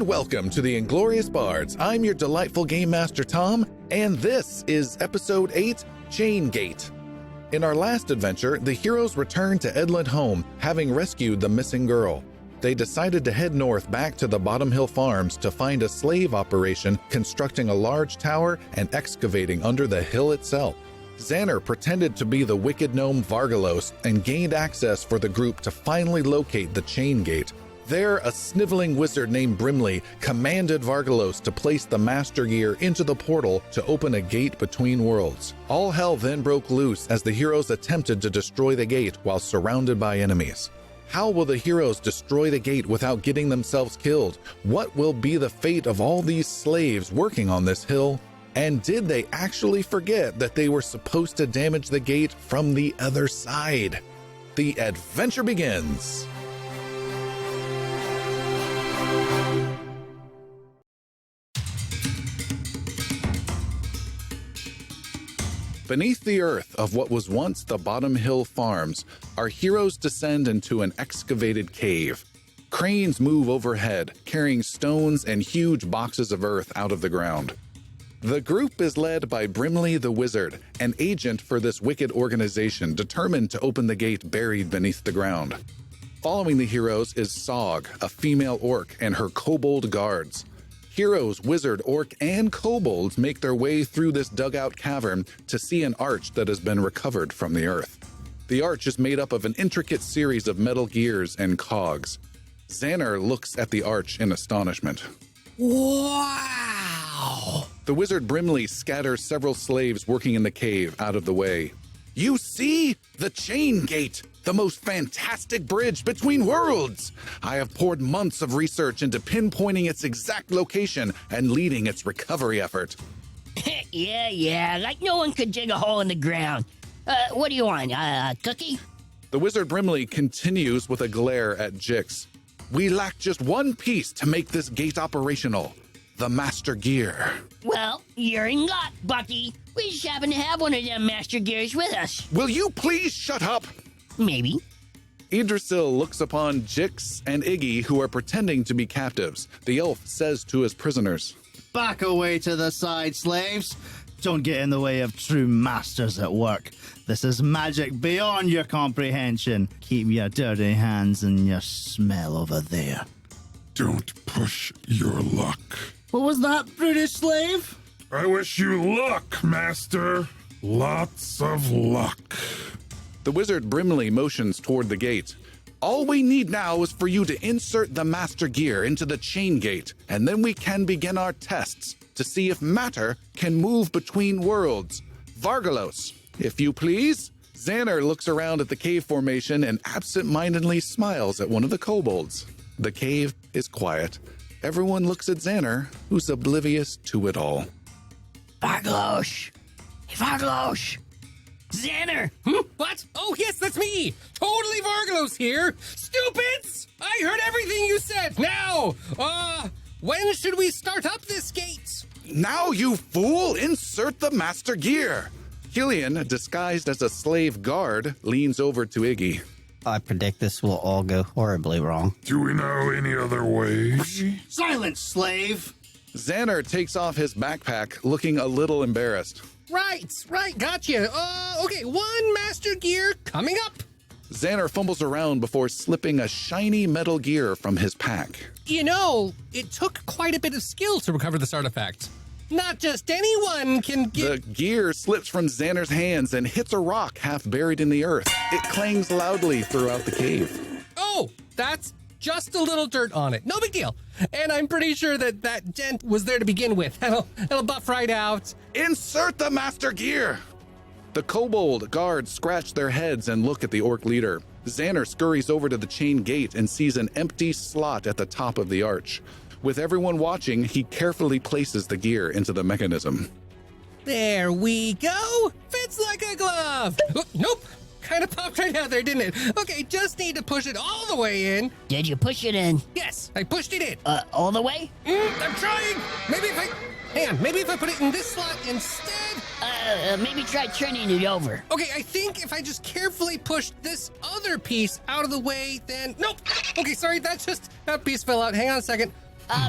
welcome to the Inglorious Bards. I'm your delightful Game Master Tom, and this is Episode 8, Chain Gate. In our last adventure, the heroes returned to Edland home, having rescued the missing girl. They decided to head north back to the Bottom Hill Farms to find a slave operation constructing a large tower and excavating under the hill itself. Xander pretended to be the wicked gnome Vargalos and gained access for the group to finally locate the Chain Gate. There, a sniveling wizard named Brimley commanded Vargalos to place the Master Gear into the portal to open a gate between worlds. All hell then broke loose as the heroes attempted to destroy the gate while surrounded by enemies. How will the heroes destroy the gate without getting themselves killed? What will be the fate of all these slaves working on this hill? And did they actually forget that they were supposed to damage the gate from the other side? The adventure begins! Beneath the earth of what was once the Bottom Hill Farms, our heroes descend into an excavated cave. Cranes move overhead, carrying stones and huge boxes of earth out of the ground. The group is led by Brimley the Wizard, an agent for this wicked organization determined to open the gate buried beneath the ground. Following the heroes is Sog, a female orc, and her kobold guards. Heroes, wizard, orc, and kobolds make their way through this dugout cavern to see an arch that has been recovered from the earth. The arch is made up of an intricate series of metal gears and cogs. Xander looks at the arch in astonishment. Wow! The wizard Brimley scatters several slaves working in the cave out of the way. You see? The Chain Gate! The most fantastic bridge between worlds! I have poured months of research into pinpointing its exact location and leading its recovery effort. Yeah, like no one could dig a hole in the ground. What do you want, a cookie? The wizard Brimley continues with a glare at Jix. We lack just one piece to make this gate operational. The Master Gear. Well, you're in luck, Bucky. We just happen to have one of them Master Gears with us. Will you please shut up? Maybe. Idrisil looks upon Jix and Iggy, who are pretending to be captives. The elf says to his prisoners, Back away to the side, slaves. Don't get in the way of true masters at work. This is magic beyond your comprehension. Keep your dirty hands and your smell over there. Don't push your luck. What was that, British slave? I wish you luck, Master. Lots of luck. The wizard Brimley motions toward the gate. All we need now is for you to insert the Master Gear into the Chain Gate, and then we can begin our tests to see if matter can move between worlds. Vargalos, if you please. Xander looks around at the cave formation and absent-mindedly smiles at one of the kobolds. The cave is quiet. Everyone looks at Xander, who's oblivious to it all. Vargalos! Hey, Vargalos! Xander! What? Oh, yes, that's me! Totally Vargalos here! Stupids! I heard everything you said! Now! When should we start up this gate? Now, you fool! Insert the Master Gear! Killian, disguised as a slave guard, leans over to Iggy. I predict this will all go horribly wrong. Do we know any other ways? Silence, slave! Xander takes off his backpack, looking a little embarrassed. Right, gotcha. Okay, one Master Gear coming up. Xander fumbles around before slipping a shiny metal gear from his pack. You know, it took quite a bit of skill to recover this artifact. Not just anyone can get... The gear slips from Xander's hands and hits a rock half buried in the earth. It clangs loudly throughout the cave. Oh, that's just a little dirt on it. No big deal. And I'm pretty sure that dent was there to begin with. It'll buff right out. Insert the Master Gear! The kobold guards scratch their heads and look at the orc leader. Xander scurries over to the chain gate and sees an empty slot at the top of the arch. With everyone watching, he carefully places the gear into the mechanism. There we go. Fits like a glove. Nope. Kind of popped right out there, didn't it? Okay, just need to push it all the way in. Did you push it in? Yes, I pushed it in. All the way? I'm trying. Maybe if I put it in this slot instead. Maybe try turning it over. Okay, I think if I just carefully push this other piece out of the way, then... Nope! Okay, sorry, that piece fell out. Hang on a second.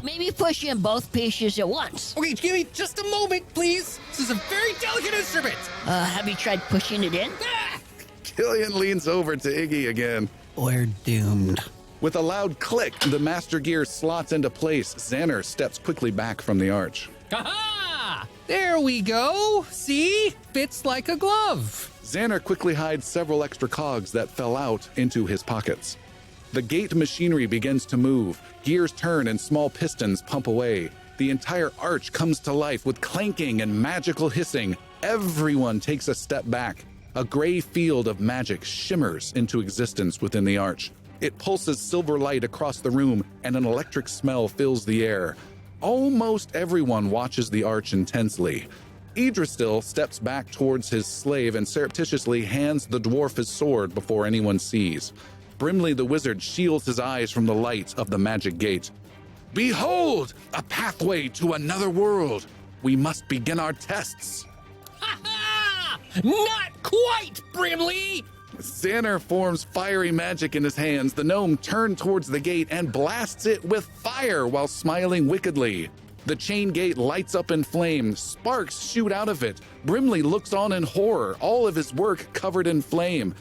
Maybe push in both pieces at once. Okay, give me just a moment, please. This is a very delicate instrument. Have you tried pushing it in? Ah! Killian leans over to Iggy again. We're doomed. With a loud click, the master gear slots into place. Xander steps quickly back from the arch. Aha! There we go. See? Fits like a glove. Xander quickly hides several extra cogs that fell out into his pockets. The gate machinery begins to move. Gears turn and small pistons pump away. The entire arch comes to life with clanking and magical hissing. Everyone takes a step back. A gray field of magic shimmers into existence within the arch. It pulses silver light across the room, and an electric smell fills the air. Almost everyone watches the arch intensely. Idrisil steps back towards his slave and surreptitiously hands the dwarf his sword before anyone sees. Brimley the wizard shields his eyes from the light of the magic gate. Behold, a pathway to another world. We must begin our tests. Ha ha! Not quite, Brimley! Xander forms fiery magic in his hands. The gnome turns towards the gate and blasts it with fire while smiling wickedly. The chain gate lights up in flame. Sparks shoot out of it. Brimley looks on in horror, all of his work covered in flame.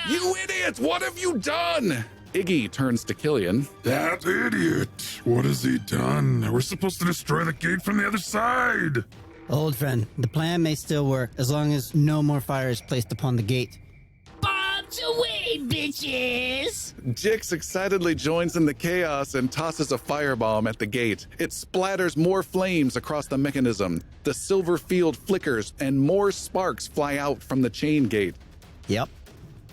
You idiot! What have you done? Iggy turns to Killian. That idiot. What has he done? We're supposed to destroy the gate from the other side. Old friend, the plan may still work as long as no more fire is placed upon the gate. Bombs away, bitches! Jix excitedly joins in the chaos and tosses a firebomb at the gate. It splatters more flames across the mechanism. The silver field flickers and more sparks fly out from the chain gate. Yep,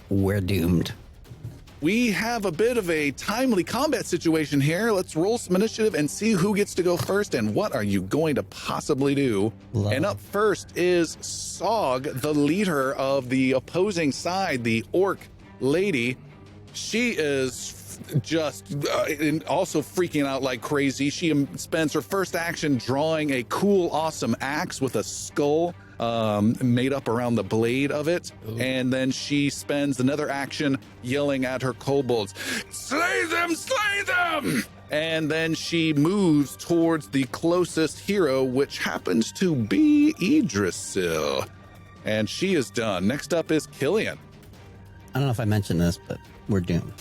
we're doomed. We have a bit of a timely combat situation here. Let's roll some initiative and see who gets to go first and what are you going to possibly do. Love. And up first is Sog, the leader of the opposing side, the orc lady. She is just also freaking out like crazy. She spends her first action drawing a cool, awesome axe with a skull made up around the blade of it. Ooh. And then she spends another action yelling at her kobolds, slay them, slay them! And then she moves towards the closest hero, which happens to be Idrisil. And she is done. Next up is Killian. I don't know if I mentioned this, but we're doomed.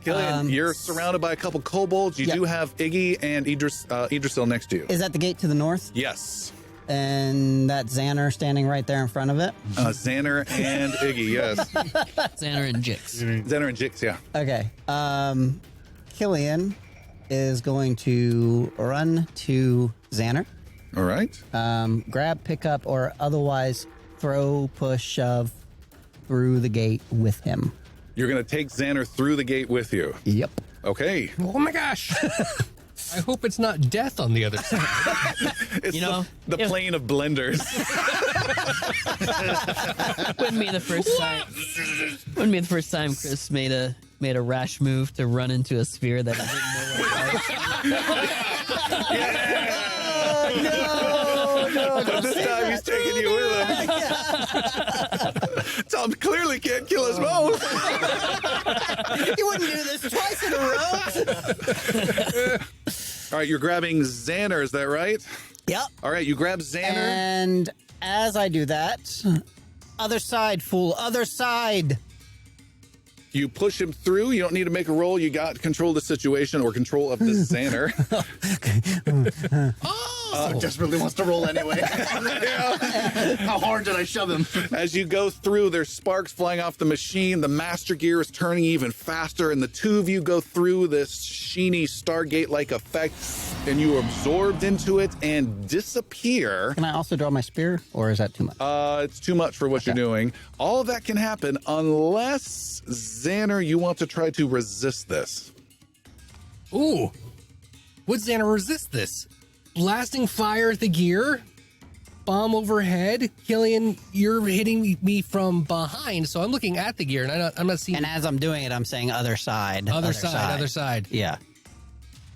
Killian, you're surrounded by a couple kobolds. You do have Iggy and Idrisil next to you. Is that the gate to the north? Yes. And that Xander standing right there in front of it? Xander and Iggy, yes. Xander and Jix. Xander and Jix, yeah. Okay. Killian is going to run to Xander. All right. Grab, pick up, or otherwise throw, push, shove through the gate with him. You're going to take Xander through the gate with you. Yep. Okay. Oh my gosh. I hope it's not death on the other side. It's the plane of blenders. Wouldn't be the first time Chris made a rash move to run into a sphere that he didn't know what No. But this time he's taking you with him. Tom clearly can't kill us both. You wouldn't do this twice in a row. All right, you're grabbing Xander, is that right? Yep. All right, you grab Xander. And as I do that, other side, fool, other side. You push him through. You don't need to make a roll. You got control of the situation or control of the Xander. Desperately wants to roll anyway. Yeah. How hard did I shove him? As you go through, there's sparks flying off the machine. The master gear is turning even faster, and the two of you go through this sheeny Stargate-like effect, and you are absorbed into it and disappear. Can I also draw my spear, or is that too much? It's too much for what you're doing. All of that can happen unless, Xander, you want to try to resist this. Ooh. Would Xander resist this? Blasting fire at the gear? Bomb overhead? Killian, you're hitting me from behind, so I'm looking at the gear, and I'm not seeing... And as I'm doing it, I'm saying other side. Other side. Yeah.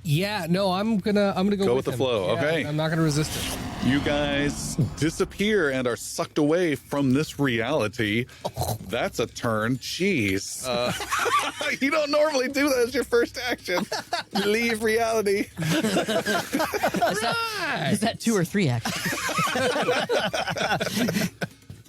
Yeah, no, I'm gonna go with the him. flow. Yeah, Okay. I'm not gonna resist it. You guys disappear and are sucked away from this reality. That's a turn. Jeez. You don't normally do that as your first action. Leave reality. Is that 2 or 3 actually?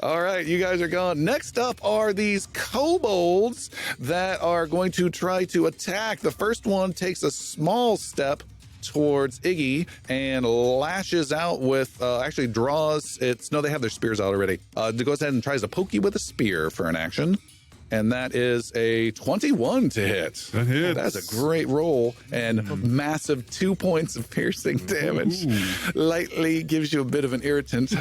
All right, you guys are gone. Next up are these kobolds that are going to try to attack. The first one takes a small step towards Iggy and lashes out with, actually draws its, no, they have their spears out already. Goes ahead and tries to poke you with a spear for an action. And that is a 21 to hit. That hits. That's a great roll and massive 2 points of piercing damage. Lightly gives you a bit of an irritant.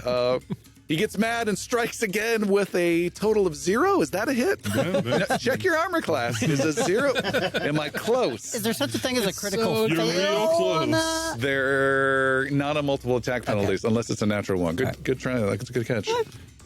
He gets mad and strikes again with a total of 0. Is that a hit? Yeah, Check your armor class. Is a 0? Am I close? Is there such a thing as a critical so- fail? You're real close. on that? They're not a multiple attack penalties unless it's a natural one. Good try. That's a good catch.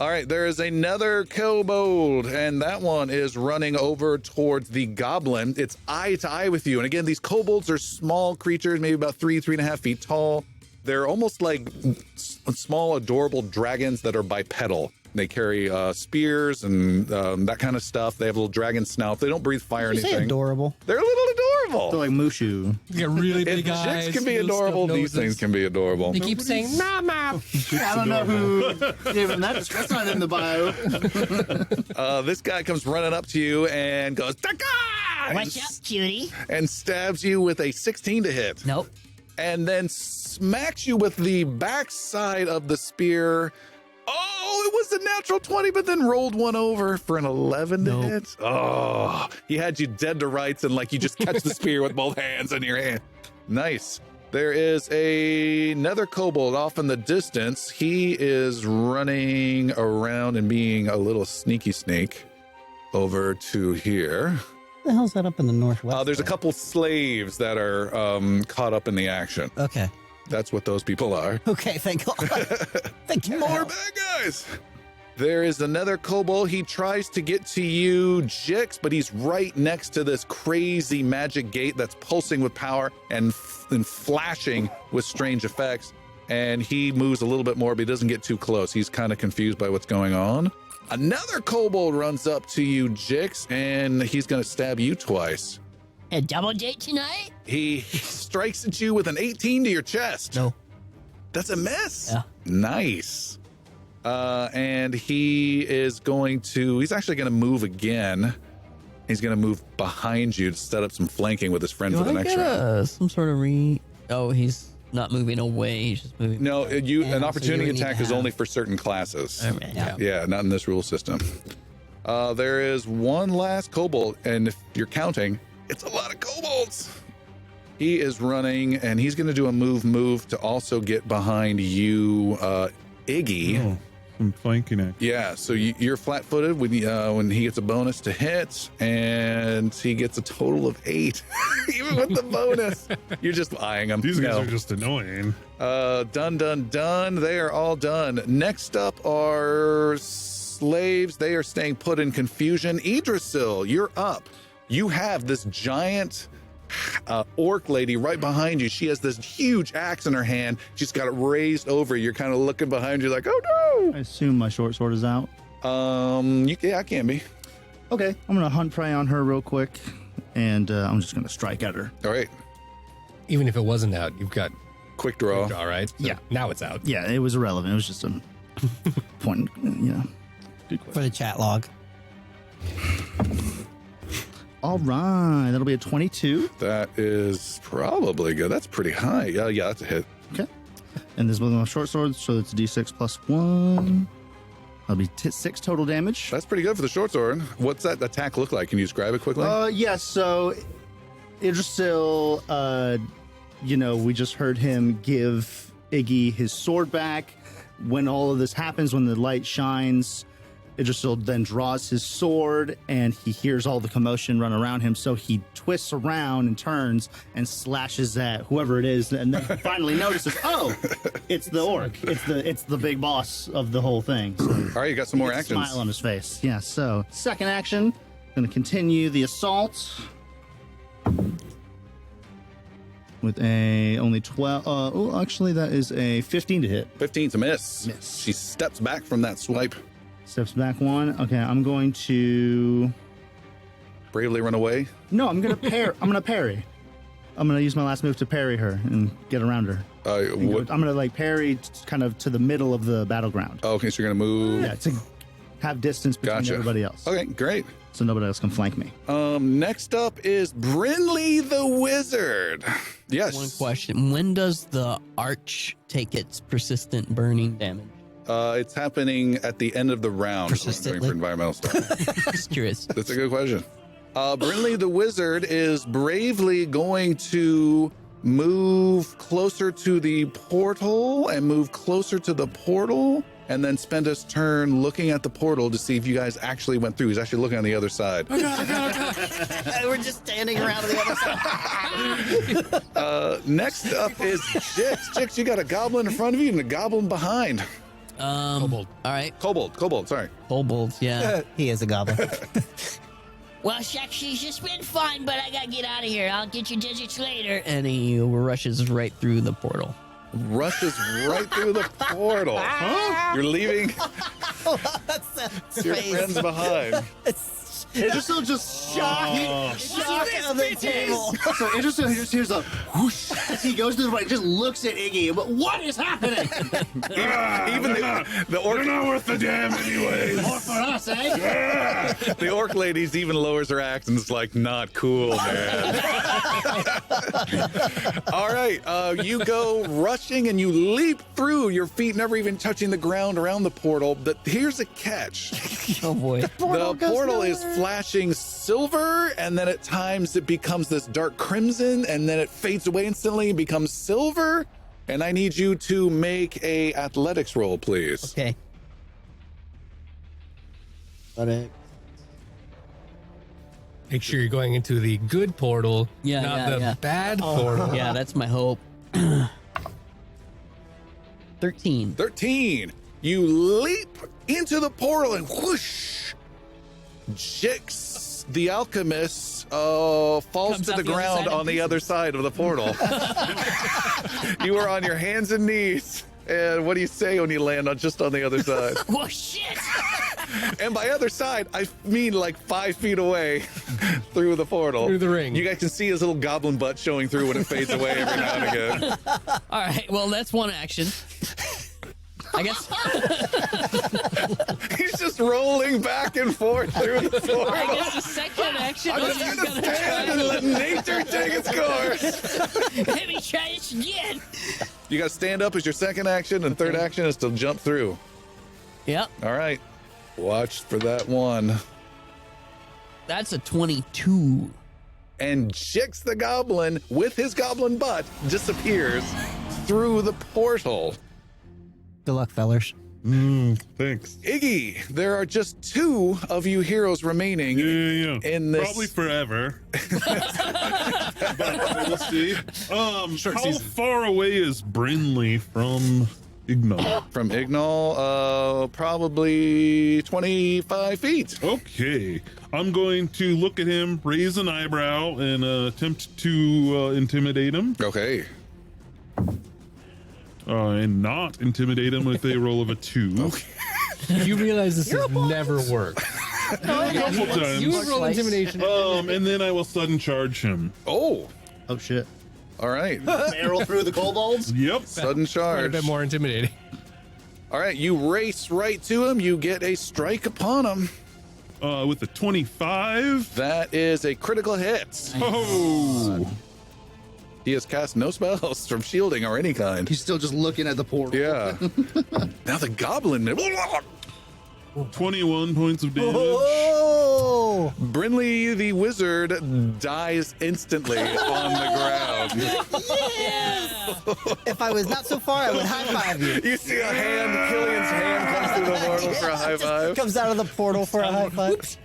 All right, there is another kobold, and that one is running over towards the goblin. It's eye to eye with you. And again, these kobolds are small creatures, maybe about 3.5 feet tall. They're almost like small, adorable dragons that are bipedal. They carry spears and that kind of stuff. They have a little dragon snout. They don't breathe fire or You say anything. adorable. They're a little adorable. They're like Mushu. You got really If big eyes. chicks can be little adorable, stuffed these noses. things can be adorable. They keep saying mama. I don't know who gave him that. That's not in the bio. This guy comes running up to you and goes, "Taka!" What's up, cutie? and stabs you with a 16 to hit. Nope. And then smacks you with the backside of the spear. Oh, it was a natural 20, but then rolled one over for an 11 to hit. Oh, he had you dead to rights, and like you just catch the spear with both hands in your hand. Nice. There is another kobold off in the distance. He is running around and being a little sneaky snake over to here. What the hell's that up in the northwest? There's a couple slaves that are caught up in the action. Okay. That's what those people are. Okay, thank God. Thank you. More bad guys. There is another kobold. He tries to get to you, Jix, but he's right next to this crazy magic gate that's pulsing with power and flashing with strange effects. And he moves a little bit more, but he doesn't get too close. He's kind of confused by what's going on. Another kobold runs up to you, Jix, and he's going to stab you twice. A double date tonight? He strikes at you with an 18 to your chest. No. That's a miss. Yeah. Nice. And he's actually going to move again. He's going to move behind you to set up some flanking with his friend for the next round. Some sort of Oh, he's not moving away. He's just moving. No, an so opportunity you need attack to is have- only for certain classes. Okay, yeah. Yeah, not in this rule system. There is one last kobold, and if you're counting, it's a lot of kobolds. He is running, and he's going to do a move to also get behind you, Iggy. Oh, some flanking action. Yeah, so you're flat-footed when he gets a bonus to hit, and he gets a total of 8, even with the bonus. You're just eyeing him. These guys No. are just annoying. Done. They are all done. Next up are slaves. They are staying put in confusion. Idrisil, you're up. You have this giant orc lady right behind you. She has this huge axe in her hand. She's got it raised over. You're kind of looking behind you like, oh I assume my short sword is out. no. Yeah, I can be. Okay, I'm gonna hunt prey on her real quick, and I'm just gonna strike at her. All right. Even if it wasn't out, you've got Quick draw. all right. So Yeah. Now it's out. Yeah, it was irrelevant. It was just a point. Good For question. the chat log. All right, that'll be a 22. That is probably good. That's pretty high. Yeah, that's a hit. Okay, and this was my short sword, so it's a D6 plus 1. That'll be 6 total damage. That's pretty good for the short sword. What's that attack look like? Can you describe it quickly? Yeah, so Idrisil, we just heard him give Iggy his sword back. When all of this happens, when the light shines, Idrisil then draws his sword, and he hears all the commotion run around him, so he twists around and turns and slashes at whoever it is, and then finally notices, oh, it's the orc. It's the big boss of the whole thing. So All right, you got some more a actions. smile on his face. Yeah, so second action, going to continue the assault. with a only 12. Actually, that is a 15 to hit. 15's a miss. Miss. She steps back from that swipe. Steps back 1. Okay, I'm going to. Bravely run away. No, I'm gonna parry. I'm gonna parry. I'm gonna use my last move to parry her and get around her. I'm gonna like parry kind of to the middle of the battleground. Okay, so you're gonna move. Yeah, to have distance between everybody else. Okay, great. So nobody else can flank me. Next up is Brinley the Wizard. Yes. One question. When does the arch take its persistent burning damage? It's happening at the end of the round. Persistently? For environmental stuff. Just curious. That's a good question. Brinley the Wizard is bravely going to move closer to the portal and move closer to the portal and then spend his turn looking at the portal to see if you guys actually went through. He's actually looking on the other side. We're just standing around on the other side. Next up is Jix. Jix, you got a goblin in front of you and a goblin behind. Kobold. All right. Kobold, sorry. Kobolds, yeah. He is a goblin. Well, shucks, she's just been fun, but I gotta get out of here. I'll get your digits later. And he rushes right through the portal. Rushes right through the portal. Huh? You're leaving your friends behind. Idrisil just shock on the table. So Idrisil just hears a whoosh as he goes to the right, just looks at Iggy. But what is happening? Even the orc, They're not worth the damn anyways. More for us, eh? the orc ladies even lowers her axe and is like, not cool, man. All right, you go rushing and you leap through, your feet never even touching the ground around the portal. But here's a catch. Oh boy. The portal is flashing silver, and then at times it becomes this dark crimson, and then it fades away instantly and becomes silver. And I need you to make a athletics roll, please. Okay. Make sure you're going into the good portal, Yeah, not yeah, the yeah. bad portal. Yeah, that's my hope. 13. 13. You leap into the portal and whoosh. Jix, the alchemist, falls Comes to out the the other ground side in on the other side of the portal. You are on your hands and knees. And what do you say when you land on just on the other side? Oh, shit! And by other side, I mean like 5 feet away through the portal. Through the ring. You guys can see his little goblin butt showing through when it fades away every now and again. All right, well, that's one action. I guess. He's just rolling back and forth through the portal. I guess the second action. I'm just gonna stand and let nature take its course. Let me try this again. You gotta stand up as your second action, and third action is to jump through. Yep, All right. Watch for that one. that's a 22. And Jix the goblin, with his goblin butt, disappears through the portal. Good luck, fellers. Thanks. Iggy, there are just 2 of you heroes remaining Yeah. in this. Probably forever. But we'll see. How season. far away is Brinley from Ignal? From Ignal, probably 25 feet. Okay. I'm going to look at him, raise an eyebrow, and attempt to intimidate him. Okay. And not intimidate him with a roll of a 2. You realize this has never worked. A couple times. You would roll intimidation. And then I will sudden charge him. Oh, Oh shit! all right. Barrel through the kobolds. Yep. Sudden Quite a charge. bit more intimidating. All right, you race right to him. You get a strike upon him. With a 25. That is a critical hit. Oh. He has cast no spells from shielding or any kind. He's still just looking at the portal. Yeah. Now the goblin. 21 points of damage. Oh! Brinley the wizard dies instantly on the ground. If I was not so far, I would high five you. You see a hand, Killian's hand comes through the portal for a high five. Comes out of the portal for a high five.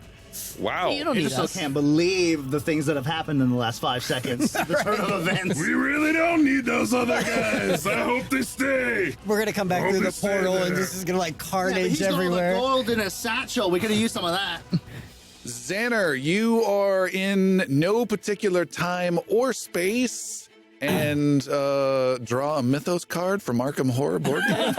Wow. You don't I need just still us. can't believe the things that have happened in the last 5 seconds. The turn of events. We really don't need those other guys. I hope they stay. We're gonna come back Hope through they the stay portal and there. this is gonna like Yeah, but carnage he's got all the everywhere. gold in his satchel. We could have used some of that. Xander, you are in no particular time or space and draw a Mythos card from Arkham Horror board game.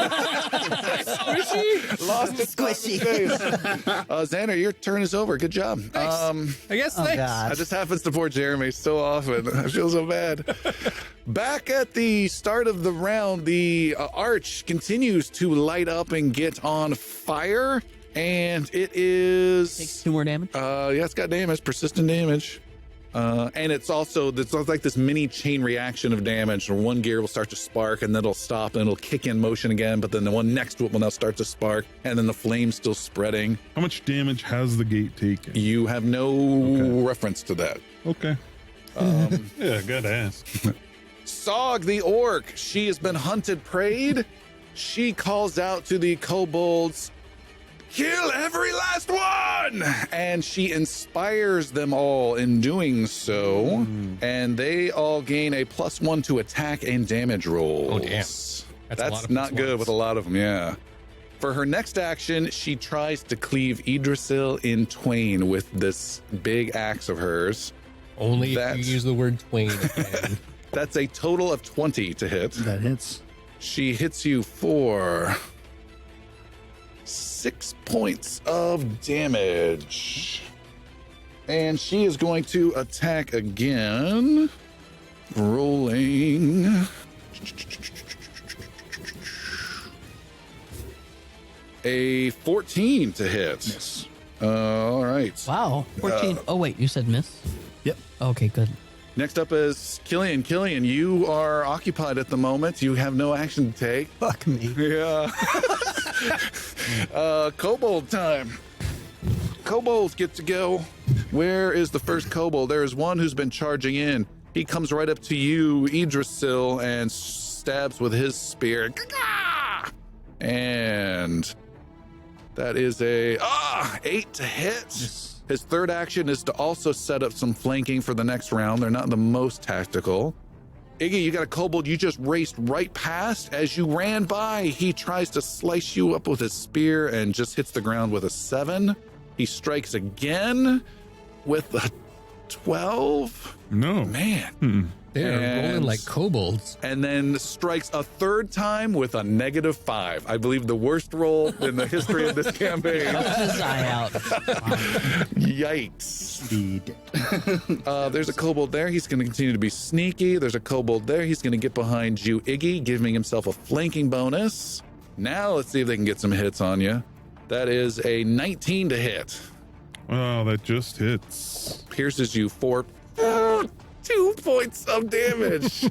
Lost its squishy face. Xander, your turn is over. Good job. I guess thanks. God. That just happens to poor Jeremy so often. I feel so bad. Back at the start of the round, the arch continues to light up and get on fire. And it is... Takes 2 more damage. Yeah, it's got damage, persistent damage. And it's like this mini chain reaction of damage. One gear will start to spark and then it'll stop and it'll kick in motion again, but then the one next to it will now start to spark and then the flame's still spreading. How much damage has the gate taken? You have no reference to that. Okay. Yeah, gotta ask. Sog the orc, she has been hunted, preyed. She calls out to the kobolds, kill every last one! And she inspires them all in doing so. And they all gain a +1 to attack and damage rolls. Oh, damn. That's a lot of not good +1s. with a lot of them, yeah. For her next action, she tries to cleave Idrisil in twain with this big axe of hers. Only if That's- you use the word twain again. That's a total of 20 to hit. That hits. She hits you for 6 points of damage. And she is going to attack again. Rolling. A 14 to hit. Yes. All right. Wow. 14. Oh, wait, you said miss? Yep. Okay, good. Next up is Killian. Killian, you are occupied at the moment. You have no action to take. Fuck me. Yeah. Kobold time. Kobolds get to go. Where is the first kobold? There is one who's been charging in. He comes right up to you, Idrisil, and stabs with his spear. And that is a 8 to hit. His third action is to also set up some flanking for the next round. They're not the most tactical. Iggy, you got a kobold you just raced right past. As you ran by, he tries to slice you up with his spear and just hits the ground with a 7. He strikes again with a 12. No. Man. They're And- rolling like kobolds. And then strikes a third time with a -5. I believe the worst roll in the history of this campaign. His eye out. Yikes. Speed. There's a kobold there. He's going to continue to be sneaky. There's a kobold there. He's going to get behind you, Iggy, giving himself a flanking bonus. Now let's see if they can get some hits on you. That is a 19 to hit. Oh, that just hits. Pierces you for 2 points of damage.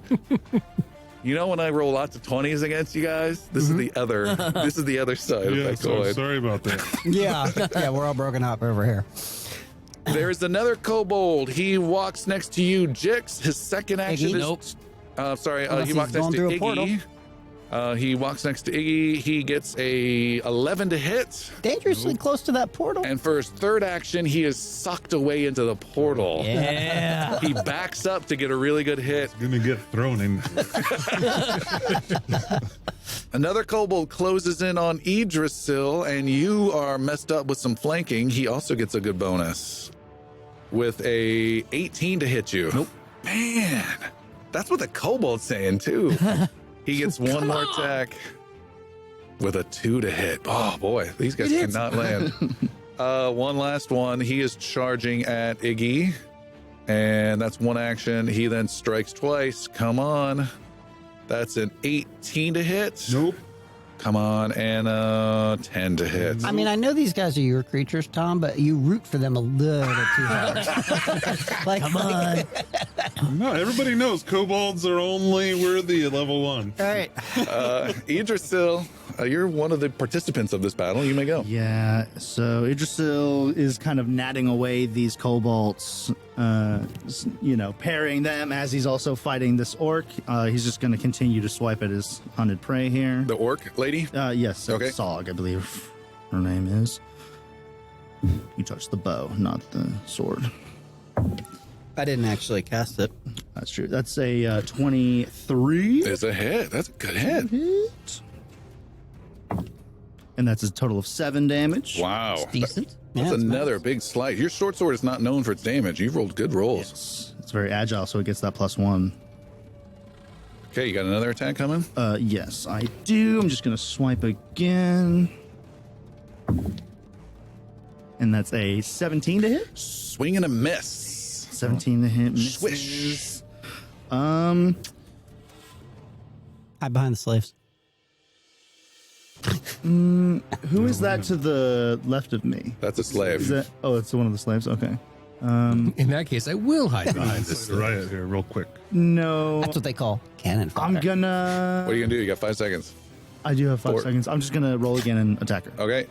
You know when I roll lots of 20s against you guys? This is the other. This is the other side of Yeah, that so coin. sorry about that. Yeah, we're all broken up over here. There's another kobold. He walks next to you, Jix. His second action Iggy? is. Nope. Sorry, Unless he he's walks next going to through a Iggy. portal. He walks next to Iggy. He gets a 11 to hit. Dangerously close to that portal. And for his third action, he is sucked away into the portal. Yeah. He backs up to get a really good hit. Gonna get thrown in. Another kobold closes in on Idrisil, and you are messed up with some flanking. He also gets a good bonus with a 18 to hit you. Nope. Man, that's what the kobold's saying too. He gets one more attack with a 2 to hit. Oh boy, these guys cannot land. One last one. He is charging at Iggy, and that's one action. He then strikes twice. Come on. That's an 18 to hit. Nope. Come on, and 10 to hit. I mean, I know these guys are your creatures, Tom, but you root for them a little too hard. Like, come on. No, everybody knows kobolds are only worthy at level 1. All right. Idrisil, you're one of the participants of this battle. You may go. Yeah, so Idrisil is kind of natting away these kobolds, parrying them as he's also fighting this orc. He's just going to continue to swipe at his hunted prey here. The orc lady? Yes, Okay. Sog, I believe her name is. You touched the bow, not the sword. I didn't actually cast it. That's true. That's a 23. It's a hit. That's a good hit. And that's a total of 7 damage. Wow. Decent. That's Yeah, it's another big slice. Your short sword is not known for its damage. You've rolled good rolls. It's very agile, so it gets that +1. Okay, you got another attack coming? Yes, I do. I'm just going to swipe again. And that's a 17 to hit. Swing and a miss. 17 to hit. Misses. Swish. Hide behind the slaves. Who is that to the left of me? That's a slave. Is that? Oh, it's one of the slaves. Okay. In that case, I will hide behind Let's this. riot here real quick. No. That's what they call cannon fodder. I'm gonna. What are you going to do? You got 5 seconds. I do have 5 Four. seconds. I'm just gonna roll again and attack her. Okay.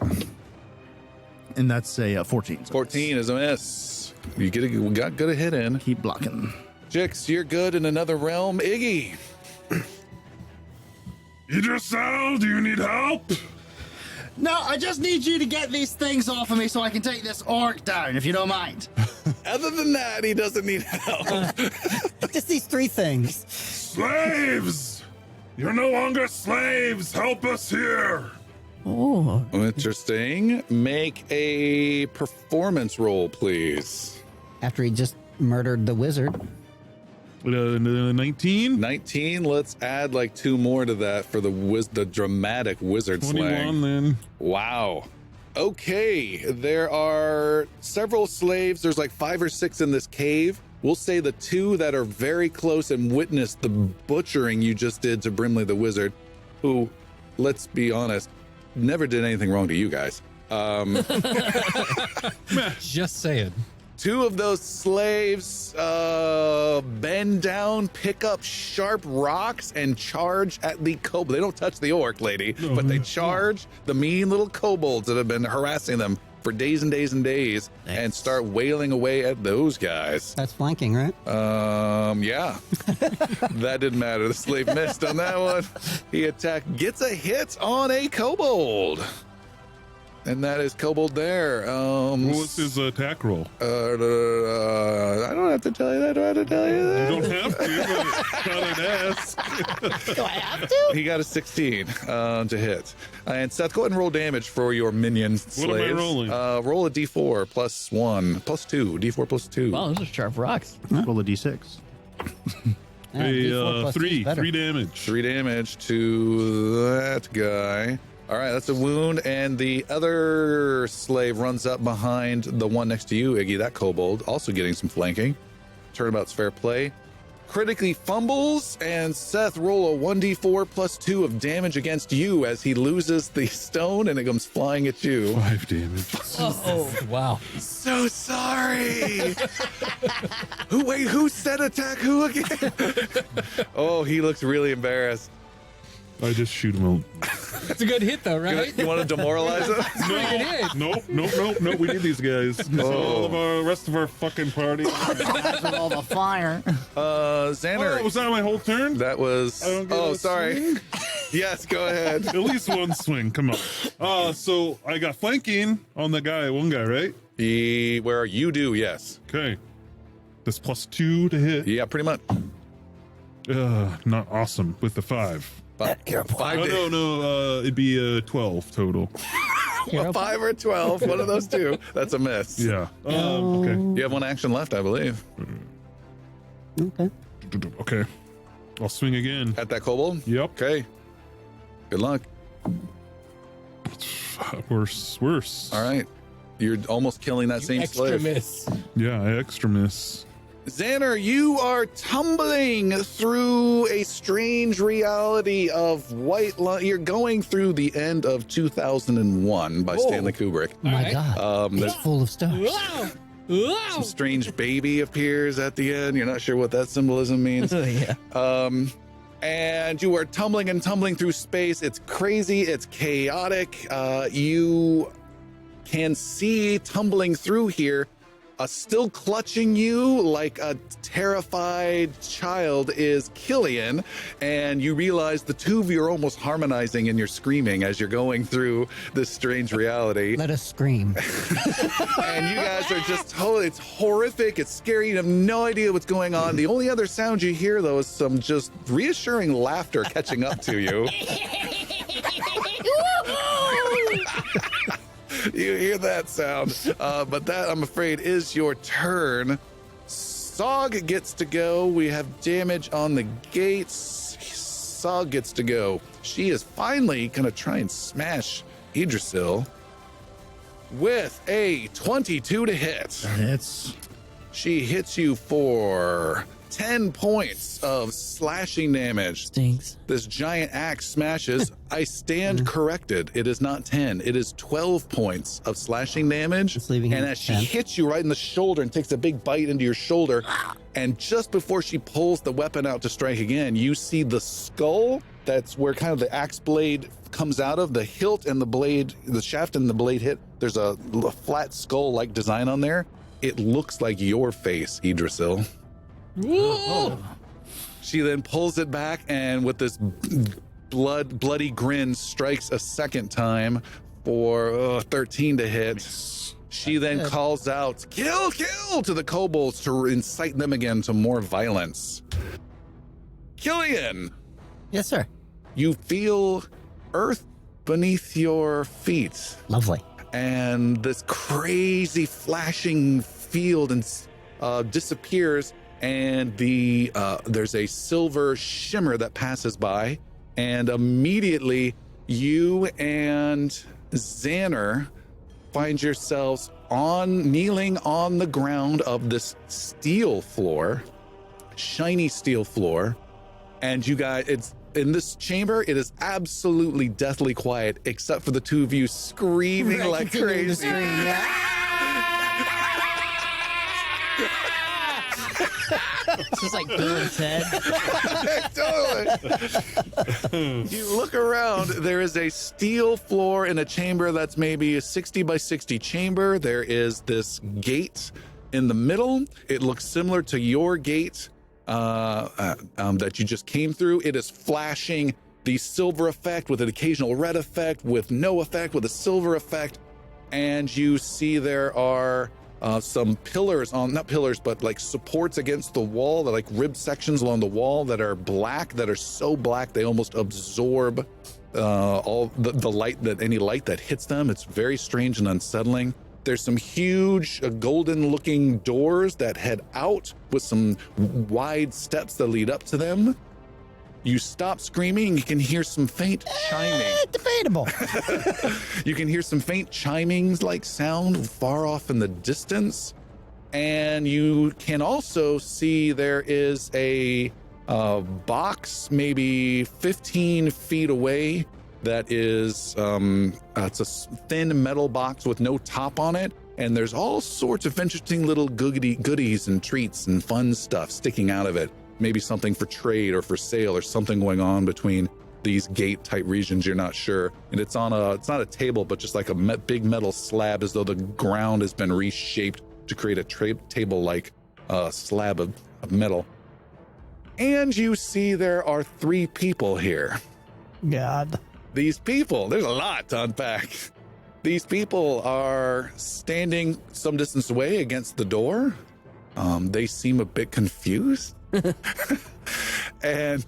And that's a 14. So 14 is a miss. You got good a hit in. keep blocking. Jix, you're good in another realm. Iggy. Idrisal, do you need help? No, I just need you to get these things off of me so I can take this orc down, if you don't mind. Other than that, he doesn't need help. Just these 3 things. Slaves! You're no longer slaves! Help us here! Oh, Interesting. Make a performance roll, please. after he just murdered the wizard. 19? 19. Let's add like 2 more to that for the dramatic wizard 21 slang. then. Wow. Okay, there are several slaves. There's like 5 or 6 in this cave. We'll say the 2 that are very close and witnessed the butchering you just did to Brimley the wizard, who, let's be honest, never did anything wrong to you guys. Just saying. 2 of those slaves bend down, pick up sharp rocks, and charge at the kobold. They don't touch the orc lady, but they charge the mean little kobolds that have been harassing them for days and days and days, and start wailing away at those guys. That's flanking, right? Yeah. That didn't matter. The slave missed on that one. He gets a hit on a kobold. And that is Kobold there. What was his attack roll? I don't have to tell you that. Do I have to tell you You that? don't have to, but thought I'd ask. Do I have to? He got a 16 to hit. And Seth, go ahead and roll damage for your minion slaves. What am I rolling? Roll a d4 plus 1, plus 2. D4 plus 2. Wow, those are sharp rocks. Roll a d6. Yeah, D4 plus 2 is 3 better. damage. 3 damage to that guy. All right, that's a wound. And the other slave runs up behind the one next to you, Iggy, that kobold, also getting some flanking. Turnabout's fair play. Critically fumbles, and Seth, roll a 1d4 plus 2 of damage against you as he loses the stone and it comes flying at you. 5 damage. Oh, wow. So sorry. Who said attack who again? Oh, he looks really embarrassed. I just shoot him out. That's a good hit, though, right? You want to demoralize him? Nope. We need these guys. All of the rest of our fucking party. With all the fire. Xander. Oh, was that my whole turn? That was. I don't get Oh, a sorry. Yes, go ahead. At least one swing. Come on. So I got flanking on the guy, one guy, right? Where you do, yes. Okay. That's plus 2 to hit. Yeah, pretty much. Not awesome with the 5. But 5 Oh, no. It'd be 12 total. a 5 or 12, one of those two. That's a miss. Yeah. Okay. You have 1 action left, I believe. Okay. Okay. I'll swing again. At that kobold? Yep. Okay. Good luck. Worse. All right. You're almost killing that same Extra slave. miss. Yeah, I extra miss. Xander, you are tumbling through a strange reality of white light. You're going through the end of 2001 by Stanley Kubrick. My right. God. It's full of stars. Wow. Wow. Some strange baby appears at the end. You're not sure what that symbolism means. Yeah. And you are tumbling and tumbling through space. It's crazy. It's chaotic. You can see tumbling through here, still clutching you like a terrified child is Killian. And you realize the two of you are almost harmonizing in your screaming as you're going through this strange reality. Let us scream. And you guys are just totally, it's horrific. It's scary. You have no idea what's going on. The only other sound you hear, though, is some just reassuring laughter catching up to you. You hear that sound. But that, I'm afraid, is your turn. Sog gets to go. We have damage on the gates. Saw gets to go. She is finally going to try and smash Idrisil with a 22 to hit. Hits. She hits you for 10 points of slashing damage. Stinks. This giant axe smashes. I stand corrected. It is not 10. It is 12 points of slashing damage. It's leaving And him as she 10. hits you right in the shoulder and takes a big bite into your shoulder, and just before she pulls the weapon out to strike again, you see the skull. That's where kind of the axe blade comes out of. The hilt and the blade, the shaft and the blade hit. There's a flat skull-like design on there. It looks like your face, Idrisil. She then pulls it back and with this bloody grin strikes a second time for 13 to hit. She then calls out, kill, kill to the kobolds to incite them again to more violence. Killian, Yes, sir. you feel earth beneath your feet Lovely. and this crazy flashing field and disappears, and there's a silver shimmer that passes by, and immediately you and Xander find yourselves kneeling on the ground of this steel floor, shiny steel floor, and you guys, it's in this chamber, it is absolutely deathly quiet except for the two of you screaming like crazy. It's just like Bill and Ted. Totally. You look around, there is a steel floor in a chamber that's maybe a 60 by 60 chamber. There is this gate in the middle. It looks similar to your gate that you just came through. It is flashing the silver effect with an occasional red effect, with no effect, with a silver effect. And you see there are some pillars not pillars, but like supports against the wall, that like rib sections along the wall that are black, that are so black they almost absorb all the light, any light that hits them. It's very strange and unsettling. There's some huge golden looking doors that head out with some wide steps that lead up to them. You stop screaming, you can hear some faint chiming. Debatable. You can hear some faint chimings like sound far off in the distance. And you can also see there is a box maybe 15 feet away that is, it's a thin metal box with no top on it. And there's all sorts of interesting little goodies and treats and fun stuff sticking out of it. Maybe something for trade or for sale or something going on between these gate type regions, you're not sure. And it's not a table, but just like a big metal slab, as though the ground has been reshaped to create a table like slab of metal. And you see there are 3 people here. God. These people, there's a lot to unpack. These people are standing some distance away against the door. They seem a bit confused. And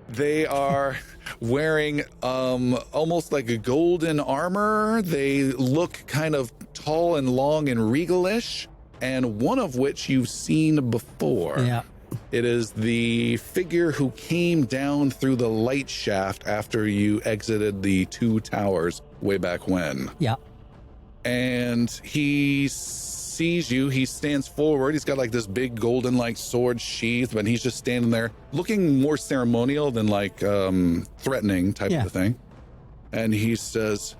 they are wearing almost like a golden armor. They look kind of tall and long and regalish, and one of which you've seen before. Yeah. It is the figure who came down through the light shaft after you exited the 2 towers way back when. Yeah. And he sees you. He stands forward. He's got like this big golden like sword sheath, but he's just standing there looking more ceremonial than like threatening type of a thing. And he says,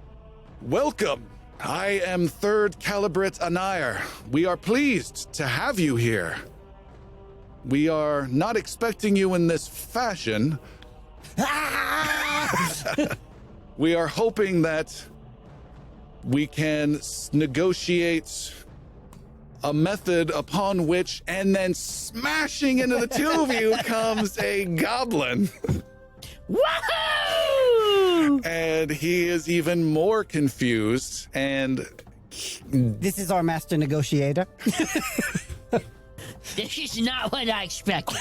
"Welcome. I am 3rd Calibrit Anire. We are pleased to have you here. We are not expecting you in this fashion. We are hoping that we can negotiate a method upon which, and then smashing into the 2 of you comes a goblin." Woohoo! And he is even more confused. And This is our master negotiator. This is not what I expected.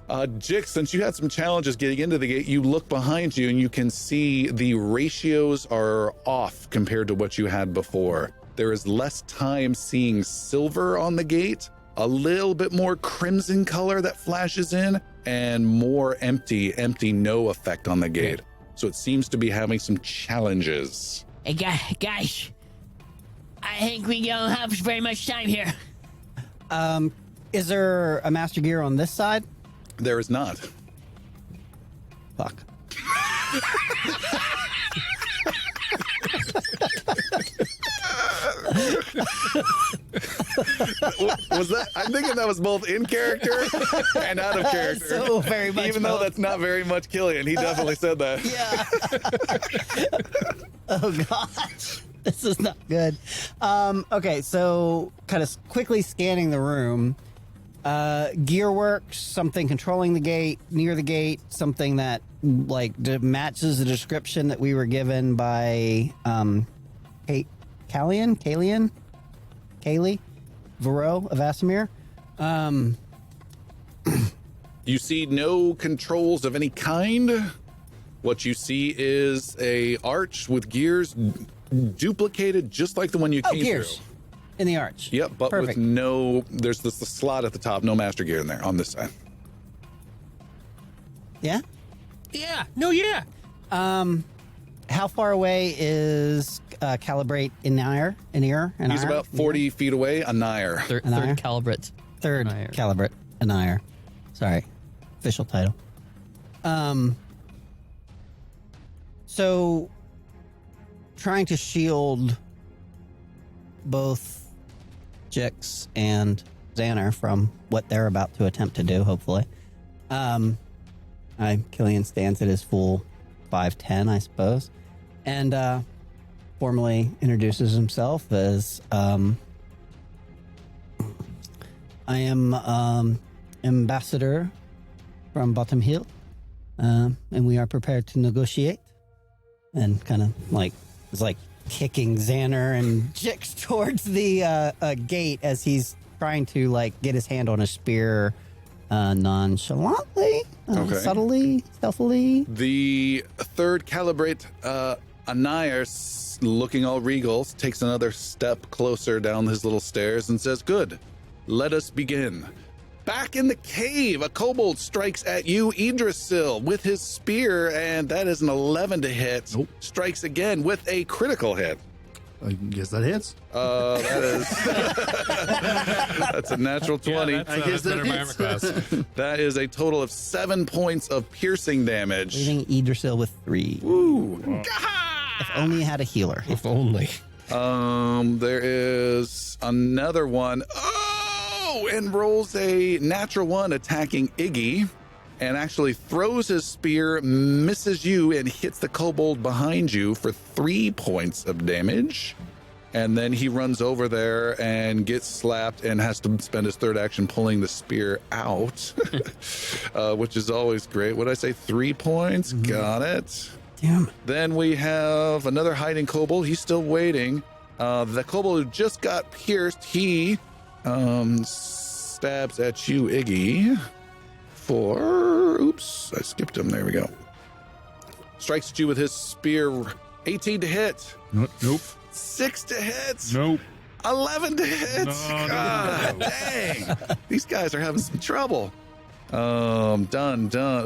Jix, since you had some challenges getting into the gate, you look behind you and you can see the ratios are off compared to what you had before. There is less time seeing silver on the gate, a little bit more crimson color that flashes in, and more empty, no effect on the gate. So it seems to be having some challenges. Hey, guys, I think we don't have very much time here. Is there a master gear on this side? There is not. Fuck. Was that? I'm thinking that was both in character and out of character. So very much Even though both. that's not very much Killian, he definitely said that. Yeah. Oh gosh, this is not good. Okay, so kind of quickly scanning the room. Gear works, something controlling the gate, near the gate, something that like matches the description that we were given by Kaylee Varro of Asimir. You see no controls of any kind. What you see is a arch with gears duplicated just like the one you came Gears through. in the arch. Yep, but Perfect. with no, there's this the slot at the top, no master gear in there on this side. Yeah. Yeah. No, yeah. How far away is Calibrate Inire? He's about 40 feet away, a Nair. Third Anaya? calibrate. Third Anire. Calibrate Inire. Sorry, official title. So trying to shield both Jix and Xander from what they're about to attempt to do, hopefully. Killian stands at his full 5'10", I suppose, and formally introduces himself as I am ambassador from Bottom Hill, and we are prepared to negotiate. And kind of like is like kicking Xander and Jix towards the gate as he's trying to like get his hand on a spear nonchalantly, Okay. subtly, stealthily. The third Calibrate Anaya, looking all regal, takes another step closer down his little stairs and says, "Good, let us begin." Back in the cave, a kobold strikes at you, Idrisil, with his spear, and that is an 11 to hit. Nope. Strikes again with a critical hit. I guess that hits. That is that's a natural 20. I guess that better my hits. armor class. That is a total of 7 points of piercing damage. Leaving Idrisil with 3. Ooh. If only he had a healer. If only. There is another one. Oh, and rolls a natural 1 attacking Iggy, and actually throws his spear, misses you, and hits the kobold behind you for 3 points of damage. And then he runs over there and gets slapped and has to spend his third action pulling the spear out, which is always great. What did I say? 3 points? Got it. Damn. Then we have another hiding kobold. He's still waiting. The kobold who just got pierced, he stabs at you, Iggy, for... Oops, I skipped him. There we go. Strikes at you with his spear. 18 to hit. Nope. 6 to hit. Nope. 11 to hit. No. God dang. These guys are having some trouble. Done.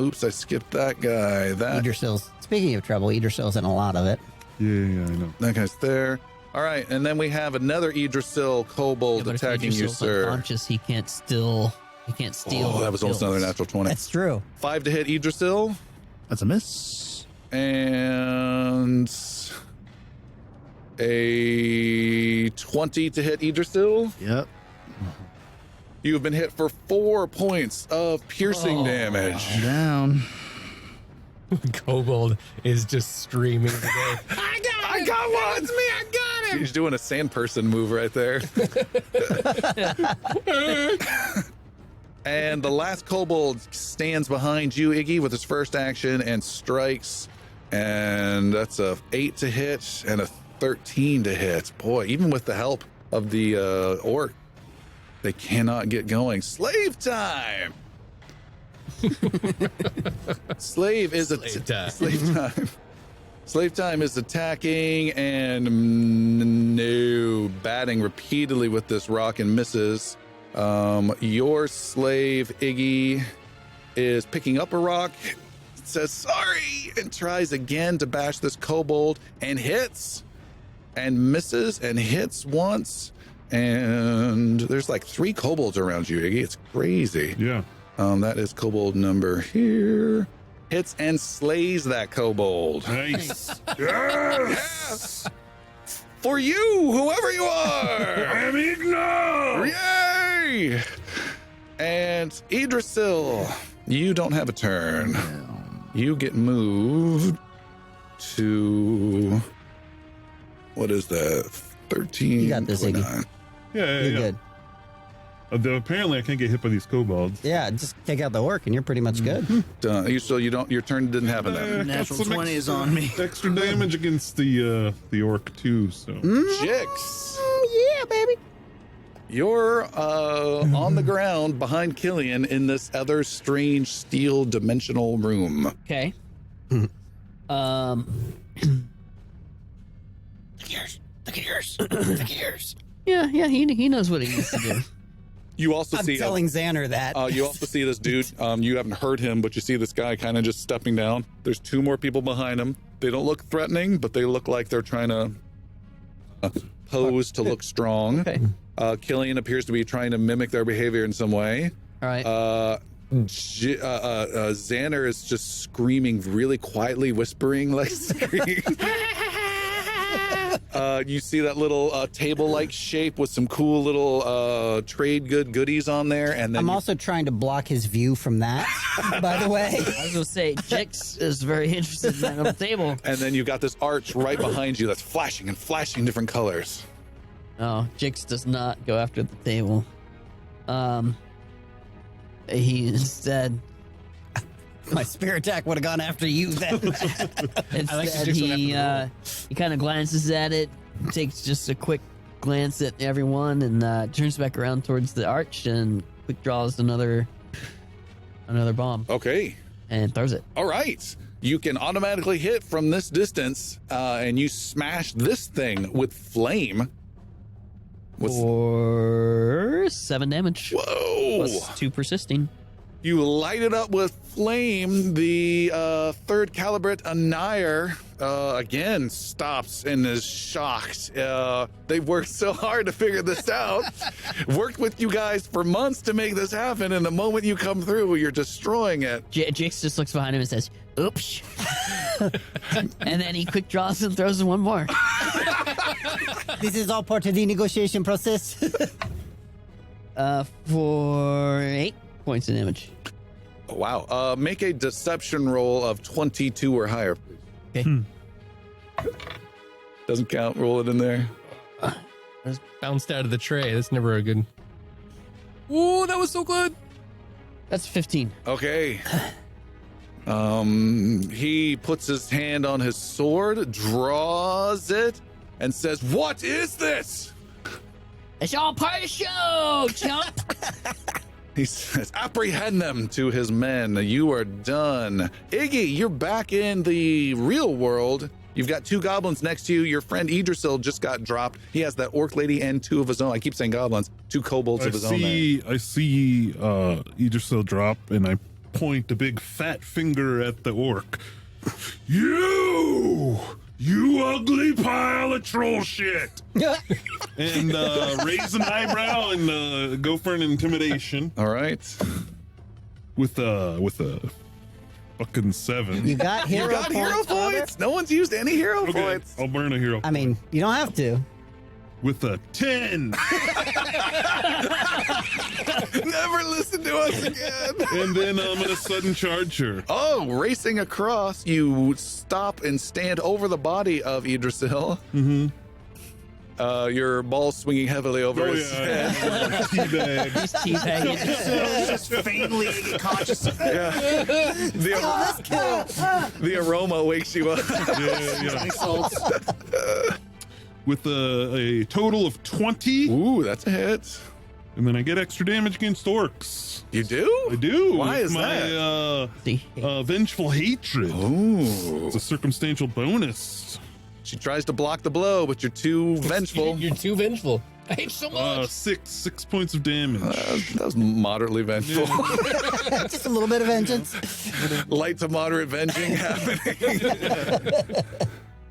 Oops, I skipped that guy. Idrisil's, speaking of trouble, Idrisil's in a lot of it. Yeah, I know. That guy's there. All right, and then we have another Idrisil kobold But if attacking you, Idrisil's sir. unconscious, he can't steal. He can't steal. Oh, that was almost kills. another natural 20. That's true. 5 to hit Idrisil, That's a miss. and a 20 to hit Idrisil. Yep. You have been hit for 4 points of piercing damage. I'm down. Kobold is just streaming today. I got one! It's me, I got him! He's doing a sand person move right there. And the last kobold stands behind you, Iggy, with his first action and strikes. And that's a 8 to hit and a 13 to hit. Boy, even with the help of the orc, they cannot get going. Slave time! Slave is Slave time. Slave time. Slave time is attacking and no, batting repeatedly with this rock and misses. Your slave, Iggy, is picking up a rock, says sorry, and tries again to bash this kobold, and hits, and misses, and hits once. And there's like 3 kobolds around you, Iggy. It's crazy. Yeah. That is kobold number here. Hits and slays that kobold. Nice. Yes. For you, whoever you are. Amigno. Yay! And Idrisil, you don't have a turn. You get moved to, what is that? 13. You got this, Iggy. 29. Yeah. You're good. Apparently, I can't get hit by these kobolds. Yeah, just take out the orc and you're pretty much good. Done. You don't. Your turn didn't happen then. Natural Got some 20s on me. Extra damage against the orc too. So Jix. Yeah, baby. You're on the ground behind Killian in this other strange steel dimensional room. Okay. Look at yours. Yeah, he knows what he needs to do. You also I'm see telling Xander that. you also see this dude. You haven't heard him, but you see this guy kind of just stepping down. There's 2 more people behind him. They don't look threatening, but they look like they're trying to pose to look strong. Okay. Killian appears to be trying to mimic their behavior in some way. All right. Xander is just screaming really quietly, whispering like screaming. You see that little table-like shape with some cool little trade goodies on there, and then I'm also trying to block his view from that, by the way. I was gonna say Jix is very interested in that on the table. and then you've got this arch right behind you that's flashing and flashing different colors. No, Jix does not go after the table. He instead My spear attack would have gone after you then. instead he kind of glances at it, takes just a quick glance at everyone, and turns back around towards the arch and quick draws another bomb Okay. and throws it. All right. You can automatically hit from this distance, and you smash this thing with flame. For 7 damage. Whoa! Plus 2 persisting. You light it up with flame. The 3rd Calibrate Annier again stops and is shocked. They've worked so hard to figure this out. Worked with you guys for months to make this happen, and the moment you come through, you're destroying it. Jix just looks behind him and says, "Oops." And then he quick draws and throws one more. This is all part of the negotiation process. For 8 points of damage. Wow. Make a deception roll of 22 or higher. Okay. Doesn't count. Roll it in there. Just bounced out of the tray. That's never a good. Ooh, that was so good. That's 15. Okay. He puts his hand on his sword, draws it, and says, "What is this?" It's all part of the show, chump. He says, "Apprehend them," to his men. You are done. Iggy, you're back in the real world. You've got 2 goblins next to you. Your friend Idrisil just got dropped. He has that orc lady and 2 of his own. I keep saying goblins. 2 kobolds of his own there. I see Idrisil drop, and I point a big fat finger at the orc. You ugly pile of troll shit. And raise an eyebrow and go for an intimidation All right. with a fucking 7. You got hero You got points. hero brother. points? No one's used any hero Okay, points. I'll burn a hero I mean, you don't have to. with a 10. Never listen to us again. And then I'm gonna sudden charge her. Oh, racing across, you stop and stand over the body of Idrisil. Mm-hmm. Your ball swinging heavily over Oh his yeah, head. teabag. He's teabagging. Just faintly conscious. The aroma wakes you up. Yeah. With a total of 20, Ooh, that's a hit. and then I get extra damage against orcs. You do? I do. Why with is my, that? vengeful hatred. Ooh. It's a circumstantial bonus. She tries to block the blow, but you're too vengeful. You're too vengeful. I hate so much. 6 points of damage. That was moderately vengeful. Just a little bit of vengeance. Light to moderate venging happening.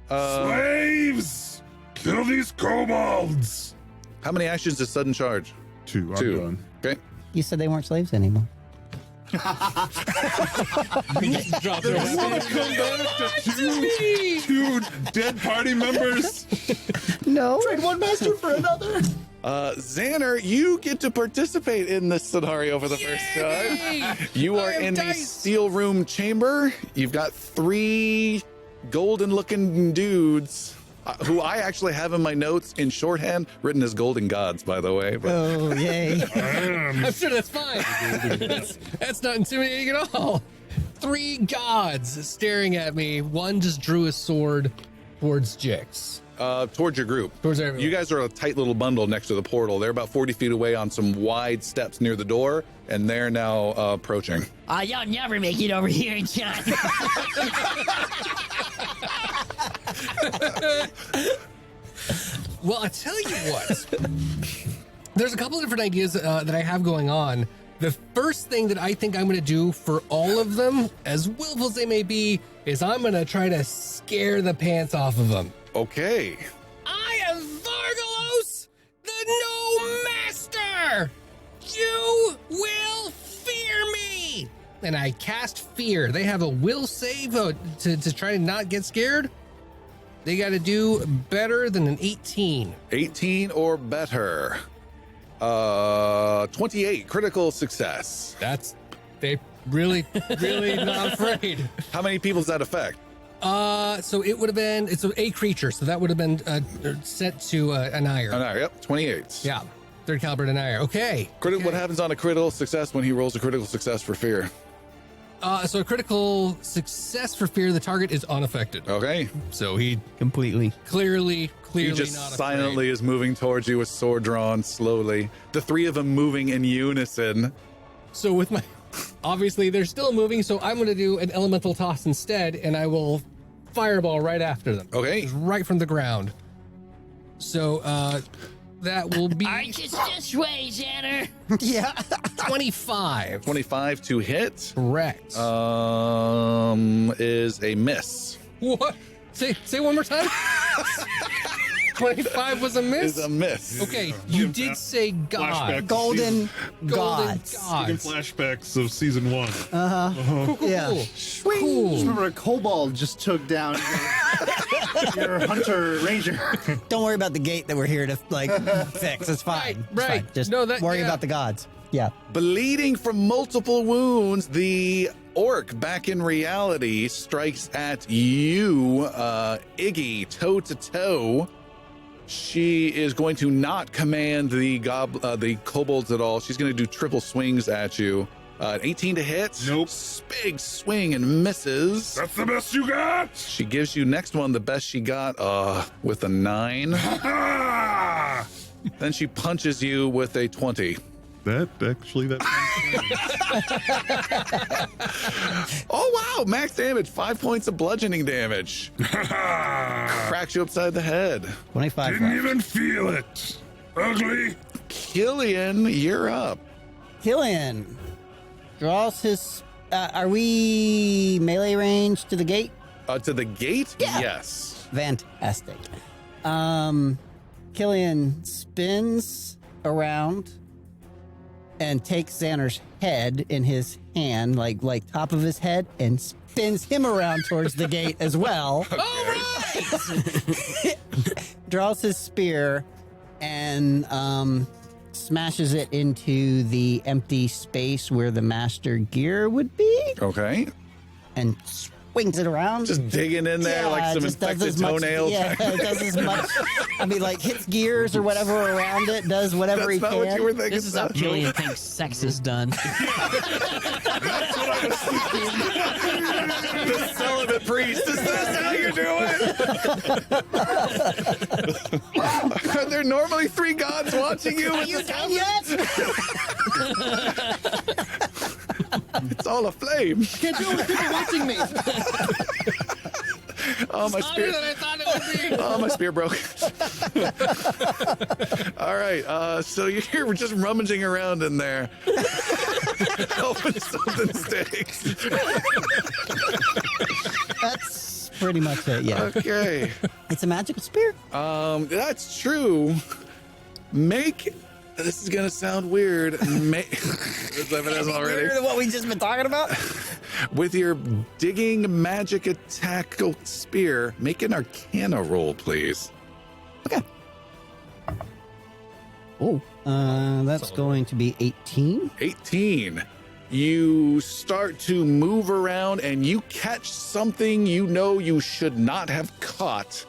Slaves! Kill these kobolds! How many actions does sudden charge? 2. I'm 2. done. Okay. You said they weren't slaves anymore. Come back to two dead party members. No. Trade one master for another. Xander, you get to participate in this scenario for the first time. You are in the steel room chamber. You've got 3 golden looking dudes who I actually have in my notes in shorthand written as golden gods, by the way. But Oh, yay. I'm sure that's fine. That's not intimidating at all. 3 gods staring at me. One just drew his sword towards Jix. towards your group. Towards everyone. You guys are a tight little bundle next to the portal. They're about 40 feet away on some wide steps near the door, and they're now approaching. Y'all never make it over here, John. Well, I tell you what. There's a couple of different ideas that I have going on. The first thing that I think I'm going to do for all of them, as willful as they may be, is I'm going to try to scare the pants off of them. Okay. I am Vargalos, the No Master! You will fear me! And I cast fear. They have a will save to try to not get scared. They got to do better than an 18. 18 or better. 28, critical success. They really not afraid. How many people does that affect? So it would have been, it's a creature, so that would have been set to an ire. An ire, yep, 28. Yeah, 3rd caliber an ire. Okay. What happens on a critical success when he rolls a critical success for fear? So a critical success for fear, the target is unaffected. Okay. So he Completely. clearly He just not silently is moving towards you with sword drawn slowly. The 3 of them moving in unison. So with my, obviously they're still moving, so I'm going to do an elemental toss instead, and I will fireball right after them. Okay. Just right from the ground. So that will be Arch is this way, Xander. Yeah. 25. 25 to hit. Correct. Is a miss. What? Say one more time. 25 was a miss? Is a miss. Okay, you did say God. Flashback. Golden Golden gods. Getting gods. flashbacks of season 1. Cool, cool, Yeah. cool. Just Cool. remember a kobold just took down your hunter ranger. Don't worry about the gate that we're here to fix. It's fine. It's Right. fine. Just No, that- worry yeah. about the gods. Yeah. Bleeding from multiple wounds, the orc back in reality strikes at you, Iggy, toe to toe. She is going to not command the kobolds at all. She's going to do triple swings at you. 18 to hit. Nope. Big swing and misses. That's the best you got? She gives you next one the best she got with a 9. Ah! Then she punches you with a 20. That Oh, wow. Max damage. 5 points of bludgeoning damage. Cracks you upside the head. 25 didn't left. even feel it. Ugly. Killian, you're up. Killian draws his. Are we melee range to the gate? To the gate? Yeah. Yes. Fantastic. Killian spins around and takes Xander's head in his hand, like top of his head, and spins him around towards the gate as well. All right. Draws his spear and smashes it into the empty space where the master gear would be, Okay. and swings it around. Just digging in there like some just does infected as much- toenails. Yeah, it does as much. I mean, like hits gears or whatever around it, does whatever That's he not can. what you were thinking. This is how Killian thinks sex is done. The celibate priest. Is this how you do it? Are there normally 3 gods watching you? Are you done yet? It's all aflame. Can't do it with people watching me. Oh, my spear. Than I thought it would be. Oh, my spear broke. All right. So you're just rummaging around in there, hoping something sticks. That's pretty much it. Yeah. Okay. It's a magical spear. That's true. This is gonna sound weird. If it hasn't already. Weirder than what we just been talking about. With your digging magic attack spear, make an Arcana roll, please. Okay. Oh, that's going to be 18. 18. You start to move around and you catch something you know you should not have caught.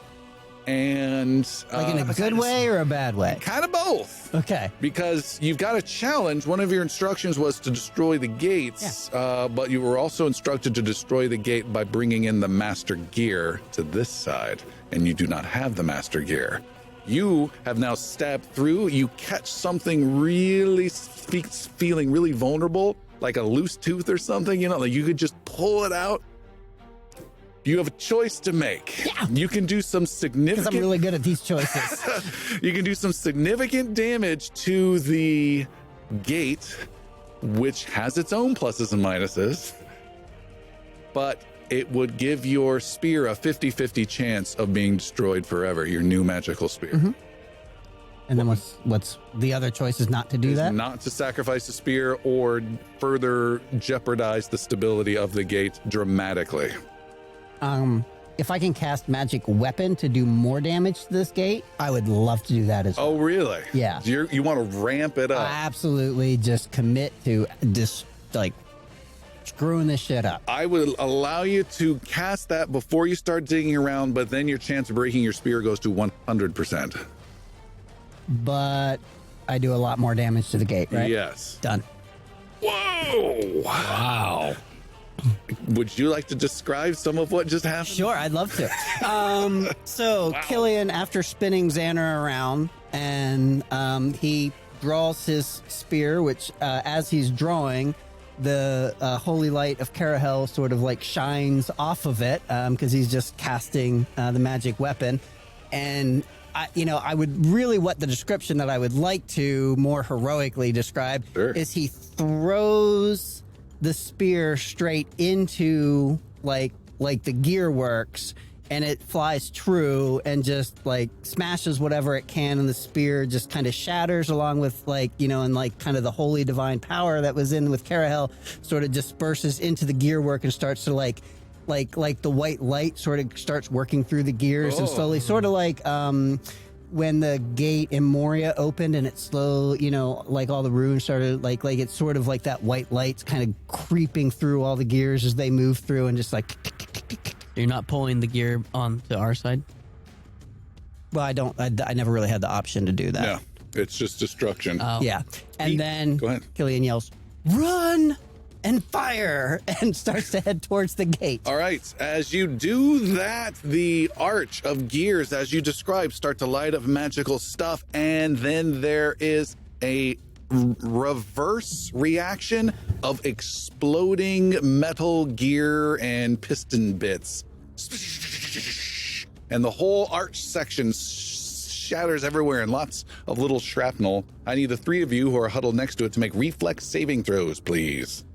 And Like in a good way or a bad way? kind of both. Okay. Because you've got a challenge. One of your instructions was to destroy the gates, but you were also instructed to destroy the gate by bringing in the master gear to this side, and you do not have the master gear. You have now stabbed through. You catch something really feeling really vulnerable, like a loose tooth or something, like you could just pull it out. You have a choice to make. Yeah. You can do some significant... Because I'm really good at these choices. You can do some significant damage to the gate, which has its own pluses and minuses, but it would give your spear a 50-50 chance of being destroyed forever, your new magical spear. Mm-hmm. And then what's the other choice is not to do that? Not to sacrifice the spear or further jeopardize the stability of the gate dramatically. If I can cast magic weapon to do more damage to this gate, I would love to do that as well. Oh, really? Yeah. You want to ramp it up? Absolutely. Just commit to just screwing this shit up. I would allow you to cast that before you start digging around, but then your chance of breaking your spear goes to 100%. But I do a lot more damage to the gate, right? Yes. Done. Whoa! Wow. Would you like to describe some of what just happened? Sure, I'd love to. So Killian, after spinning Xander around, and he draws his spear, which as he's drawing, the holy light of Karahel sort of like shines off of it because he's just casting the magic weapon. And I would really, what the description that I would like to more heroically describe is he throws the spear straight into like the gear works, and it flies true and just like smashes whatever it can, and the spear just kind of shatters along with and kind of the holy divine power that was in with Karahel sort of disperses into the gear work and starts to like the white light sort of starts working through the gears and slowly sort of like when the gate in Moria opened and it slow, like all the runes started, like it's sort of like that white light's kind of creeping through all the gears as they move through and just like. You're not pulling the gear onto our side? Well, I never really had the option to do that. Yeah, it's just destruction. Yeah. And then Go ahead. Killian yells, "Run!" and fire, and starts to head towards the gate. All right. As you do that, the arch of gears, as you described, start to light up magical stuff. And then there is a reverse reaction of exploding metal gear and piston bits. And the whole arch section shatters everywhere and lots of little shrapnel. I need the three of you who are huddled next to it to make reflex saving throws, please.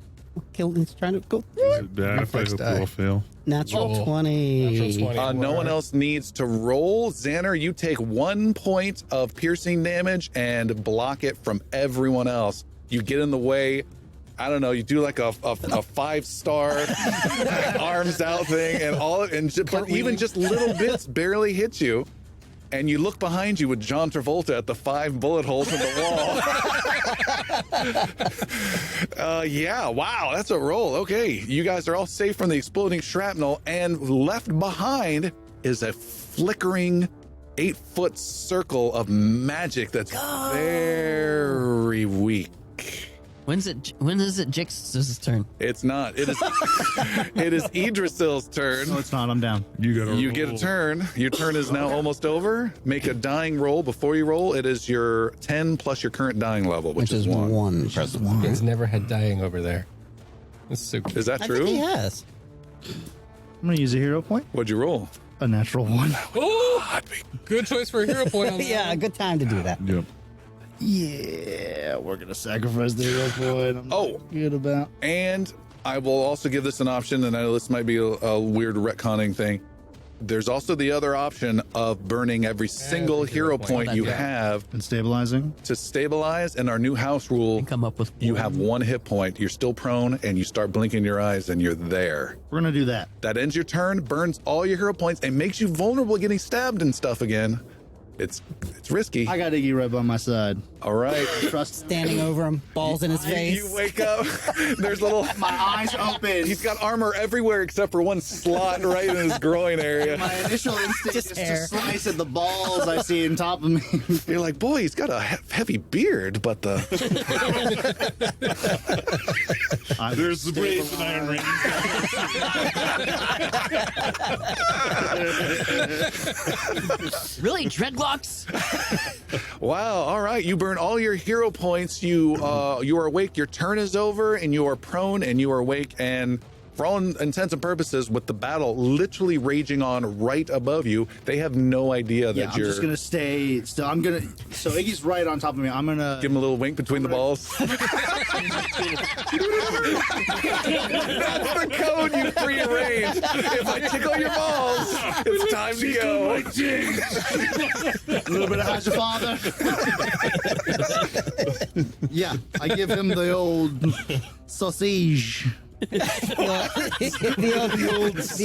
Killian's trying to go. If I hope you'll fail. Natural 20. No one else needs to roll. Xander, you take 1 point of piercing damage and block it from everyone else. You get in the way. I don't know. You do like a 5-star arms out thing, but even just little bits barely hit you. And you look behind you with John Travolta at the 5 bullet holes in the wall. Yeah, wow, that's a roll. Okay, you guys are all safe from the exploding shrapnel, and left behind is a flickering 8-foot circle of magic that's very weak. When is it Jix's turn? It's not. It is it is Idrisil's turn. No, it's not. I'm down. You get a turn. Your turn is now almost over. Make a dying roll. Before you roll, it is your 10 plus your current dying level, which is 1. Press 1. He's never had dying over there. That's so cool. Is that I true? think he has. I'm going to use a hero point. What'd you roll? A natural one. Oh, good choice for a hero point on that. Yeah, a good time to do that. Yep. Yeah, we're gonna sacrifice the hero point. I'm Oh. not good about. And I will also give this an option, and I know this might be a weird retconning thing. There's also the other option of burning every single hero point you have And stabilizing. to stabilize. And our new house rule, And come up with you have 1 hit point. You're still prone, and you start blinking your eyes, and you're there. We're gonna do that. That ends your turn, burns all your hero points, and makes you vulnerable to getting stabbed and stuff again. It's risky. I got Iggy right by my side. All right. Trust. Standing over him, balls in his face. You wake up. There's little. My eyes open. He's got armor everywhere except for one slot right in his groin area. My initial instinct Just is hair. to slice at the balls I see on top of me. You're like, boy, he's got a heavy beard, but the. There's the braids and iron rings. Really, dreadlocks? Wow. All right. You burn all your hero points. You are awake. Your turn is over, and you are prone, and you are awake. And for all intents and purposes, with the battle literally raging on right above you, they have no idea that Yeah, I'm you're. just gonna stay still. I'm gonna. So Iggy's right on top of me. I'm gonna. Give him a little wink between the balls. That's the code you prearranged. If I tickle your balls, it's time to go. A little bit of how's your father? Yeah, I give him the old sausage. the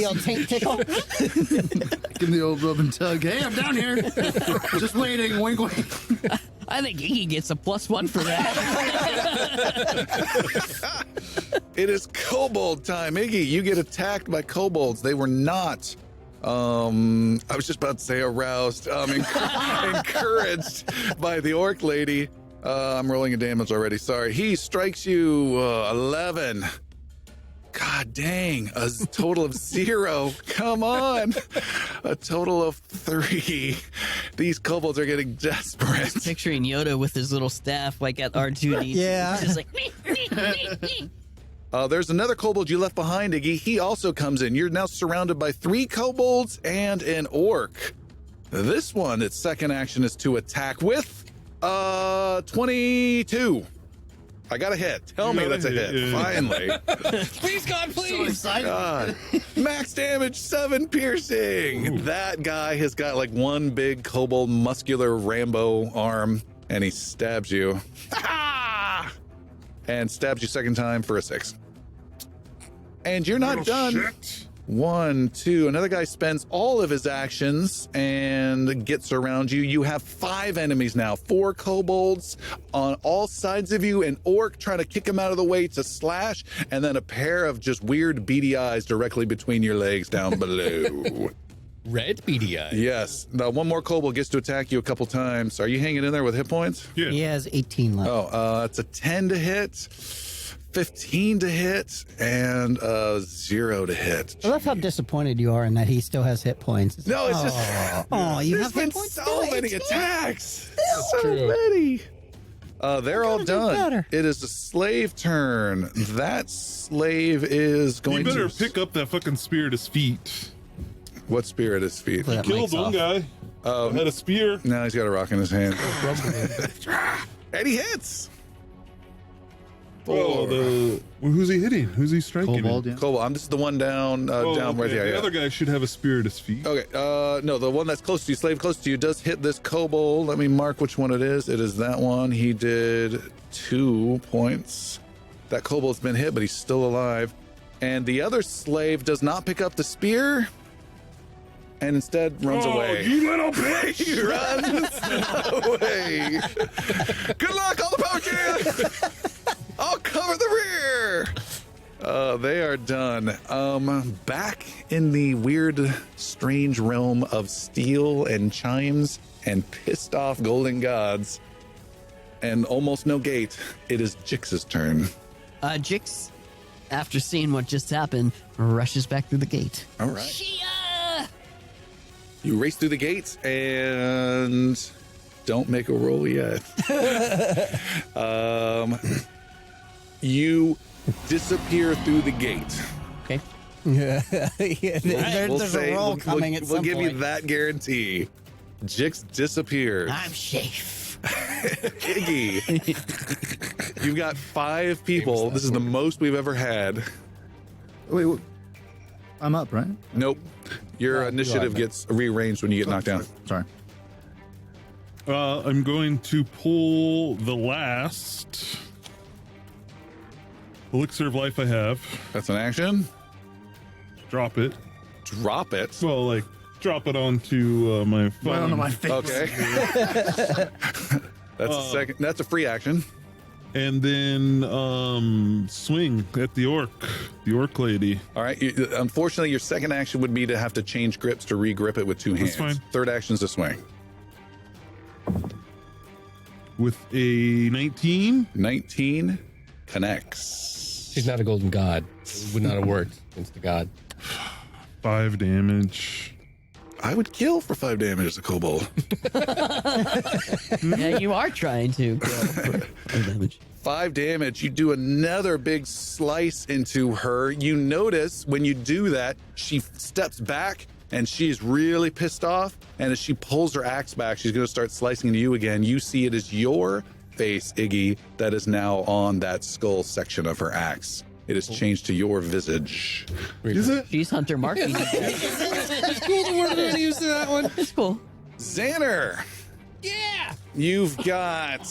old taint tickle. Give him the old rub and tug. Hey, I'm down here. Just waiting. Wink, wink. I think Iggy gets a +1 for that. It is kobold time. Iggy, you get attacked by kobolds. They were not, I was just about to say aroused, encouraged by the orc lady. I'm rolling a damage already. Sorry. He strikes you 11. God dang, a total of 0. Come on. A total of 3. These kobolds are getting desperate. Picturing Yoda with his little staff like at R2D2. Yeah. Just like, There's another kobold you left behind, Iggy. He also comes in. You're now surrounded by 3 kobolds and an orc. This one, its second action is to attack with 22. I got a hit. Tell me that's a hit. Finally. Please, God, So please. excited. God. Max damage, 7 piercing. That guy has got like one big kobold muscular Rambo arm, and he stabs you. And stabs you second time for a 6. And you're not done. Shit. 1, 2. Another guy spends all of his actions and gets around you. You have 5 enemies now. 4 kobolds on all sides of you, an orc trying to kick him out of the way to slash, and then a pair of just weird beady eyes directly between your legs down below. Red beady eye. Yes. Now, one more kobold gets to attack you a couple times. Are you hanging in there with hit points? Yeah. He has 18 left. Oh, it's a 10 to hit, 15 to hit, and 0 to hit. I love how disappointed you are in that he still has hit points. No, it's just Oh, you there's have been hit points so too, many 18? attacks. So true. many. They're all do done. better. It is the slave turn. That slave is You going better to pick up that fucking spear at his feet. What spear at his feet? Put that Killed mic's one off. guy. Had a spear. Now he's got a rock in his hand. And he hits. Oh, who's he hitting? Who's he striking? Kobold, yeah. Kobold. This is the one down, down right okay. there. The Yeah. other guy should have a spear at his feet. Okay, no, the one that's close to you, slave close to you, does hit this kobold. Let me mark which one it is. It is that one. He did 2 points. That kobold's been hit, but he's still alive. And the other slave does not pick up the spear and instead runs away. You little bitch! He runs away. Good luck, all the power to you. I'll cover the rear. They are done. Back in the weird, strange realm of steel and chimes and pissed off golden gods and almost no gate, it is Jix's turn. Jix, after seeing what just happened, rushes back through the gate. All right. Shia! You race through the gates and don't make a roll yet. You disappear through the gate. Okay. Yeah, We'll there's say- a roll we'll- coming we'll, at we'll some give point. you that guarantee. Jix disappears. I'm safe. Iggy, you've got 5 people. This is the most we've ever had. Wait, I'm up, right? Nope. Your you initiative are. gets rearranged when you get knocked down. Sorry. I'm going to pull the last elixir of life I have. That's an action. Drop it. Drop it. Well, like drop it onto my phone. Right onto my face. Okay. That's a second. That's a free action. And then swing at the orc lady. All right. Unfortunately, your second action would be to have to change grips to re-grip it with 2 hands. That's fine. Third action is to swing. With a 19. 19 connects. She's not a golden god. It would not have worked against the god. 5 damage. I would kill for 5 damage as a kobold. Yeah, you are trying to kill for 5 damage. 5 damage. You do another big slice into her. You notice when you do that, she steps back and she's really pissed off. And as she pulls her axe back, she's going to start slicing into you again. You see it as your face, Iggy, that is now on that skull section of her axe. It has changed to your visage. Is it? She's Hunter marking. It's cool the word I'm going to use to that one. It's cool. Xander, Yeah. you've got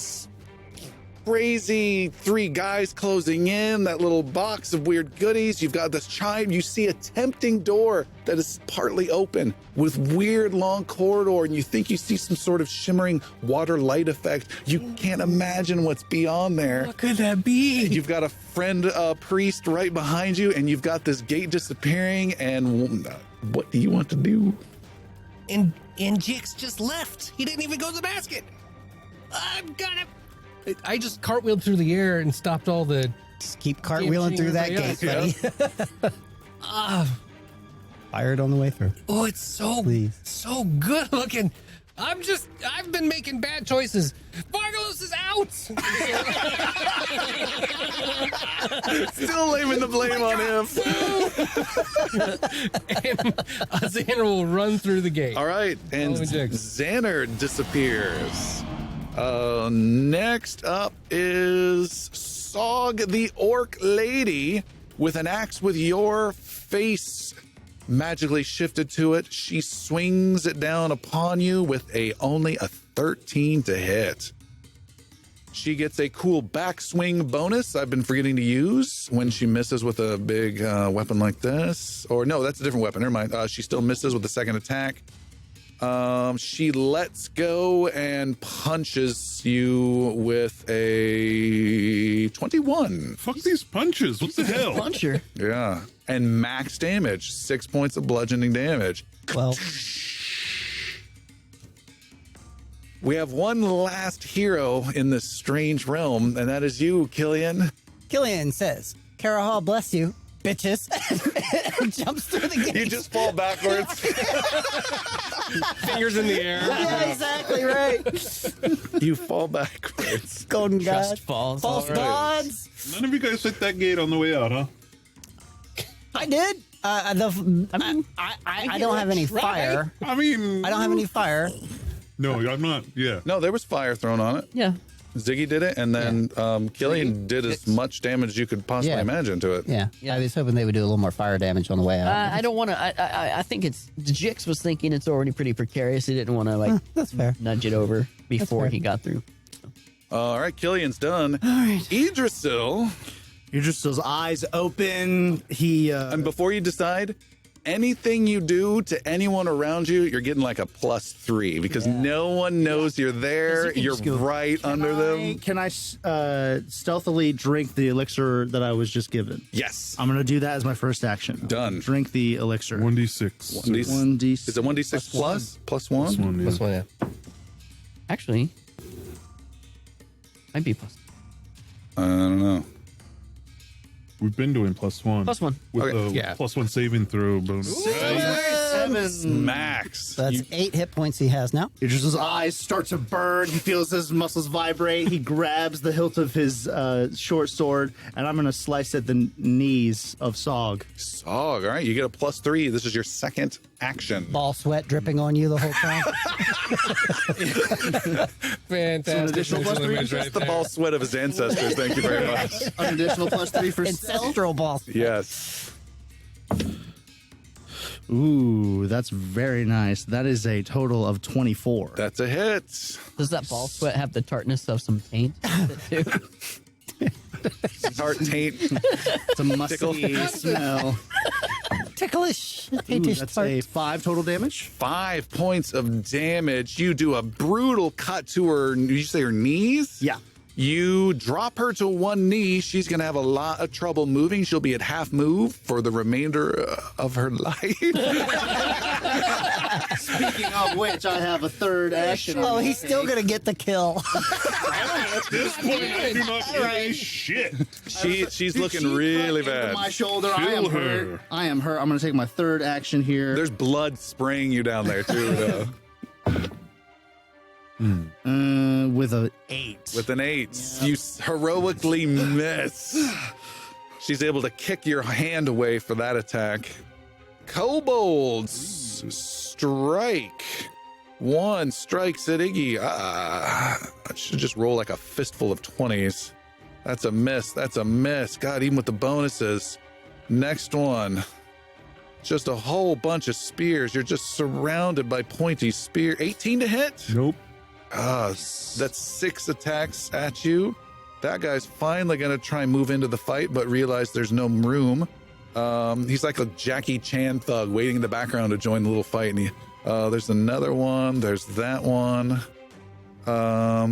crazy 3 guys closing in, that little box of weird goodies. You've got this chime. You see a tempting door that is partly open with weird long corridor, and you think you see some sort of shimmering water light effect. You can't imagine what's beyond there. What could that be? You've got a friend priest right behind you, and you've got this gate disappearing. And what do you want to do? And Jix just left. He didn't even go to the basket. I'm gonna. I just cartwheeled through the air and stopped all the. Just keep cartwheeling through that gate, buddy. Fire it on the way through. Oh, it's so Please. so good looking. I've been making bad choices. Vargalos is out. Still laying the blame on him. And Xander will run through the gate. All right, and Following Jix. Xander disappears. Next up is Sog the Orc Lady with an axe with your face magically shifted to it. She swings it down upon you with only a 13 to hit. She gets a cool backswing bonus I've been forgetting to use when she misses with a big weapon like this. Or no, that's a different weapon. Never mind. She still misses with the second attack. She lets go and punches you with a 21. Fuck these punches. What the hell? Puncher. Yeah. And max damage, 6 points of bludgeoning damage. Well, We have one last hero in this strange realm, and that is you, Killian. Killian says, Carahall, bless you, bitches. And jumps through the gate. You just fall backwards. Fingers in the air. Yeah, exactly right. You fall backwards. Golden Trust God. falls. False All right. gods. None of you guys hit that gate on the way out, huh? I did. I don't have any fire. I mean, I don't have any fire. No, I'm not. Yeah. No, there was fire thrown on it. Yeah. Ziggy did it, and then Killian did as much damage as you could possibly Yeah. imagine to it. Yeah. I was hoping they would do a little more fire damage on the way out. I don't want to. I think it's Jix was thinking it's already pretty precarious. He didn't want to That's fair. nudge it over before fair. he got through. All right, Killian's done. All right. Idrisil, Idrisil's eyes open. He and before you decide, anything you do to anyone around you, you're getting like a +3 because no one knows you're there. You're right under them. Can I stealthily drink the elixir that I was just given? Yes. I'm gonna do that as my first action. Done. Drink the elixir. 1d6. 1d6. Is it 1d6 plus? Plus one? Plus one, yeah. Plus one, yeah. Actually, might be plus. I don't know. We've been doing +1. Plus one. With Okay, the yeah. +1 saving throw bonus. Seven 7. Max. So that's 8 hit points he has now. Idris's eyes start to burn. He feels his muscles vibrate. He grabs the hilt of his short sword, and I'm going to slice at the knees of Sog. Sog, all right, you get a +3. This is your second action. Ball sweat dripping on you the whole time. Fantastic. additional plus visual three, image Just right the there. ball sweat of his ancestors. Thank you very much. An additional +3 for Ancestral ball sweat. Yes. Ooh, that's very nice. That is a total of 24. That's a hit. Does that ball sweat have the tartness of some paint? Tart taint. It's a musty smell. Ticklish. Ooh, Taintish that's tart. a 5 total damage. 5 points of damage. You do a brutal cut to her. Did you say her knees? Yeah. You drop her to one knee. She's going to have a lot of trouble moving. She'll be at half move for the remainder of her life. Speaking of which, I have a third action. Oh, he's still going to get the kill. At this point, I do not give a shit. She's Did looking she really cut into bad. my shoulder. I Kill am hurt. her. I am hurt. I'm going to take my third action here. There's blood spraying you down there, too, though. With an 8. With an 8. You heroically miss. She's able to kick your hand away for that attack. Kobolds strike. 1 strikes at Iggy. I should just roll like a fistful of 20s. That's a miss. That's a miss. God, even with the bonuses. Next one. Just a whole bunch of spears. You're just surrounded by pointy spear. 18 to hit? Nope. That's 6 attacks at you. That guy's finally going to try and move into the fight, but realize there's no room. He's like a Jackie Chan thug waiting in the background to join the little fight. And there's another one. There's that one. That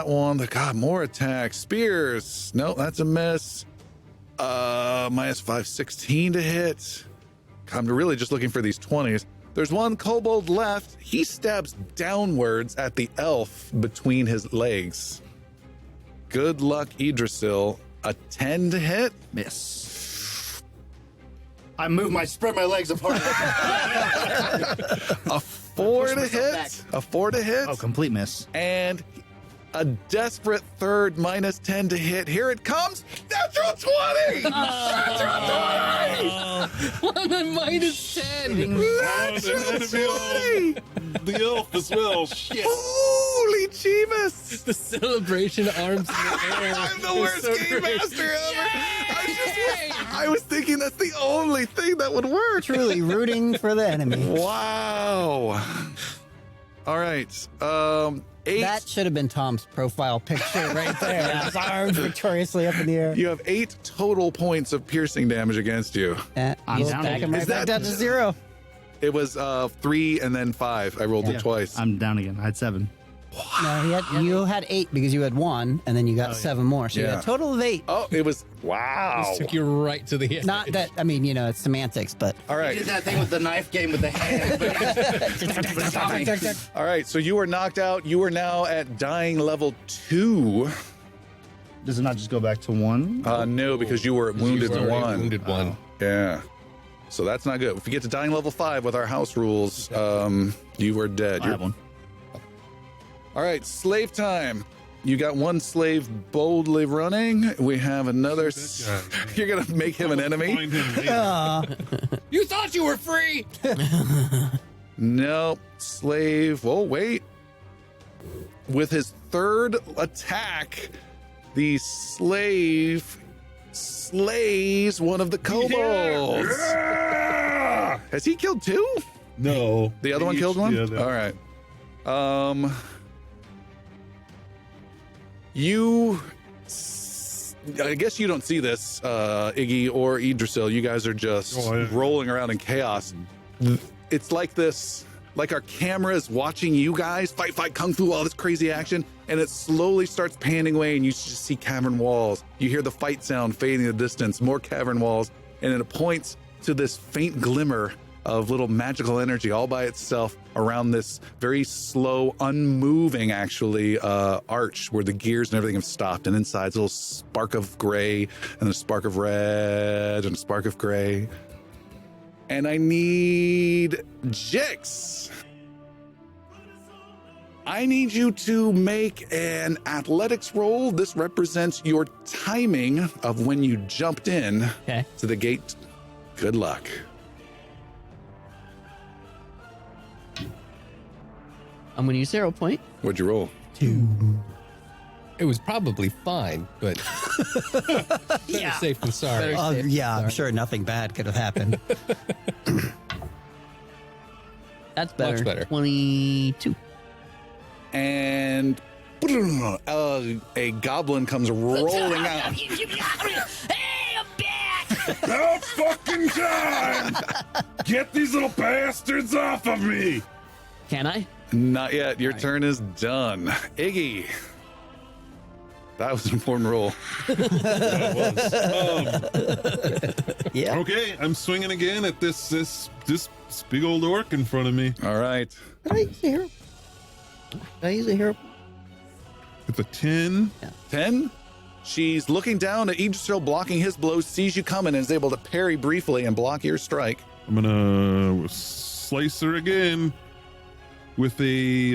one. God, more attacks. Spears. No, that's a miss. -5, 16 to hit. I'm really just looking for these 20s. There's one kobold left. He stabs downwards at the elf between his legs. Good luck, Idrisil. A 10 to hit. Miss. I spread my legs apart. A 4 to myself hit. back. A 4 to hit. Oh, complete miss. And a desperate third -10 to hit. Here it comes. Natural 20. Natural 20. -10. Natural 20. The elf as well. Shit. Holy Jeebus. The celebration arms in the air. I'm the is worst so game great. master ever. I was thinking that's the only thing that would work. Truly rooting for the enemy. Wow. All right. 8. That should have been Tom's profile picture right there. His arms victoriously up in the air. You have 8 total points of piercing damage against you. I'm He's down back again. him right Is back that- down to 0. It was 3 and then 5. I rolled it twice. I'm down again. I had 7. No, you had 8 because you had 1, and then you got 7 more. So you had Yeah. a total of 8. Oh, it was wow. Took you right to the end. Not that, I mean, it's semantics, but. All I right. did that thing with the knife game with the hand. All right. So you are knocked out. You are now at dying level 2. Does it not just go back to 1? No, because you were wounded You were already 1. Wounded 1. Yeah. So that's not good. If you get to dying level 5 with our house rules, you are dead. I have one. All right, slave time. You got one slave boldly running. We have another. You're going to make him an enemy? Find him later. You thought you were free. No. Slave. Oh, wait. With his third attack, the slave slays one of the kobolds. Yeah! Has he killed 2? No. The other one killed 1? Yeah, that- All right. I guess you don't see this, Iggy or Idrisil. You guys are just rolling around in chaos. It's like this, like our camera is watching you guys fight, kung fu, all this crazy action, and it slowly starts panning away, and you just see cavern walls. You hear the fight sound fading in the distance, more cavern walls, and it points to this faint glimmer of little magical energy all by itself around this very slow, unmoving, actually, arch where the gears and everything have stopped. And inside's a little spark of gray and a spark of red and a spark of gray. And I need Jix. I need you to make an athletics roll. This represents your timing of when you jumped in to the gate. Good luck. I'm going to use 0 point. What'd you roll? 2. It was probably fine, but better safe than sorry. I'm sure nothing bad could have happened. That's better. Much better. 22. And a goblin comes rolling out. Hey, I'm back! About fucking time! Get these little bastards off of me! Can I? Not yet. Your turn is done. Iggy. That was an important roll. Yeah. Okay, I'm swinging again at this big old orc in front of me. All right. Did I use a hero? With a 10. 10. She's looking down at Idrisil, blocking his blows, sees you coming, and is able to parry briefly and block your strike. I'm gonna slice her again with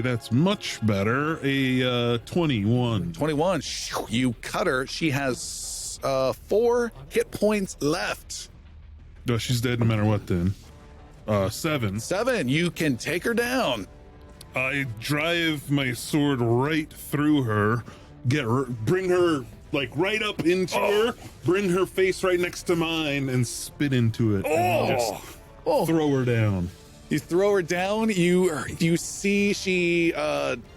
that's much better, a 21. 21. You cut her. She has 4 hit points left. No, she's dead no matter what then. 7. 7. You can take her down. I drive my sword right through her, bring her like right up into her, bring her face right next to mine, and spit into it, and just throw her down. You throw her down. You see she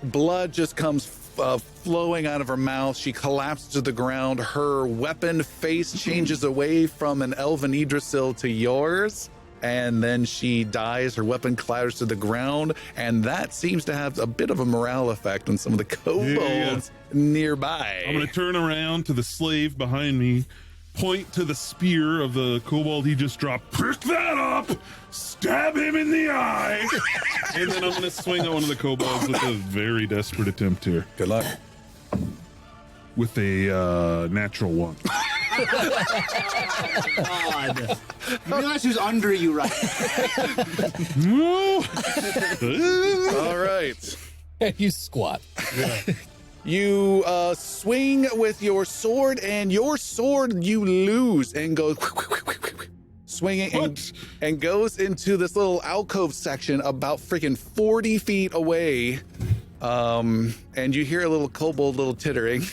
blood just comes flowing out of her mouth. She collapses to the ground. Her weapon face changes away from an elven Idrisil to yours. And then she dies. Her weapon clatters to the ground, and that seems to have a bit of a morale effect on some of the kobolds nearby. I'm gonna turn around to the slave behind me, point to the spear of the kobold he just dropped, pick that up, stab him in the eye, and then I'm gonna swing at one of the kobolds with a very desperate attempt here. Good luck. With a natural 1. God. You realize who's under you right All right. You squat. You swing with your sword, and your sword you lose and goes swinging and goes into this little alcove section about freaking 40 feet away. And you hear a little kobold little tittering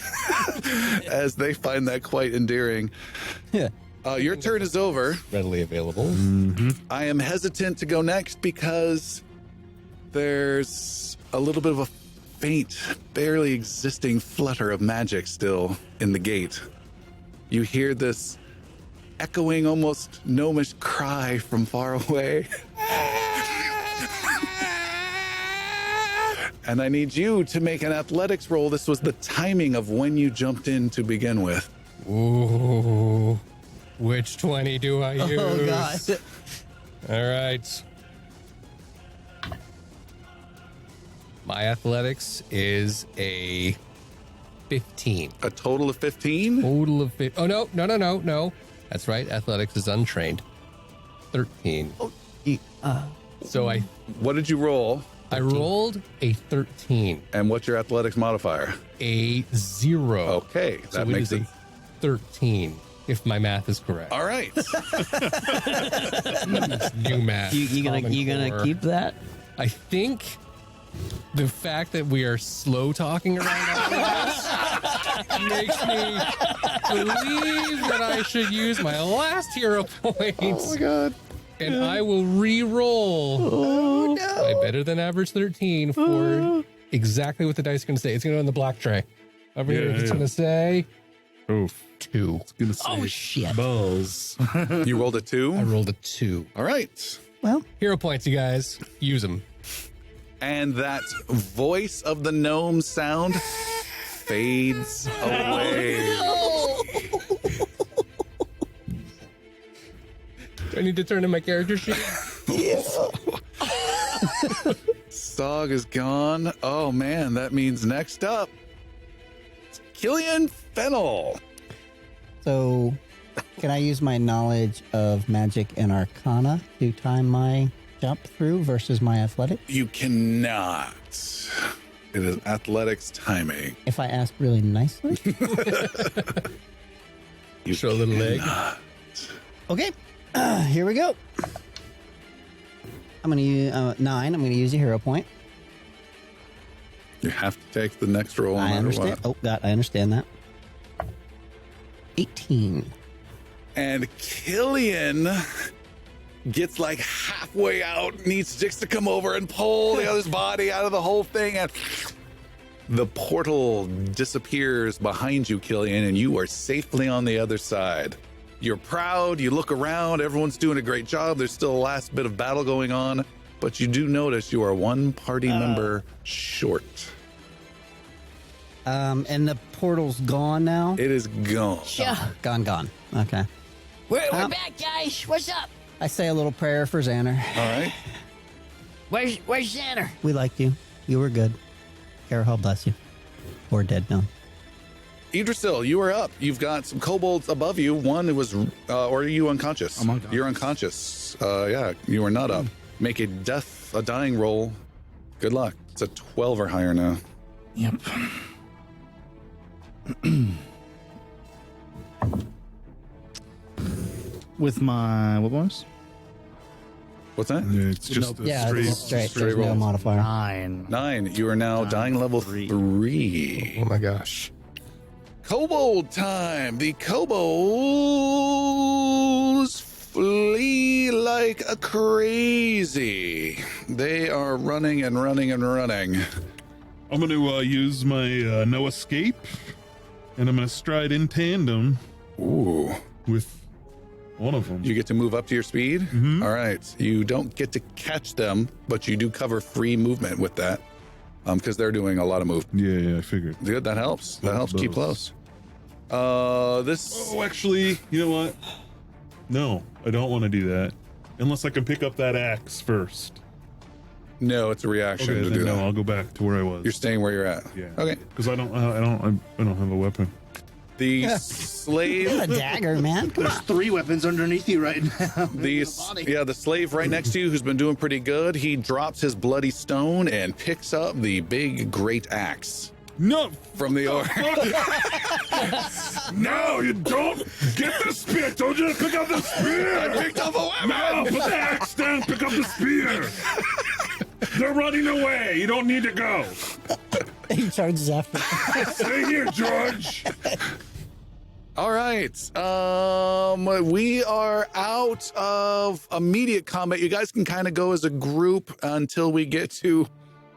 as they find that quite endearing. Yeah. Your turn is over. Readily available. I am hesitant to go next because there's a little bit of a faint, barely existing flutter of magic still in the gate. You hear this echoing, almost gnomish cry from far away. And I need you to make an athletics roll. This was the timing of when you jumped in to begin with. Ooh. Which 20 do I use? Oh, God. All right. My athletics is a 15. A total of 15? Total of 15. Oh, no. That's right. Athletics is untrained. 13. So What did you roll? I rolled a 13. And what's your athletics modifier? A 0. Okay, that So makes it it. is a 13, if my math is correct. All right. New math. You Common gonna Core. keep that? I think the fact that we are slow talking around all of this makes me believe that I should use my last hero point. Oh my God. And I will re-roll my better than average 13 for exactly what the dice are going to say. It's going to go on the black tray. Over here, it's going to say Oof. 2. It's gonna say Oh, shit. balls. You rolled a I 2? rolled a 2. All right. Well, Hero points, you guys. Use them. And that voice of the gnome sound fades away. Do I need to turn in my character sheet? Sog is gone. Oh man, that means next up, Killian Fennel. so Can I use my knowledge of magic and arcana to time my jump through versus my athletic? You cannot. It is athletics timing. If I ask really nicely? You Show a little leg. Okay, here we go. I'm going to use 9. I'm going to use a hero point. You have to take the next roll. No I matter understand. what. Oh, God, I understand that. 18. And Killian gets like halfway out, needs Jix to come over and pull the other's body out of the whole thing, and the portal disappears behind you, Killian, and you are safely on the other side. You're proud, you look around, everyone's doing a great job. There's still a last bit of battle going on, but you do notice you are one party member short. And the portal's gone now? It is gone. Yeah. Gone. Okay. We're back, guys. What's up? I say a little prayer for Xander. All right. Where's Xander? We liked you. You were good. Carahal bless you. Or dead now. Idrisil, you are up. You've got some kobolds above you. One was, or are you unconscious? I'm unconscious. You're unconscious. Yeah, you are not up. Make a dying roll. Good luck. It's a 12 or higher now. Yep. With my what bonus? What's that? It's just a Yeah, straight, it's straight. straight There's no roll. modifier. 9. 9. You are now dying level 3. Oh my gosh. Kobold time. The kobolds flee like a crazy. They are running and running and running. I'm going to use my no escape, and I'm going to stride in tandem Ooh. with one of them. You get to move up to your speed? All right. You don't get to catch them, but you do cover free movement with that because they're doing a lot of movement. Yeah, I figured. Good. That helps. That helps keep close. This. Oh, actually, you know what? No, I don't want to do that. Unless I can pick up that axe first. No, it's a reaction Okay, to then do no, that. I'll go back to where I was. You're staying where you're at. Yeah. Okay. Because I don't have a weapon. The A slave. dagger, man. Come on. There's 3 weapons underneath you right now. The slave right next to you who's been doing pretty good. He drops his bloody stone and picks up the big great axe No, from the orc. no, you don't get the spear. Don't just pick up the spear. Picked up a weapon. No, put the axe down. Pick up the spear. They're running away. You don't need to go. He charges after. Stay here, George. All right. We are out of immediate combat. You guys can kind of go as a group until we get to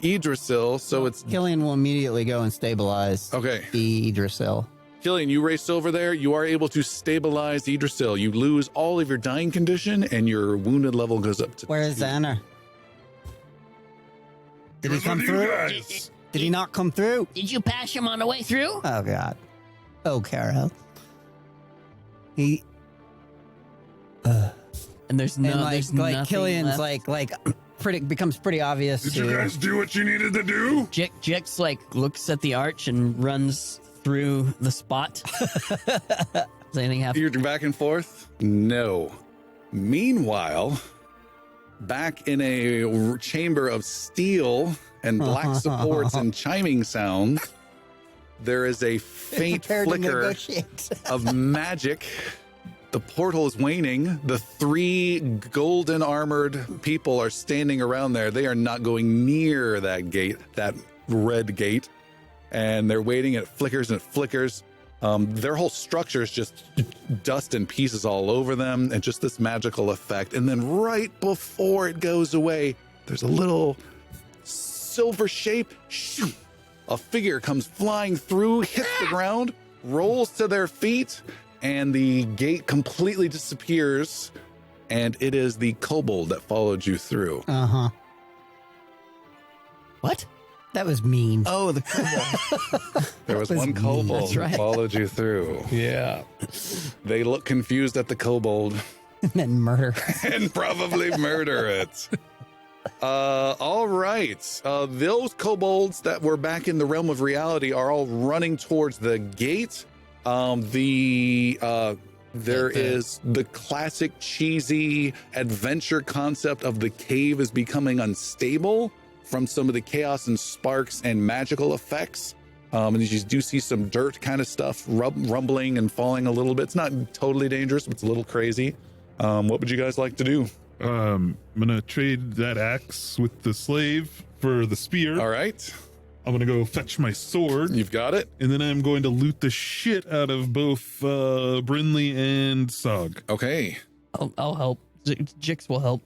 Idrisil. So it's Killian will immediately go and stabilize okay. Idrisil. Killian, you raced over there. You are able to stabilize Idrisil. You lose all of your dying condition, and your wounded level goes up to. Where is Xander? Did he come through? Did he not come through? Did you pass him on the way through? Oh, God. Oh, Carahal. He... And there's no, and like, there's like nothing Killian's left. like pretty becomes pretty obvious Did to you guys do what you needed to do? Jix like looks at the arch and runs through the spot. Does anything happen? You're back and forth? No. Meanwhile, back in a chamber of steel and black supports and chiming sound, there is a faint prepared to flicker negotiate. of magic. The portal is waning. The 3 golden armored people are standing around there. They are not going near that gate, that red gate. And they're waiting. It flickers and it flickers. Their whole structure is just dust and pieces all over them and just this magical effect. And then right before it goes away, there's a little silver shape. Shoo! A figure comes flying through, hits the ground, rolls to their feet, and the gate completely disappears. And it is the kobold that followed you through. Uh-huh. What? That was mean. Oh, the kobold. There was was one mean. kobold That's that right. followed you through. Yeah. They look confused at the kobold And then murder. and probably murder it. All right. Those kobolds that were back in the realm of reality are all running towards the gate. The There is the classic cheesy adventure concept of the cave is becoming unstable from some of the chaos and sparks and magical effects. And you do see some dirt kind of stuff rumbling and falling a little bit. It's not totally dangerous, but it's a little crazy. What would you guys like to do? I'm gonna trade that axe with the slave for the spear. All right. I'm gonna go fetch my sword. You've got it. And then I'm going to loot the shit out of both Brinley and Sog. Okay. I'll help. Jix will help.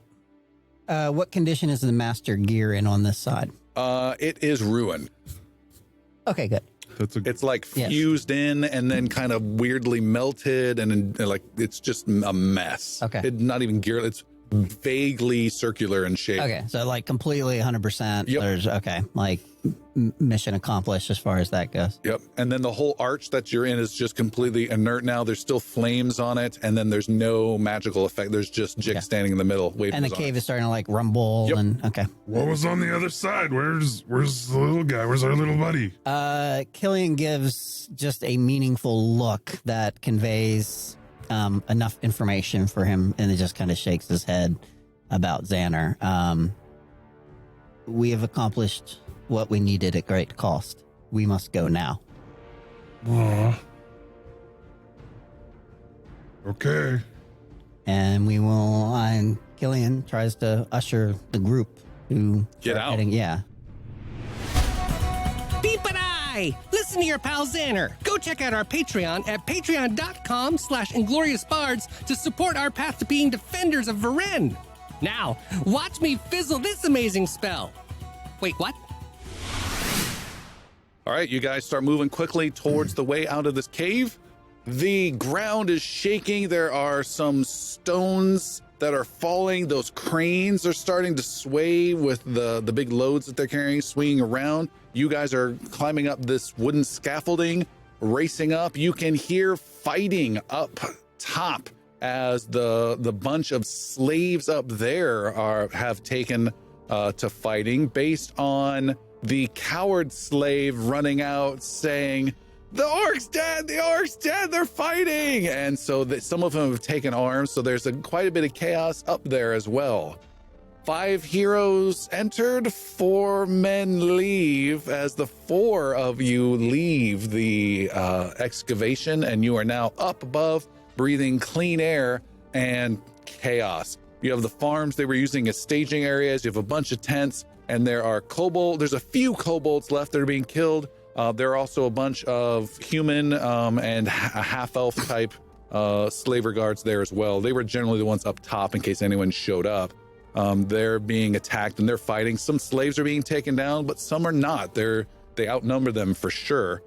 What condition is the master gear in on this side? It is ruined. Okay, good. It's like fused in and then kind of weirdly melted and like it's just a mess. Okay. It's not even gear. It's vaguely circular in shape. Okay, so like completely 100%. Yep. There's like mission accomplished as far as that goes. Yep. And then the whole arch that you're in is just completely inert now. There's still flames on it, and then there's no magical effect. There's just Jix standing in the middle waving And the his cave arms. is starting to like rumble Yep. and okay. What was on the other side? Where's the little guy? Where's our little buddy? Killian gives just a meaningful look that conveys enough information for him, and it just kind of shakes his head about Xander. We have accomplished what we needed at great cost. We must go now. Aw. Okay. And we will, and Killian tries to usher the group to Get start out. heading- yeah. Beep-a-die! Listen to your pal Xander. Go check out our Patreon at patreon.com/ingloriousbards to support our path to being defenders of Varen. Now, watch me fizzle this amazing spell. Wait, what? All right, you guys start moving quickly towards the way out of this cave. The ground is shaking. There are some stones that are falling. Those cranes are starting to sway with the big loads that they're carrying, swinging around. You guys are climbing up this wooden scaffolding, racing up. You can hear fighting up top as the bunch of slaves up there have taken to fighting based on the coward slave running out saying, "The orc's dead! The orc's dead! They're fighting!" And so some of them have taken arms, so there's quite a bit of chaos up there as well. 5 heroes entered, 4 men leave as the 4 of you leave the excavation, and you are now up above, breathing clean air and chaos. You have the farms they were using as staging areas. You have a bunch of tents, and there are there's a few kobolds left that are being killed. There are also a bunch of human and half-elf type slaver guards there as well. They were generally the ones up top in case anyone showed up. They're being attacked and they're fighting. Some slaves are being taken down, but some are not. They outnumber them for sure.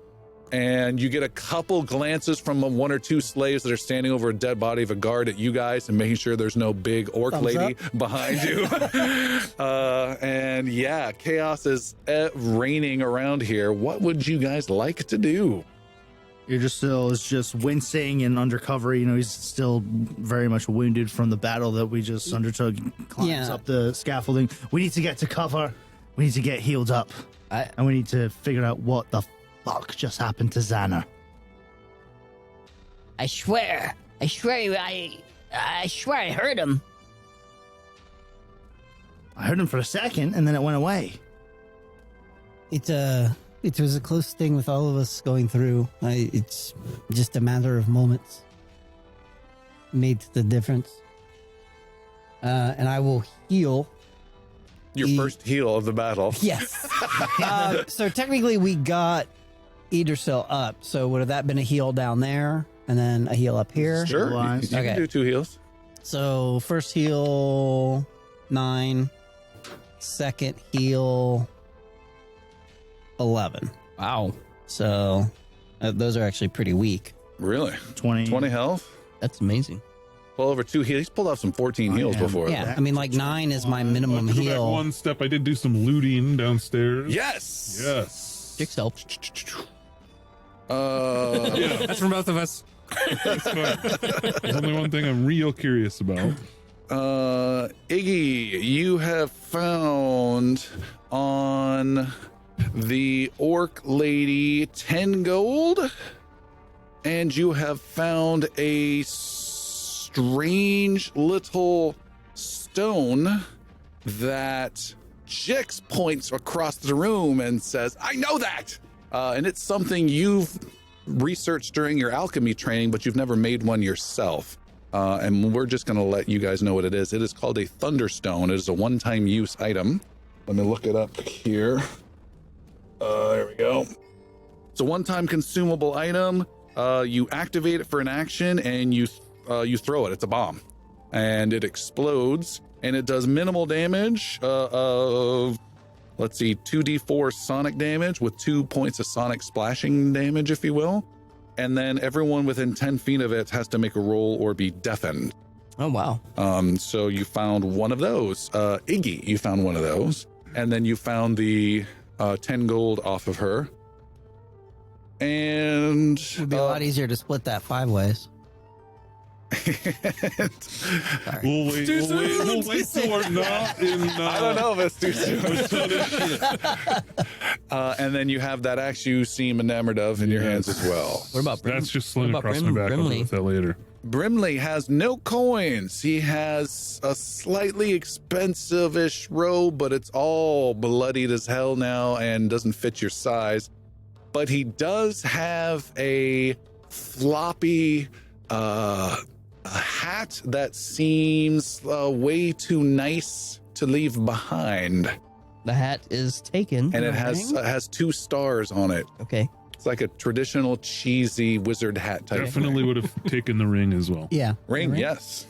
And you get a couple glances from 1 or 2 slaves that are standing over a dead body of a guard at you guys and making sure there's no big orc Thumbs lady behind you. And yeah, chaos is reigning around here. What would you guys like to do? You're just wincing and undercover. You know, he's still very much wounded from the battle that we just undertook. Climbs up the scaffolding. We need to get to cover. We need to get healed up. And we need to figure out what the fuck just happened to Xana. I swear I heard him. I heard him for a second and then it went away. It was a close thing with all of us going through. It's just a matter of moments. Made the difference. And I will heal. Your first heal of the battle. Yes. So technically we got Eatercell up. So would have that been a heal down there and then a heal up here? Sure. You Okay. can do 2 heals. So first heal 9. Second heal 11. Wow. So those are actually pretty weak. Really? 20 health? That's amazing. Pull over 2 heals. He's pulled off some 14 heals before. Yeah, I mean, like 9 is my minimum To go back heal. one step, I did do some looting downstairs. Yes. Yes. Jix help. Yeah, That's for both of us. that's fine. There's only one thing I'm real curious about. Iggy, you have found on the orc lady 10 gold and you have found a strange little stone that Jix points across the room and says, I know that! And it's something you've researched during your alchemy training, but you've never made one yourself. And we're just going to let you guys know what it is. It is called a Thunderstone. It is a one-time use item. Let me look it up here. There we go. It's a one-time consumable item. You activate it for an action, and you throw it. It's a bomb, and it explodes, and it does minimal damage of, let's see, 2d4 sonic damage with 2 points of sonic splashing damage, if you will. And then everyone within 10 feet of it has to make a roll or be deafened. Oh, wow. So you found one of those. Iggy, you found one of those. And then you found the 10 gold off of her. And It would be a lot easier to split that 5 ways. We'll wait till we're not in. I don't know if it's too soon. And then you have that axe you seem enamored of in your hands as well. What about That's just slung across my back. I'll deal with that later. Brimley has no coins. He has a slightly expensive-ish robe, but it's all bloodied as hell now and doesn't fit your size. But he does have a floppy a hat that seems way too nice to leave behind. The hat is taken. And it has 2 stars on it. Okay. It's like a traditional cheesy wizard hat type. Definitely would have taken the ring as well. Yeah. Ring, yes.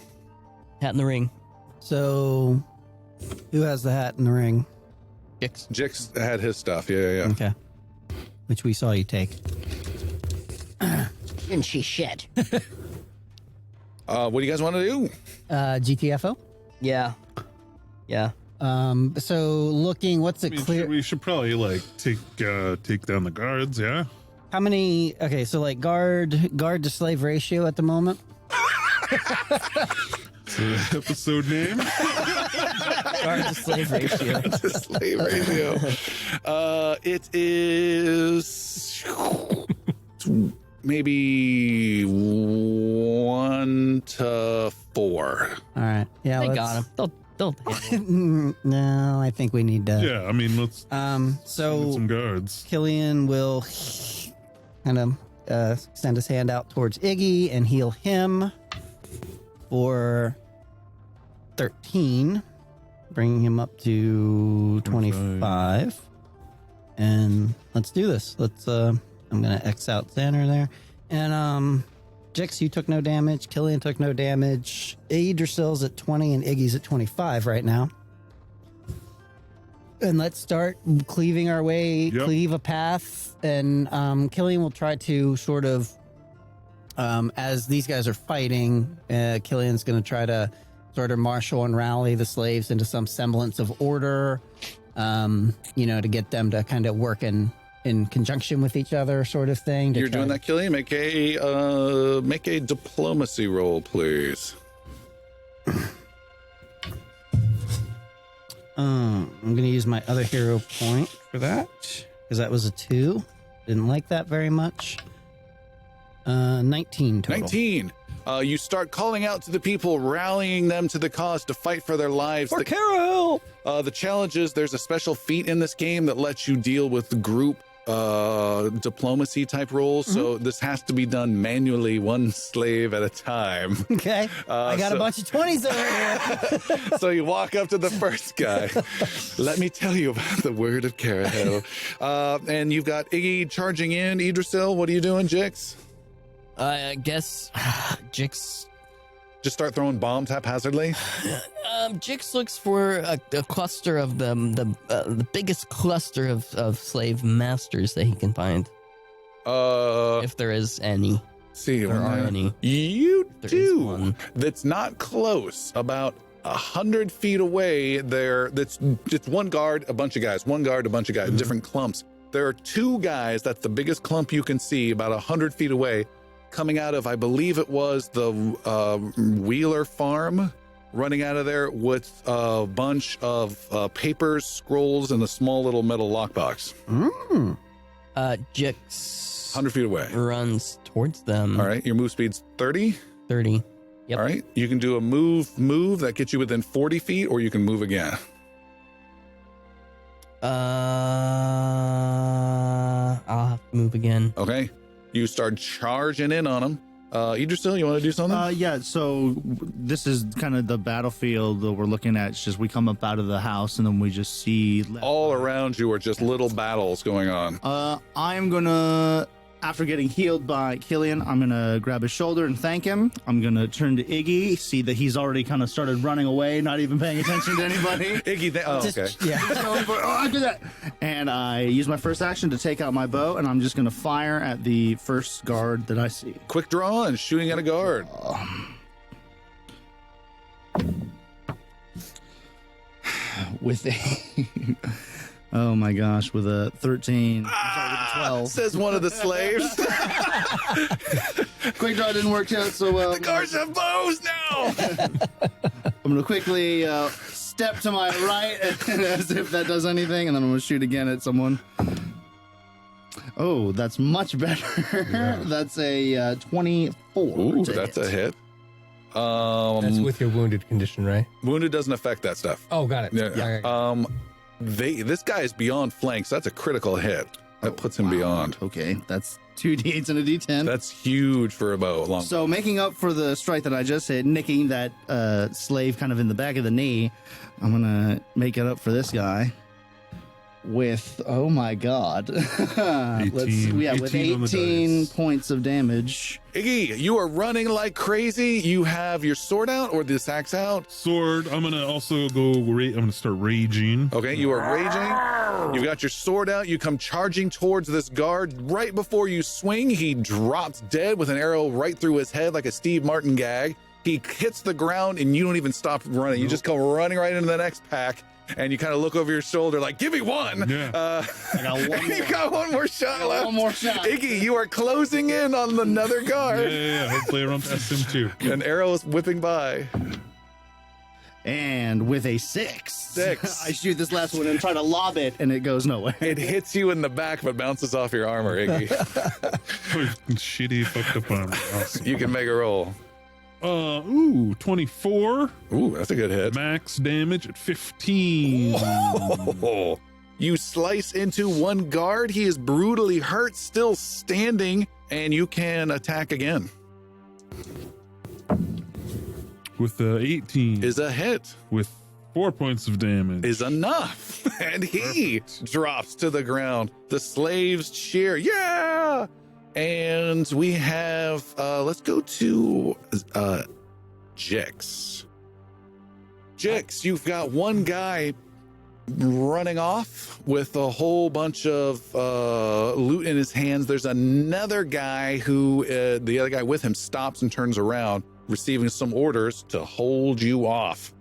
Hat in the ring. So, who has the hat and the ring? Jix had his stuff. Yeah. Okay. Which we saw you take. And she shed. What do you guys want to do? GTFO? Yeah. So looking, what's it clear? We should probably like take down the guards. Yeah. How many? Okay, so like guard to slave ratio at the moment. Episode name. Guard to slave ratio. It is maybe 1 to 4. All right. Yeah. They got him. They'll No, I think we need to. Yeah, I mean, let's So get some guards. Killian will kind of extend his hand out towards Iggy and heal him for 13, bringing him up to 25. And let's do this. I'm gonna X out Xander there, and Jix, you took no damage. Killian took no damage. Idrisil's at 20 and Iggy's at 25 right now. And let's start cleaving our way, cleave a path. And Killian will try to sort of, as these guys are fighting, Killian's going to try to sort of marshal and rally the slaves into some semblance of order, to get them to kind of work in conjunction with each other, sort of thing. You're doing that, Killian? Make a diplomacy roll, please. I'm going to use my other hero point for that, because that was a 2. Didn't like that very much. 19 total. 19. You start calling out to the people, rallying them to the cause to fight for their lives. For Carol! The challenge is there's a special feat in this game that lets you deal with group diplomacy type roles. So this has to be done manually, one slave at a time. Okay. I got a bunch of 20s over here. So you walk up to the first guy. Let me tell you about the word of Carahel. And you've got Iggy charging in. Idrisil, what are you doing, Jix? I guess Jix. Just start throwing bombs haphazardly. Jix looks for a cluster of the biggest cluster of slave masters that he can find. If there is any. See, there are any. You there do. That's not close. About 100 feet away. It's one guard, a bunch of guys. One guard, a bunch of guys. Different clumps. There are 2 guys. That's the biggest clump you can see. About 100 feet away. Coming out of, I believe it was the Wheeler farm, running out of there with a bunch of papers, scrolls, and a small little metal lockbox. Jix 100 feet away. runs towards them. All right. Your move speed's 30. 30. Yep. All right. You can do a move that gets you within 40 feet, or you can move again. I'll have to move again. Okay. You start charging in on them. Idrisil, you want to do something? Yeah, so this is kind of the battlefield that we're looking at. It's just we come up out of the house and then we just see All around you are just little battles going on. I'm gonna, after getting healed by Killian, I'm gonna grab his shoulder and thank him. I'm gonna turn to Iggy, see that he's already kind of started running away, not even paying attention to anybody. Iggy, okay. Yeah. I do that. And I use my first action to take out my bow, and I'm just gonna fire at the first guard that I see. Quick draw and shooting at a guard. With a oh my gosh, with a 13, with a 12. Says one of the slaves. Quick draw didn't work out so well. The guards have bows now. I'm gonna quickly step to my right as if that does anything, and then I'm gonna shoot again at someone. Oh, that's much better. Yeah. That's a 24. Ooh, to that's hit. a hit. That's with your wounded condition, right? Wounded doesn't affect that stuff. Oh, got it. Yeah. This guy is beyond flanks. That's a critical hit. That puts him beyond. Okay, that's 2 d8s and a d10. That's huge for a bow. Long. So making up for the strike that I just hit, nicking that slave kind of in the back of the knee, I'm gonna make it up for this guy with, oh my god, with 18 on the 18 dice. points of damage. Iggy, you are running like crazy. You have your sword out or this axe out. Sword. I'm gonna also go. I'm gonna start raging. Okay, you are raging. You've got your sword out. You come charging towards this guard. Right before you swing, he drops dead with an arrow right through his head like a Steve Martin gag. He hits the ground and you don't even stop running. You just come running right into the next pack. And you kind of look over your shoulder like, give me one. Yeah. I got one more. You got one more shot left. One more shot. Iggy, you are closing in on another guard. Yeah. Hopefully I run past him too. An arrow is whipping by. And with a 6. 6. I shoot this last one and try to lob it, and it goes nowhere. It hits you in the back, but bounces off your armor, Iggy. Shitty fucked up armor. Awesome. You can make a roll. 24. Ooh, that's a good hit. Max damage at 15. Oh, you slice into one guard. He is brutally hurt, still standing, and you can attack again. With 18. Is a hit. With 4 points of damage. Is enough. And he drops to the ground. The slaves cheer. Yeah. And we have, let's go to Jix. Jix, you've got one guy running off with a whole bunch of loot in his hands. There's another guy who, the other guy with him stops and turns around, receiving some orders to hold you off.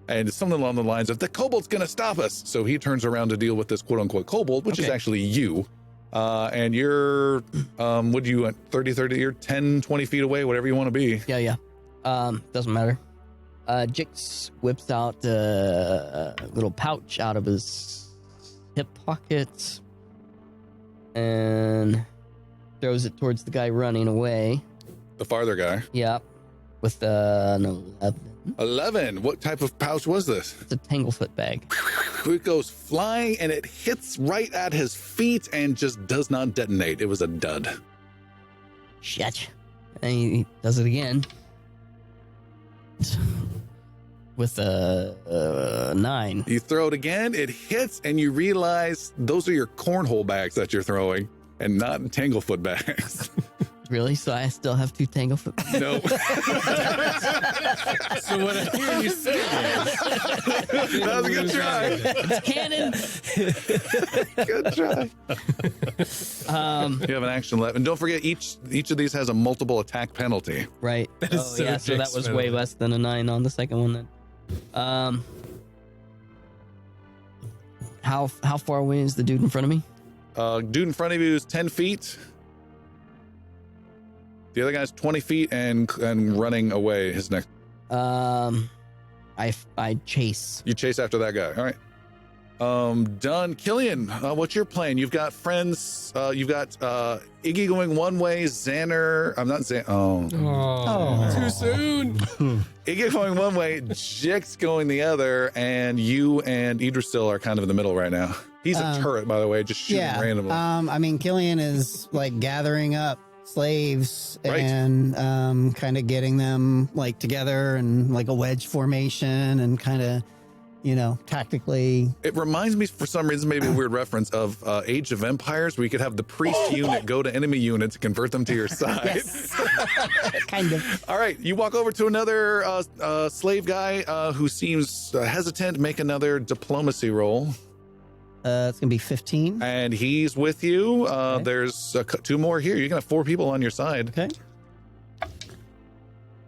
And it's something along the lines of, the kobold's going to stop us. So he turns around to deal with this quote unquote kobold, which is actually you. And you're, what do you want? 30, you're 10, 20 feet away, whatever you want to be. Yeah. Doesn't matter. Jix whips out a little pouch out of his hip pocket and throws it towards the guy running away. The farther guy. Yeah. With an 11. 11. What type of pouch was this? It's a Tanglefoot bag. It goes flying and it hits right at his feet and just does not detonate. It was a dud. Shit. And he does it again. With a 9. You throw it again, it hits, and you realize those are your cornhole bags that you're throwing and not Tanglefoot bags. Really? So I still have 2 Tanglefoot bags? No. So what I hear you say is, That was a good try. It's canon. Good try. You have an action left. And don't forget, each of these has a multiple attack penalty. Right. is so yeah, so that was Jix way penalty. less than a 9 on the second one then. How far away is the dude in front of me? Dude in front of you is 10 feet. The other guy's 20 feet and running away his next. I chase. You chase after that guy. All right. Done. Killian, what's your plan? You've got friends. You've got Iggy going one way, Xander. I'm not Xander. Oh, too soon. Iggy going one way, Jix going the other, and you and Idrisil are kind of in the middle right now. He's a turret, by the way, just shooting randomly. I mean, Killian is like gathering up slaves Right. and kind of getting them like together and like a wedge formation and kind of, tactically. It reminds me, for some reason, maybe a weird reference of Age of Empires, where you could have the priest unit go to enemy unit to convert them to your side. Kind of. All right, you walk over to another slave guy who seems hesitant. Make another diplomacy roll. It's going to be 15. And he's with you. Okay. There's two more here. You're going to have 4 people on your side. Okay.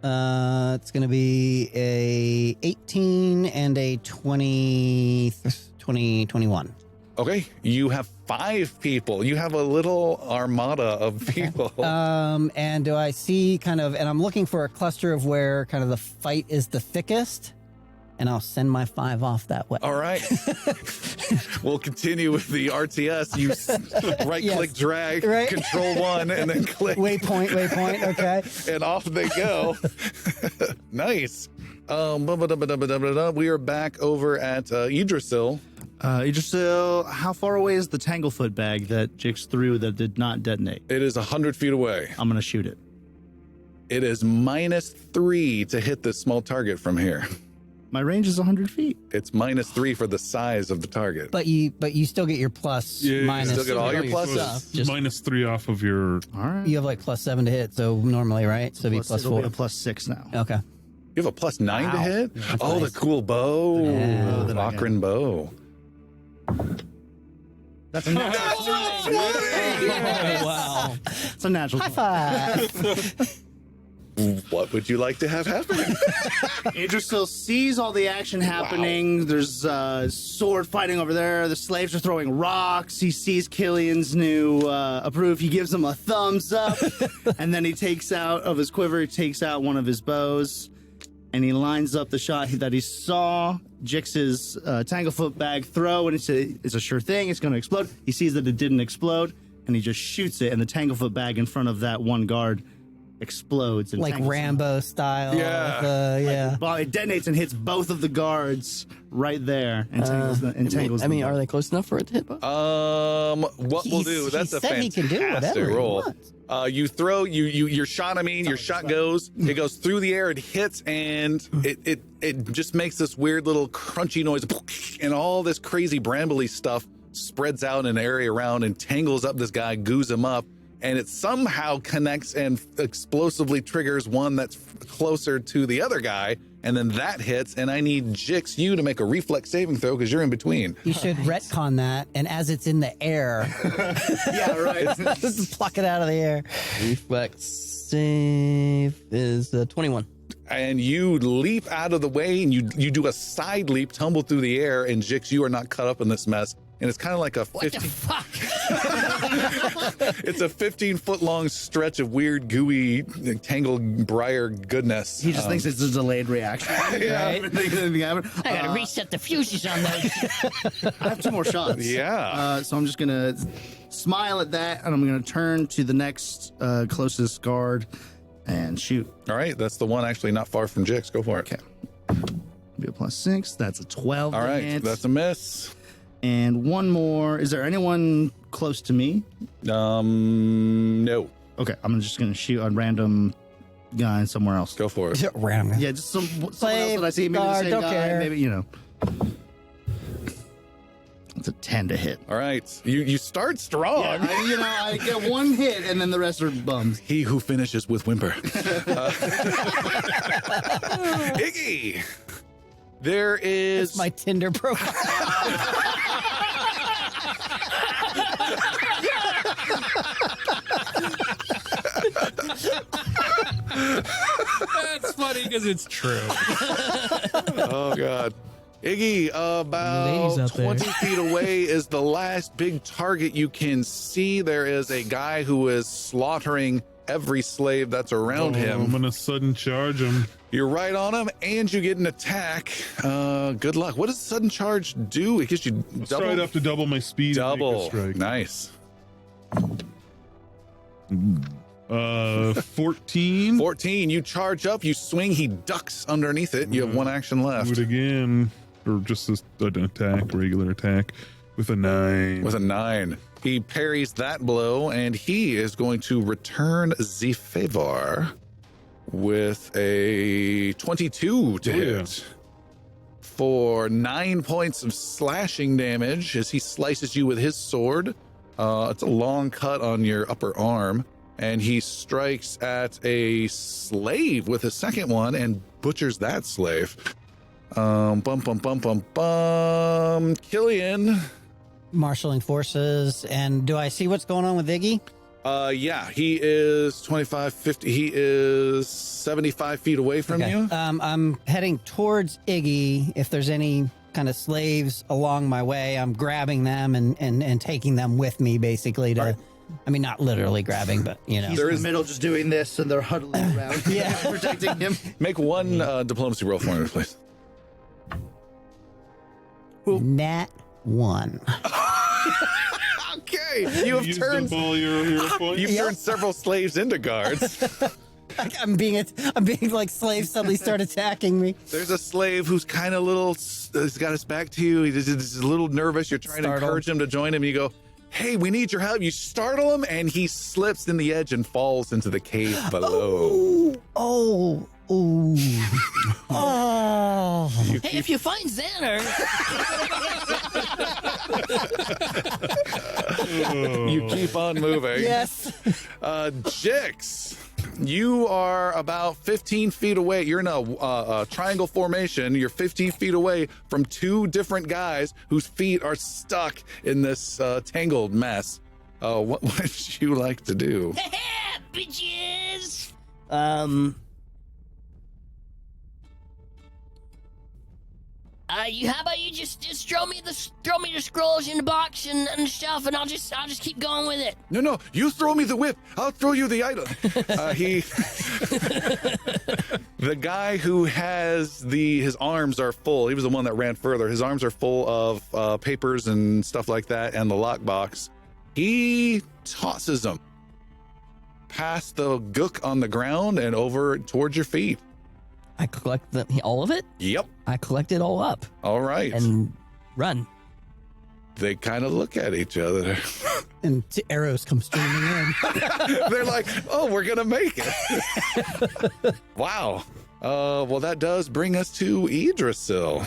It's going to be a 18 and a 21. Okay, you have 5 people. You have a little armada of people. And do I see and I'm looking for a cluster of where kind of the fight is the thickest, and I'll send my 5 off that way. All right. We'll continue with the RTS. You right-click, drag, Right. Control 1, and then click. Waypoint, okay. And off they go. Nice. We are back over at Idrisil. Idrisil, how far away is the Tanglefoot bag that Jix threw that did not detonate? It is 100 feet away. I'm going to shoot it. It is -3 to hit this small target from here. My range is 100 feet. It's -3 for the size of the target. But you still get your plus Yeah, minus. still get all your your pluses. stuff. Just- -3 off of your. All right. You have like +7 to hit, so normally, right? So it'd be It'll be +4. a +6 now. Okay. You have a +9 to Wow. hit? That's Oh, nice. the cool bow. Yeah. The Vakrin bow. That's a natural. Oh, wow. It's a natural. What would you like to have happen? Idrisil sees all the action happening. There's sword fighting over there. The slaves are throwing rocks. He sees Killian's new approve. He gives him a thumbs up, and then he takes out of his quiver. He takes out one of his bows, and he lines up the shot that he saw Jix's Tanglefoot bag throw, and it's a sure thing. It's going to explode. He sees that it didn't explode, and he just shoots it, and the Tanglefoot bag in front of that one guard explodes. And Like tangles him. Rambo style. Yeah. Yeah. Well, it detonates and hits both of the guards right there and tangles I mean, them. are they close enough for it to hit both? What we'll do, He that's a said he can do fantastic whatever he roll. wants. You throw, your shot, your shot goes, it goes through the air, it hits, and it just makes this weird little crunchy noise, and all this crazy brambly stuff spreads out in an area around and tangles up this guy, goos him up, and it somehow connects and explosively triggers one that's closer to the other guy, and then that hits, and I need Jix, you to make a reflex saving throw because you're in between. You should retcon that, and as it's in the air, Yeah, right. just pluck it out of the air. Reflex save is 21. And you leap out of the way, and you do a side leap, tumble through the air, and Jix, you are not caught up in this mess. And it's kind of like a 15. Fuck. It's a 15-foot long stretch of weird, gooey, tangled briar goodness. He just thinks it's a delayed reaction. Yeah. I gotta reset the fuses on those. I have 2 more shots. Yeah. So I'm just going to smile at that, and I'm going to turn to the next closest guard and shoot. All right, that's the one actually not far from Jix. Go for it. Okay. Be a +6. That's a 12. All right, hit. that's a miss. And one more. Is there anyone close to me? No. Okay, I'm just going to shoot a random guy somewhere else. Go for it. Random. Yeah, just someone else Slave, that I see. Maybe the guard, same don't guy. care. Maybe, It's a 10 to hit. All right, you start strong. I get 1 hit, and then the rest are bums. He who finishes with whimper. Iggy, there is It's my Tinder profile. That's funny because it's true. Oh God. Iggy, about Ladies out there. 20 feet away is the last big target you can see. There is a guy who is slaughtering every slave that's around I'm him. gonna sudden charge him. You're right on him, and you get an attack. Good luck. What does sudden charge do? It gives you double. Straight up to double my speed. and make a Double. strike. Nice. 14. 14. You charge up. You swing. He ducks underneath it. You have one action Do left. it again, or just an attack, regular attack, with a 9. With a 9. He parries that blow, and he is going to return the favor with a 22 to hit for 9 points of slashing damage as he slices you with his sword. It's a long cut on your upper arm, and he strikes at a slave with a second one and butchers that slave. Killian. Marshaling forces. And do I see what's going on with Iggy? Yeah, he is 25, 50. He is 75 feet away from you. I'm heading towards Iggy. If there's any kind of slaves along my way, I'm grabbing them and taking them with me, basically. To, I mean, not literally grabbing, but you know, He's in the middle just doing this, and they're huddling around, protecting him. Make one diplomacy roll for me, please. Nat 1. Okay, you have Used turned. up all your hero points. You've turned several slaves into guards. I'm being like slaves suddenly start attacking me. There's a slave who's kind of little. He's got his back to you. He's a little nervous. You're trying to encourage him to join him. You go, "Hey, we need your help." You startle him, and he slips in the edge and falls into the cave below. Oh. Hey, if you find Xander, You keep on moving. Yes. Jix, you are about 15 feet away. You're in a triangle formation. You're 15 feet away from two different guys whose feet are stuck in this tangled mess. What would you like to do? bitches. How about you just throw me the scrolls in the box and stuff, and I'll just keep going with it. No, you throw me the whip. I'll throw you the item. The guy who has his arms are full. He was the one that ran further. His arms are full of papers and stuff like that, and the lockbox. He tosses them past the gook on the ground and over towards your feet. I collect all of it. Yep. I collect it all up All right. and run. They kind of look at each other. And arrows come streaming in. They're like, "Oh, we're gonna make it." Wow. Well, that does bring us to Idrisil.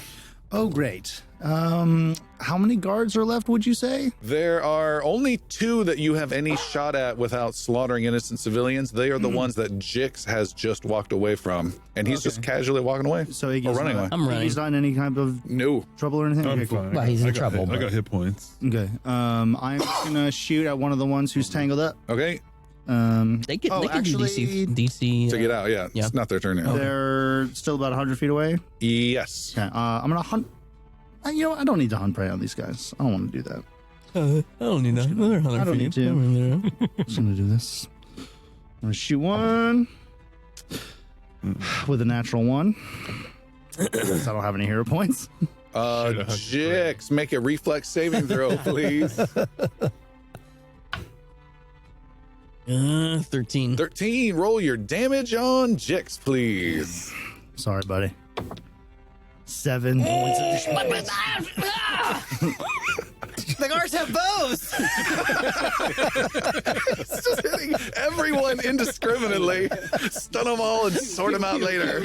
Oh, great. How many guards are left, would you say? There are only two that you have any shot at without slaughtering innocent civilians. They are the ones that Jix has just walked away from, and he's just casually walking away. So Or running away. I'm running. He's not in any kind of No. trouble or anything? I'm Okay, cool. fine. Well, he's in I got trouble, hit- I but- got hit points. Okay. I'm just gonna shoot at one of the ones who's tangled up. Okay. They can actually, do DC. To get out, yeah. Yeah. It's not their turn yet. they're still about 100 feet away. Yes. Okay. I'm gonna hunt. You know what? I don't need to hunt prey on these guys. I don't want to do that. I don't need that. I don't need to. I'm just gonna do this. I'm gonna shoot one with a natural 1. Since I don't have any hero points. Jix, make a reflex saving throw, please. 13. 13. Roll your damage on Jix, please. Sorry, buddy. 7 points of damage. The guards have bows. It's just hitting everyone indiscriminately. Stun them all and sort them out later.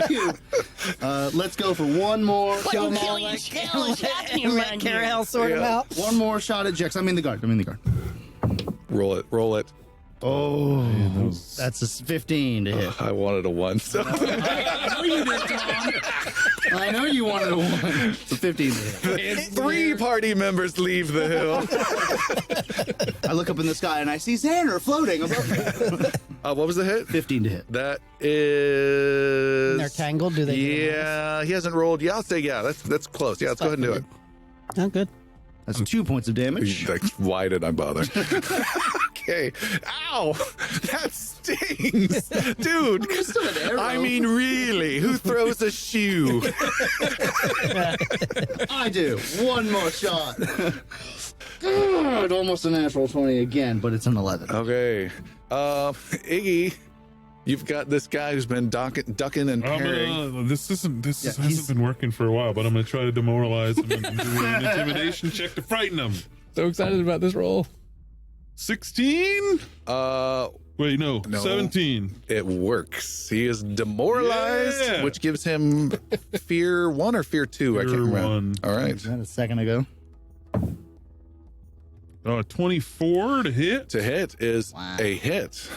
Let's go for one more. What the hell is happening Let around here? Carahel sort him Yeah. out. One more shot at Jex. I'm in the guard. Roll it. Roll it. Oh, that's a 15 to hit. I wanted a 1. So. I know you did, Tom. I know you wanted a 1. It's a 15 to hit. 3 party members leave the hill. I look up in the sky and I see Xander floating above me. What was the hit? 15 to hit. That is. They're tangled. Do they? Yeah, he hasn't rolled. Yeah, I'll say yeah. That's close. Yeah, let's go ahead and do it. Oh, good. That's 2 points of damage. Like, why did I bother? Okay. Ow! That stings! Dude! I mean, really, who throws a shoe? I do. One more shot. God, almost a natural 20 again, but it's an 11. Okay. Iggy, you've got this guy who's been ducking and parrying. This hasn't been working for a while, but I'm gonna try to demoralize him and do an intimidation check to frighten him. So excited about this roll. 16? Wait, no. 17. It works. He is demoralized, Yeah. which gives him fear 1 or fear 2. I can't Fear remember. 1. All right. Was that a second ago? 24 to hit. To hit is Wow. a hit.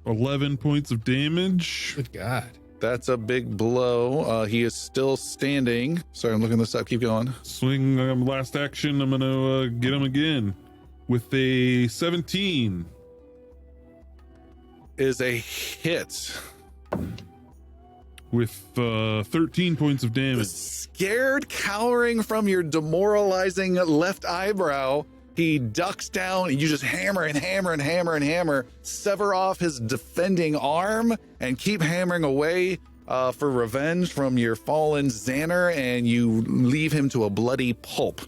11 points of damage. Good God. That's a big blow. He is still standing. Sorry, I'm looking this up. Keep going. Swing last action. I'm gonna get him again with a 17. Is a hit. With 13 points of damage. Scared, cowering from your demoralizing left eyebrow, he ducks down, and you just hammer and hammer and hammer and hammer, sever off his defending arm, and keep hammering away for revenge from your fallen Xander, and you leave him to a bloody pulp.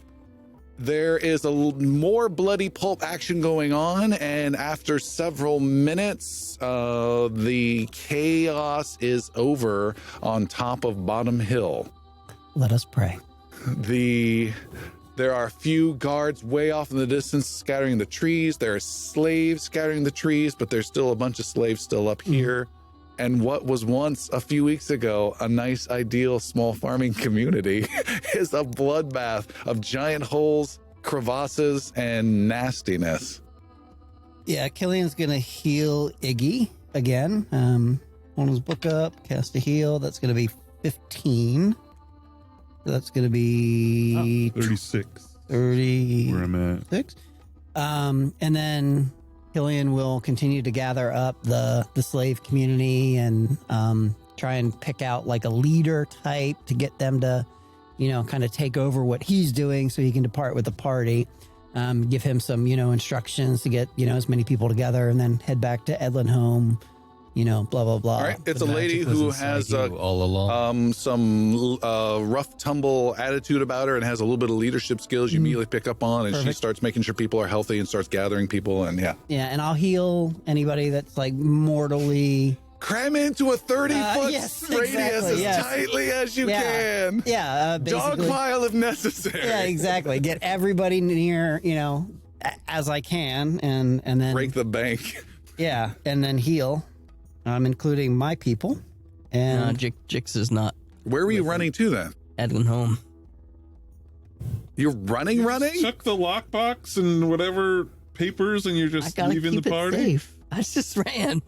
There is more bloody pulp action going on, and after several minutes, the chaos is over on top of Bottom Hill. Let us pray. There are a few guards way off in the distance scattering the trees. There are slaves scattering the trees, but there's still a bunch of slaves still up here. And what was once, a few weeks ago, a nice, ideal small farming community is a bloodbath of giant holes, crevasses, and nastiness. Yeah, Killian's gonna heal Iggy again. On his book up, cast a heal. That's gonna be 15. So that's gonna be 36. 36. Where I'm at. And then Killian will continue to gather up the slave community and try and pick out like a leader type to get them to, kind of take over what he's doing so he can depart with the party. Give him some, instructions to get, as many people together and then head back to Edlin home, blah, blah, blah. All right, it's a lady who has all along. some rough tumble attitude about her and has a little bit of leadership skills you immediately pick up on, and she Perfect. starts making sure people are healthy and starts gathering people, and yeah. Yeah, and I'll heal anybody that's like mortally... Cram into a 30-foot yes, radius exactly, as yes. tightly as you Yeah. can. Yeah, basically. Dogpile if necessary. Yeah, exactly. Get everybody near, as I can, and then Break the bank. yeah, and then heal, including my people. And Jix is not Where were you running to then? Edwin home. You're running? Check the lockbox and whatever papers, and you're I just gotta leaving keep the it party. safe. I just ran.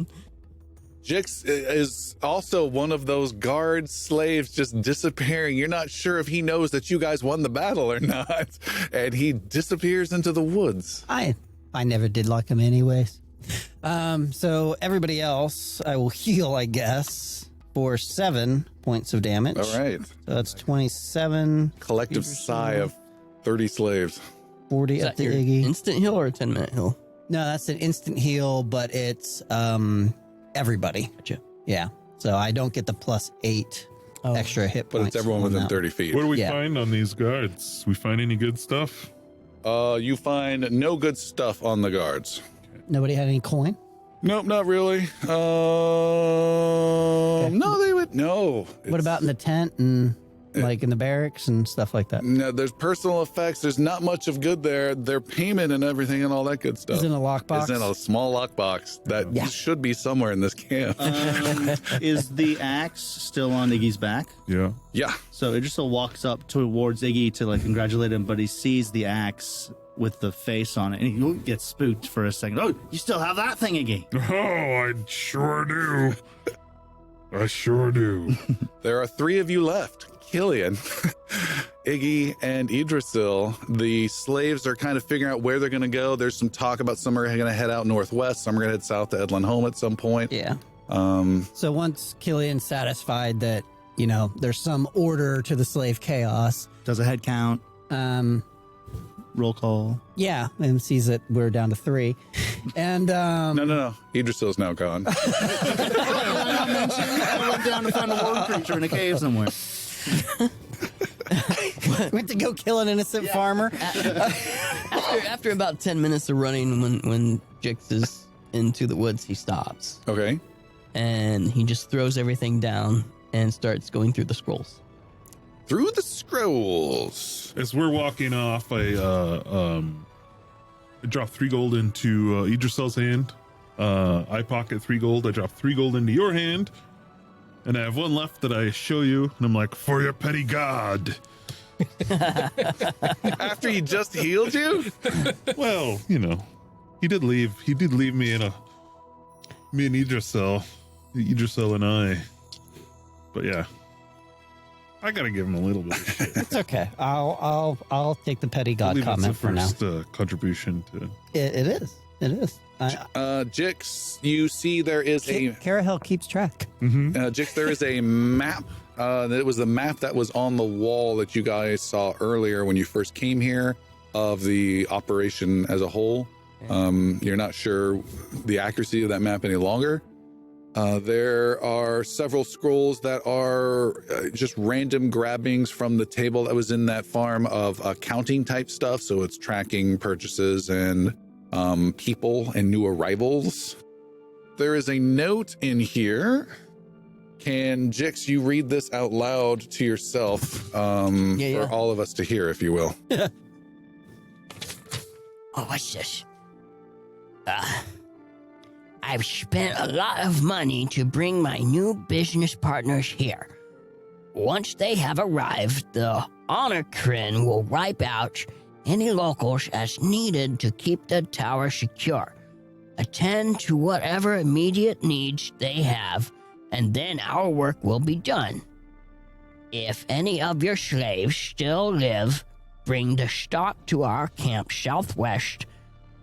Jix is also one of those guard slaves just disappearing. You're not sure if he knows that you guys won the battle or not. And he disappears into the woods. I never did like him anyways. So everybody else, I will heal, I guess, for 7 points of damage. All right. So that's 27, Collective sigh of 30 slaves. 40 Is up that to your Iggy. instant heal or a 10-minute heal? No, that's an instant heal, but it's everybody. Gotcha. Yeah. So I don't get the +8 extra hit But points. it's everyone on within that. 30 feet. What do we Yeah. find on these guards? We find any good stuff? You find no good stuff on the guards. Nobody had any coin? Nope, not really. No, they would. No. What about in the tent and like in the barracks and stuff like that? No, there's personal effects. There's not much of good there. Their payment and everything and all that good stuff. Is it in a lockbox? It's in a small lockbox that should be somewhere in this camp. Is the axe still on Iggy's back? Yeah. Yeah. So Idrisil walks up towards Iggy to congratulate him, but he sees the axe with the face on it, and he gets spooked for a second. Oh, you still have that thing, Iggy? Oh, I sure do. I sure do. There are 3 of you left. Killian, Iggy, and Idrisil. The slaves are kind of figuring out where they're going to go. There's some talk about some are going to head out northwest, some are going to head south to Edlin home at some point. Yeah. So once Killian's satisfied that, there's some order to the slave chaos, Does a head count? roll call. Yeah, and sees that we're down to 3. And No. Idrisil's now gone. I went down to find a worm creature in a cave somewhere. went to go kill an innocent farmer. After about 10 minutes of running, when Jix is into the woods, he stops Okay. and he just throws everything down and starts going through the scrolls. Through the scrolls. As we're walking off, I drop 3 gold into Idrisel's hand. I pocket 3 gold. I drop 3 gold into your hand. And I have 1 left that I show you. And I'm like, for your petty god. After he just healed you? Well, you know, he did leave me in me and Idrisel and I. But yeah, I gotta give him a little bit of shit. It's okay. I'll take the petty god comment for now. First contribution to It is. Jix, you see there is Carahel keeps track. Jix, there is a map. It was the map that was on the wall that you guys saw earlier when you first came here of the operation as a whole. You're not sure the accuracy of that map any longer. There are several scrolls that are just random grabbings from the table that was in that farm of accounting type stuff. So it's tracking purchases and people and new arrivals. There is a note in here. Can Jix, you read this out loud to yourself for all of us to hear, if you will? Oh, what's this? I've spent a lot of money to bring my new business partners here. Once they have arrived, the honor crin will wipe out any locals as needed to keep the tower secure. Attend to whatever immediate needs they have, and then our work will be done. If any of your slaves still live, bring the stock to our camp southwest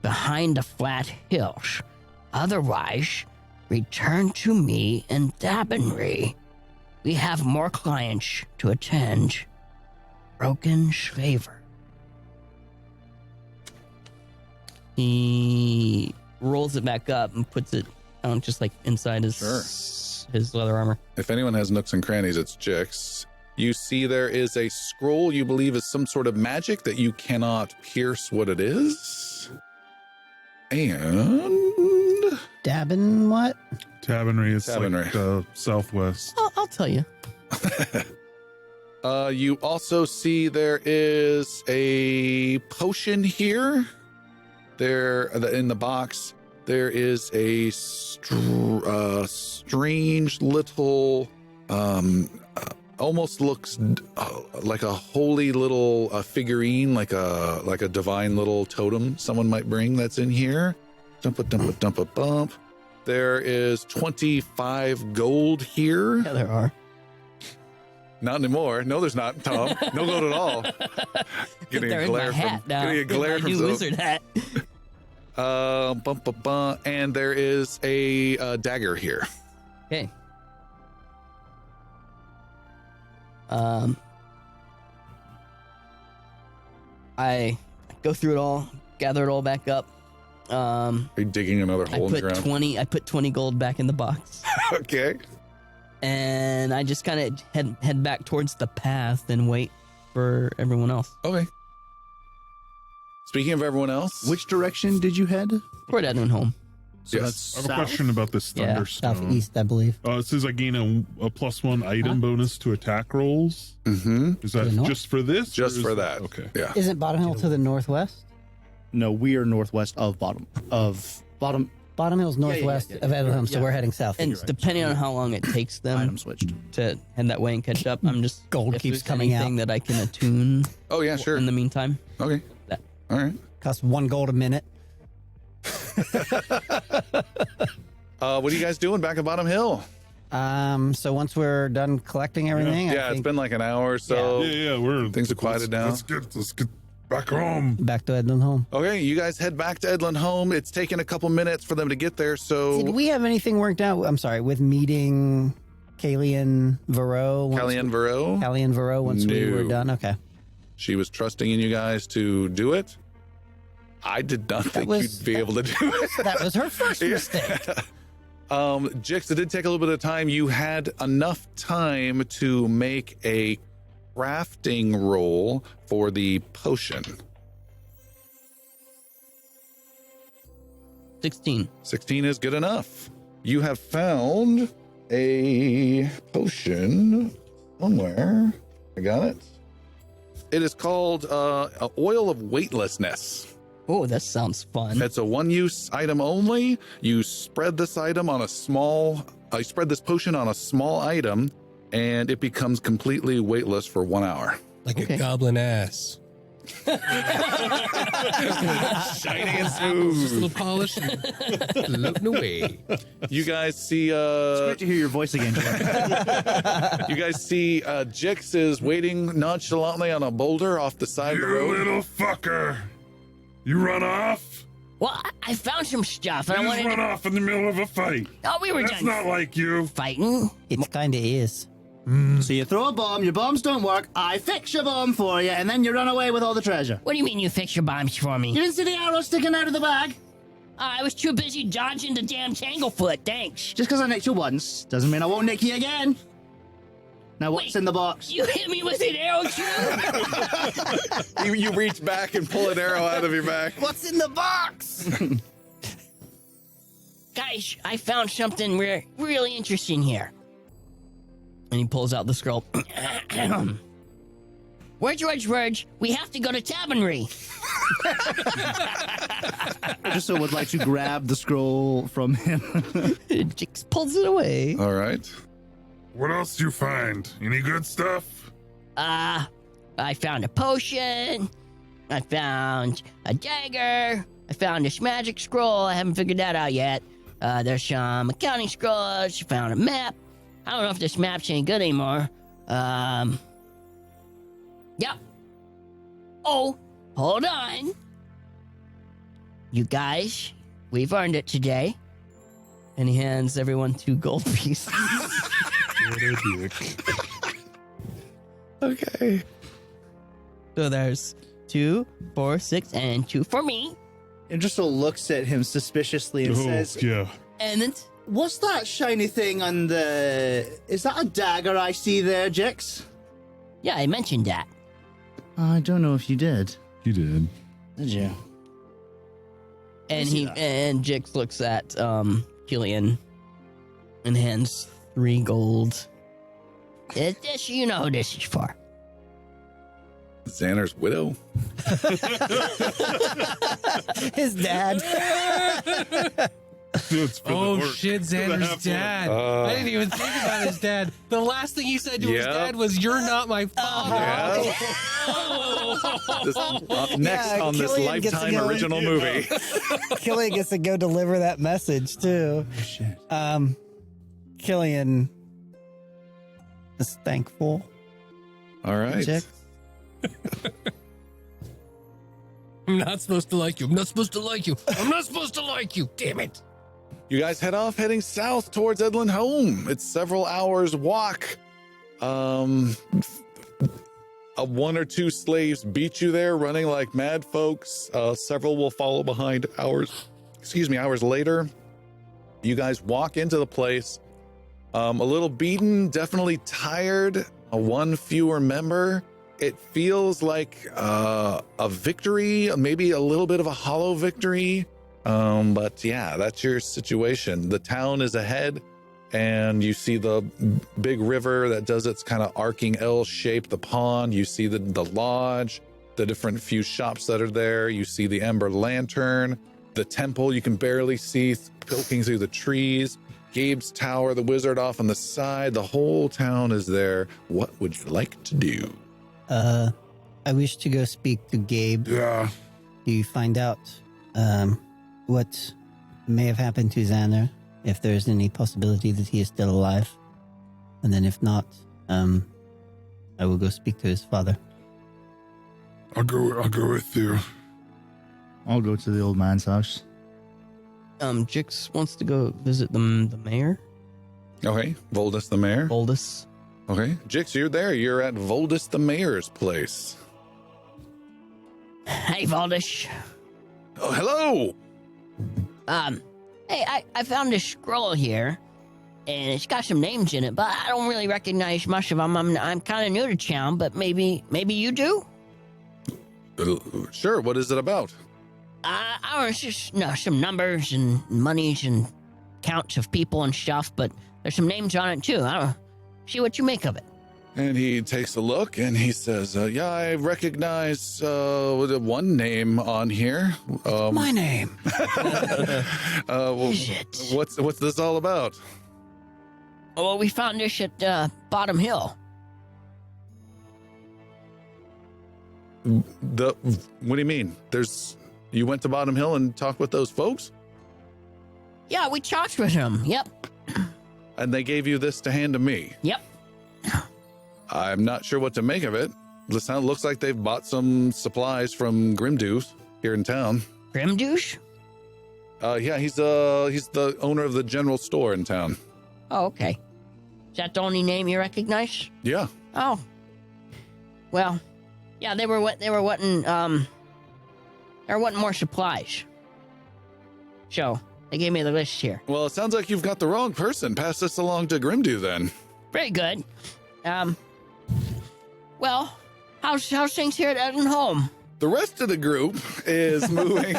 behind the flat hills. Otherwise, return to me in Dabinry. We have more clients to attend. Broken Slaver. He rolls it back up and puts it just like inside his leather armor. If anyone has nooks and crannies, it's Jix. You see there is a scroll you believe is some sort of magic that you cannot pierce what it is. And Dabin what? Tabernary is Tabernary. like southwest. I'll tell you. You also see there is a potion here. There in the box, there is a strange little, almost looks like a holy little figurine, like a divine little totem someone might bring that's in here. Bump. There is 25 gold here. Yeah, there are. Not anymore. No, there's not, Tom. No gold at all. Getting They're a in my glare hat from now. getting a glare my from new some- wizard hat. And there is a dagger here. Okay. I go through it all, gather it all back up. Are you digging another hole in the ground? I put 20 gold back in the box. Okay. And I just kind of head back towards the path and wait for everyone else. Okay. Speaking of everyone else, Which direction did you head? Toward Edwin home. So Yes. that's I have a south? question about this Yeah, thunderstone. Southeast, I believe. It says I gain a +1 item bonus to attack rolls. Mm-hmm. Is To the that north? just for this? or Just is for that. Okay. Yeah. Isn't Bottom Hill to the northwest? No, we are northwest of bottom. Bottom Hill's northwest of Edlingham, so we're heading south. And depending on how long it takes them Item switched. to head that way and catch up, I'm just Gold if keeps there's coming anything that I can attune Oh yeah, sure. in the meantime. Okay. That- All right. Costs 1 gold a minute. What are you guys doing back at Bottom Hill? So once we're done collecting everything, I Yeah, it's think been like an hour or so. Yeah. Things have quieted down. Let's get back home. back to Edlin home. Okay, you guys head back to Edlin home. It's taken a couple minutes for them to get there, so Did we have anything worked out? I'm sorry, with meeting Kalian Varro. Callian Varro, Kalian Varro once we were No. done. Okay. she was trusting in you guys to do it. I did not think was- you'd be able to do it. That was her first mistake. Jix, it did take a little bit of time. You had enough time to make a crafting roll for the potion. 16. 16 is good enough. You have found a potion somewhere. I got it. It is called a oil of weightlessness. Oh, that sounds fun. It's a one-use item only. You spread this item on a small. You spread this potion on a small item, and it becomes completely weightless for 1 hour. Like Okay. a goblin ass. Shiny and Just a smooth. little polish and floating away. You guys see. It's great to hear your voice again, Jared. You guys see. Jix is waiting nonchalantly on a boulder off the side of the You road. little fucker. You run off? Well, I found some stuff and You I just wanted run to. off in the middle of a fight. Oh, we were That's done not like you. fighting. It kind of is. So you throw a bomb, your bombs don't work, I fix your bomb for you, and then you run away with all the treasure. What do you mean you fix your bombs for You me? didn't see the arrow sticking out of the bag? I was too busy dodging the damn Tanglefoot, thanks. Just because I nicked you once doesn't mean I won't nick you again. Now what's Wait. in the box? You hit me with an arrow too? You reach back and pull an arrow out of your back. What's in the box? Guys, I found something really interesting here. And he pulls out the scroll. Words, we have to go to Tavernry. Just so would like to grab the scroll from him. Jix pulls it away. All right. What else you find? Any good stuff? I found a potion. I found a dagger. I found this magic scroll. I haven't figured that out yet. There's some accounting scrolls. I found a map. I don't know if this map's any good anymore. Yep. Oh, hold on. You guys, we've earned it today. And he hands everyone 2 gold pieces. What a dick. Okay. So there's 2, 4, 6, And 2 for me. Indrisol looks at him suspiciously and says, yeah. and then what's that shiny thing on the... Is that a dagger I see there, Jix? Yeah, I mentioned that. I don't know if you did. You did. Did you? and see he that. and Jix looks at Killian and hands 3 gold. This, you know who this is for. Xander's widow. His dad. It's for the Oh work. shit, Xander's Have dad. fun. I didn't even think about his dad. The last thing he said to his Yep. dad was, "You're not my father." Yeah. This, next Yeah, on this Killian gets to Lifetime go- original movie. Killian gets to go deliver that message too. Shit. Killian is thankful. All right. Jix. I'm not supposed to like you. I'm not supposed to like you. I'm not supposed to like you. Damn it. You guys head off heading south towards Edlin home. It's several hours walk. A 1 or 2 slaves beat you there running like mad folks. Several will follow behind hours later. You guys walk into the place. A little beaten, definitely tired. One fewer member. It feels like a victory, maybe a little bit of a hollow victory. But yeah, that's your situation. The town is ahead, and you see the big river that does its kind of arcing L shape, the pond. You see the lodge, the different few shops that are there. You see the Ember Lantern, the temple you can barely see poking through the trees. Gabe's tower, the wizard off on the side. The whole town is there. What would you like to do? I wish to go speak to Gabe Yeah. to find out what may have happened to Xander, if there's any possibility that he is still alive. And then if not, I will go speak to his father. I'll go with you. I'll go to the old man's house. Jix wants to go visit the mayor, Okay, Voldus the mayor. Boldus. Okay, Jix, you're there. You're at Voldus the mayor's place. Hey, Valdish. Oh, hello. Hey, I found this scroll here, and it's got some names in it, but I don't really recognize much of them. I'm kind of new to town, but maybe you do? Sure, what is it about? I don't know, it's just some numbers and monies and counts of people and stuff, but there's some names on it too. I don't know. See what you make of it. And he takes a look and he says, yeah, I recognize one name on here. My name. Is it? What's this all about? Well, we found this at Bottom Hill. What do you mean? You went to Bottom Hill and talked with those folks? Yeah, we talked with them. Yep. And they gave you this to hand to me? Yep. I'm not sure what to make of it. Looks like they've bought some supplies from Grimdoo's here in town. Grimdoo's? Yeah, he's the owner of the general store in town. Oh, okay. Is that the only name you recognize? Yeah. Oh. Well, yeah, they were wanting more supplies. So they gave me the list here. Well, it sounds like you've got the wrong person. Pass this along to Grimdoo then. Very good. Well, how's things here at Eden Home? The rest of the group is moving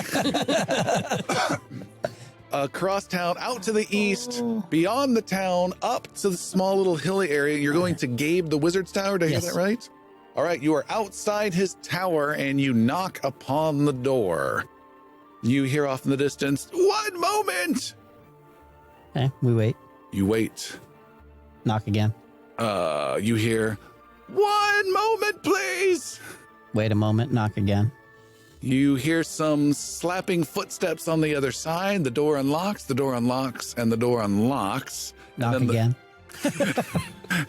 across town, out to the east, beyond the town, up to the small little hilly area. You're going to Gabe the Wizard's Tower, did I hear that right? All right, you are outside his tower and you knock upon the door. You hear off in the distance, "One moment!" Okay, we wait. You wait. Knock again. You hear, "One moment, please!" Wait a moment. Knock again. You hear some slapping footsteps on the other side. The door unlocks, and the door unlocks. Knock and again.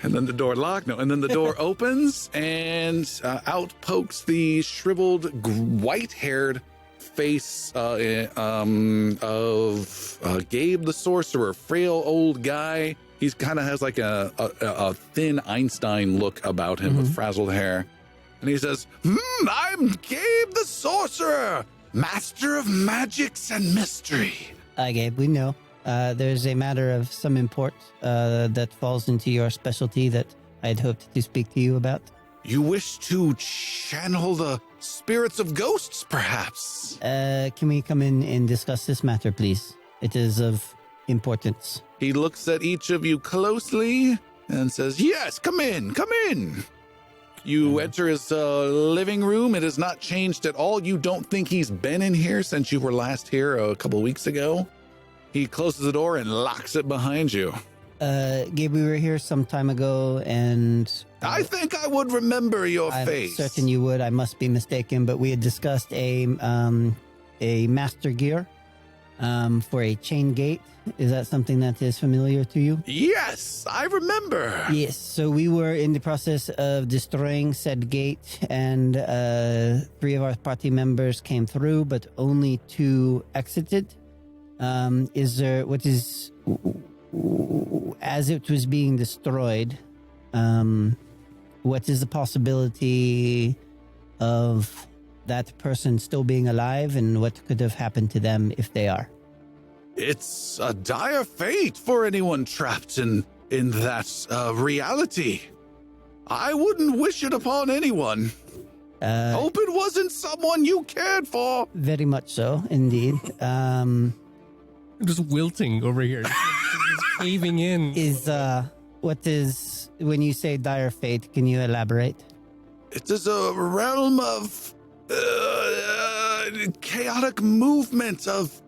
And then the door locked. No, and then the door opens, and out pokes the shriveled, white-haired face of Gabe the Sorcerer, frail old guy. He kind of has like a thin Einstein look about him with frazzled hair. And he says, I'm Gabe the Sorcerer, master of magics and mystery. Gabe, we know. There's a matter of some import that falls into your specialty that I'd hoped to speak to you about. You wish to channel the spirits of ghosts, perhaps? Can we come in and discuss this matter, please? It is of importance. He looks at each of you closely and says, yes, come in. You enter his living room. It has not changed at all. You don't think he's been in here since you were last here a couple of weeks ago. He closes the door and locks it behind you. Gabe, we were here some time ago, and... I think I would remember your I'm face. certain you would. I must be mistaken, but we had discussed a master gear for a chain gate. Is that something that is familiar to you? Yes, I remember. Yes, so we were in the process of destroying said gate, and 3 of our party members came through, but only 2 exited. As it was being destroyed, what is the possibility of that person still being alive, and what could have happened to them if they are? It's a dire fate for anyone trapped in that reality. I wouldn't wish it upon anyone. Hope it wasn't someone you cared for. Very much so, indeed. I'm just wilting over here, just caving in. When you say dire fate, can you elaborate? It is a realm of chaotic movement, of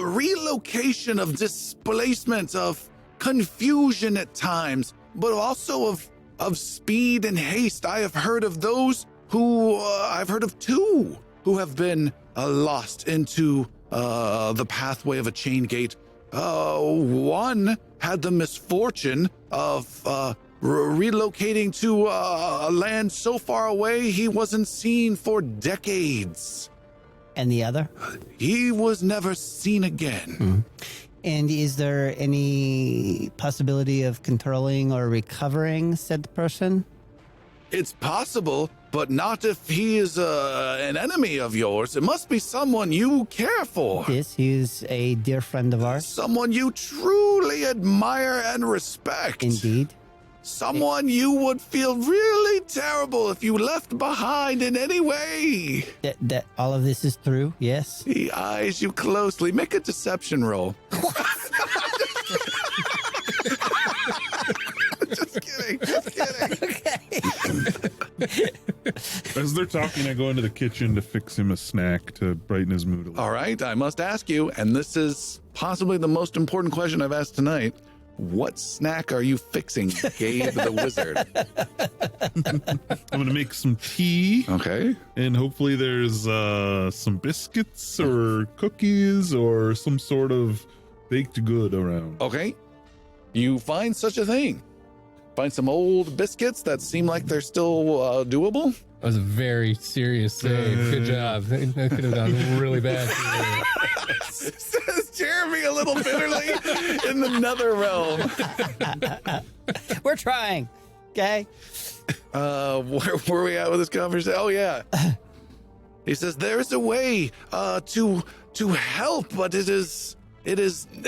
relocation, of displacement, of confusion at times, but also of speed and haste. I have heard of those I've heard of 2 who have been lost into the pathway of a chain gate. One had the misfortune of relocating to a land so far away he wasn't seen for decades. And the other? He was never seen again. And is there any possibility of controlling or recovering said person? It's possible, but not if he is an enemy of yours. It must be someone you care for. Yes, he is a dear friend of ours. Someone you truly admire and respect. Indeed. Someone you would feel really terrible if you left behind in any way. That all of this is true, yes. He eyes you closely. Make a deception roll. Just kidding. As they're talking, I go into the kitchen to fix him a snack to brighten his mood a little. All right, I must ask you, and this is possibly the most important question I've asked tonight. What snack are you fixing, Gabe the Wizard? I'm gonna make some tea. Okay. And hopefully there's some biscuits or cookies or some sort of baked good around. Okay. You find such a thing. Find some old biscuits that seem like they're still doable. That was a very serious save. Good job. That could have gone really bad. Says Jeremy a little bitterly in the nether realm. We're trying. Okay. Where were we at with this conversation? Oh yeah. He says there's a way to help, but it is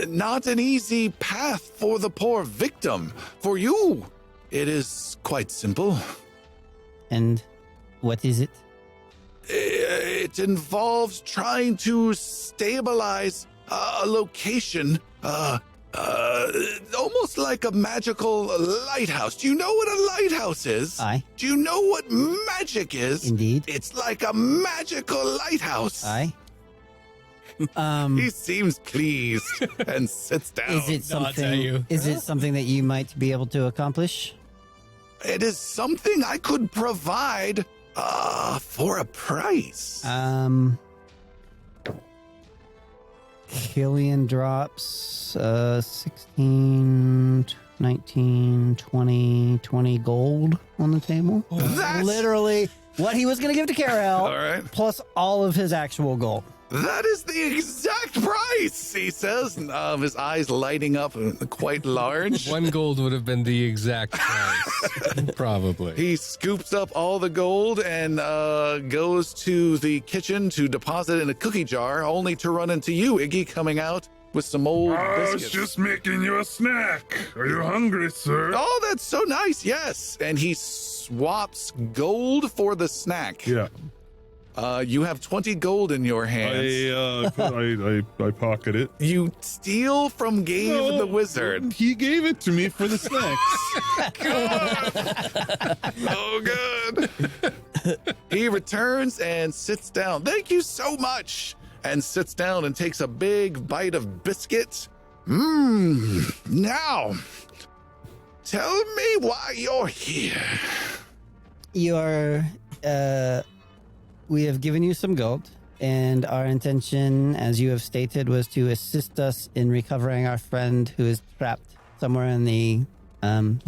not an easy path for the poor victim. For you, it is quite simple. And what is it? It involves trying to stabilize a location, almost like a magical lighthouse. Do you know what a lighthouse is? Aye. Do you know what magic is? Indeed. It's like a magical lighthouse. Aye. He seems pleased and sits down. Is it No, I'll tell something? you. Is it something that you might be able to accomplish? It is something I could provide for a price. Killian drops 16, 19, 20 gold on the table. That's- Literally what he was going to give to Carol, All right. plus all of his actual gold. That is the exact price, he says, his eyes lighting up quite large. 1 gold would have been the exact price. Probably. He scoops up all the gold and goes to the kitchen to deposit it in a cookie jar, only to run into you, Iggy, coming out with some old I was biscuits. just making you a snack. Are you hungry, sir? Oh, that's so nice, yes. And he swaps gold for the snack. Yeah. You have 20 gold in your hands. I pocket it. You steal from Gabe the Wizard. He gave it to me for the snacks. Oh, good. He returns and sits down. Thank you so much. And sits down and takes a big bite of biscuit. Now, tell me why you're here. We have given you some gold, and our intention, as you have stated, was to assist us in recovering our friend who is trapped somewhere in the in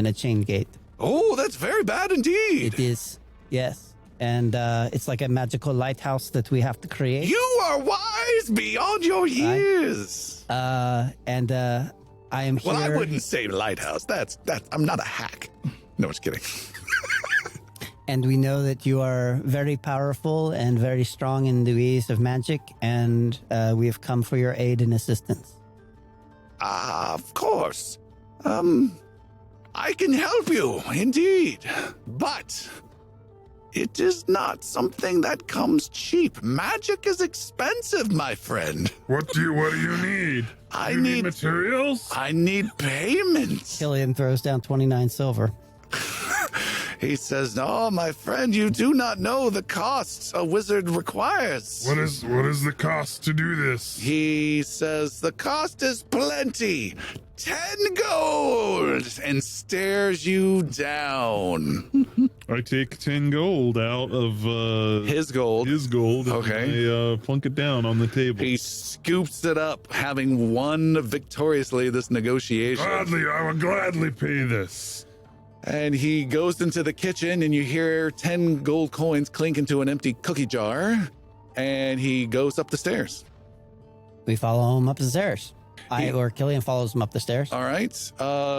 a chain gate. Oh, that's very bad indeed. It is, yes, and it's like a magical lighthouse that we have to create. You are wise beyond your years. I am here. Well, I wouldn't say lighthouse. That's I'm not a hack. No, just kidding. And we know that you are very powerful and very strong in the ways of magic, and we have come for your aid and assistance. Of course. I can help you, indeed. But it is not something that comes cheap. Magic is expensive, my friend. What do you need? I You need materials. I need payment. Killian throws down 29 silver. He says, "Oh, my friend, you do not know the costs a wizard requires." What is the cost to do this? He says, "The cost is plenty. 10 gold," and stares you down. I take 10 gold out of His gold. his gold. Okay. And I plunk it down on the table. He scoops it up, having won victoriously this negotiation. Gladly, I will gladly pay this. And he goes into the kitchen, and you hear 10 gold coins clink into an empty cookie jar. And he goes up the stairs. We follow him up the stairs. Killian follows him up the stairs. All right.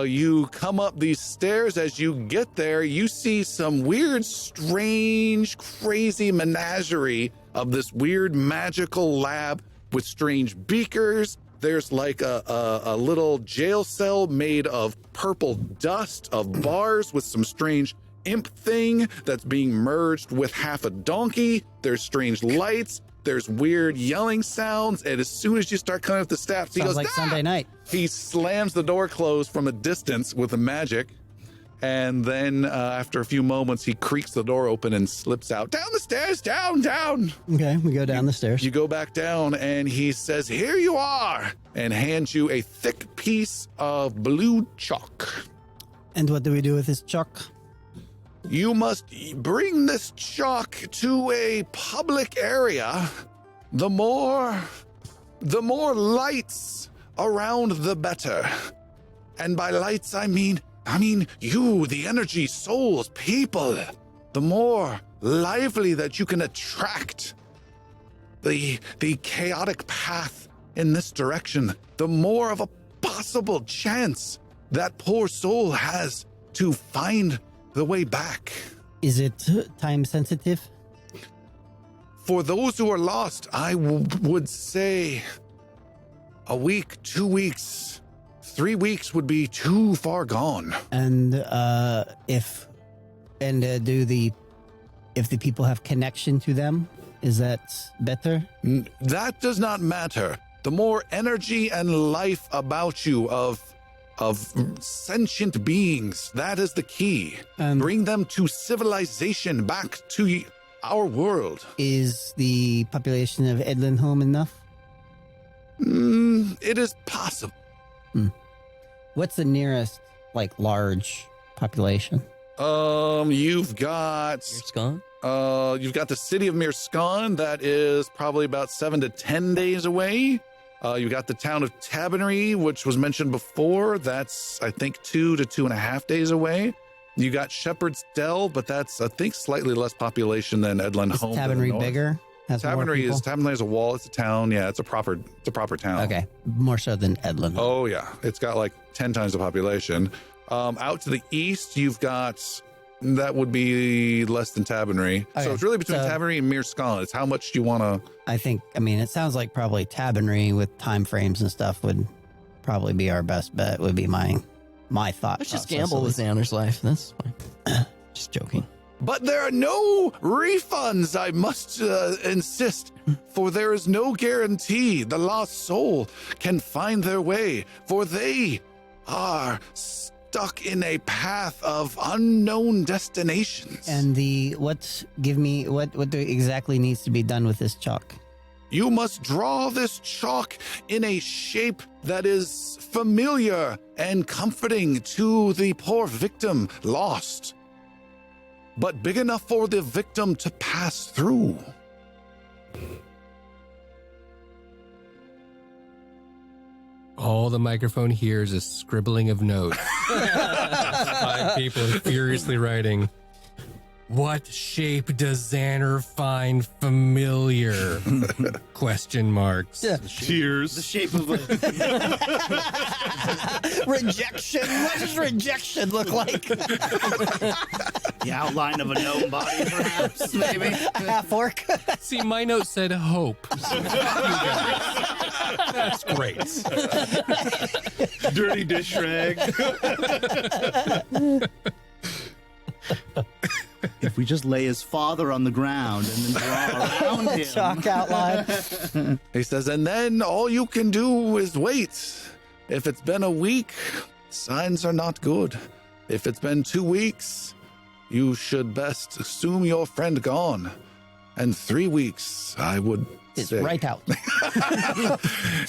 You come up these stairs. As you get there, you see some weird, strange, crazy menagerie of this weird magical lab with strange beakers. There's like a little jail cell made of purple dust, of bars with some strange imp thing that's being merged with half a donkey. There's strange lights. There's weird yelling sounds, and as soon as you start coming up the steps, he Sounds goes, like "Ah!" Sunday night. He slams the door closed from a distance with the magic, and then after a few moments, he creaks the door open and slips out. Down the stairs, down. Okay, we go down the stairs. You go back down, and he says, "Here you are," and hands you a thick piece of blue chalk. And what do we do with this chalk? You must bring this chalk to a public area. The more lights around, the better. And by lights, I mean you, the energy, souls, people. The more lively that you can attract the chaotic path in this direction, the more of a possible chance that poor soul has to find the way back. Is it time sensitive? For those who are lost, I would say a week, 2 weeks, 3 weeks would be too far gone. And if the people have connection to them, is that better? That does not matter. The more energy and life about you of sentient beings, that is the key. Bring them to civilization, back to our world. Is the population of Edlinholm enough? It is possible. What's the nearest, large population? You've got Scone? You've got the city of Mirskan, that is probably about 7 to 10 days away. You got the town of Tabernery, which was mentioned before. That's, I think, 2 to 2.5 days away. You got Shepherd's Dell, but that's, I think, slightly less population than Edlin Home. Is Tabernery bigger? Tabernery has a wall. It's a town. Yeah, it's a proper town. Okay, more so than Edlin. Oh yeah, it's got like 10 times the population. Out to the east, you've got, that would be less than Tabernery. Okay, so it's really between Tabernery and Mirskan. It's how much do you want to... it sounds like probably Tabernery with time frames and stuff would probably be our best bet, would be my thought. Let's just gamble with Xander's life. That's fine. Just joking. But there are no refunds, I must insist, for there is no guarantee the lost soul can find their way, for they are stuck in a path of unknown destinations. And what exactly needs to be done with this chalk? You must draw this chalk in a shape that is familiar and comforting to the poor victim lost, but big enough for the victim to pass through. All the microphone hears is scribbling of notes. 5 people are furiously writing. What shape does Xander find familiar? Question marks. Yeah. Cheers. The shape of a... Rejection? What does rejection look like? the outline of a gnome body, perhaps, maybe. A half orc? See, my note said hope. You guys. That's great. Dirty dish rag. If we just lay his father on the ground and then draw around him. Chalk outline. He says, and then all you can do is wait. If it's been a week, signs are not good. If it's been 2 weeks, you should best assume your friend gone. And 3 weeks, I would It's say. right out.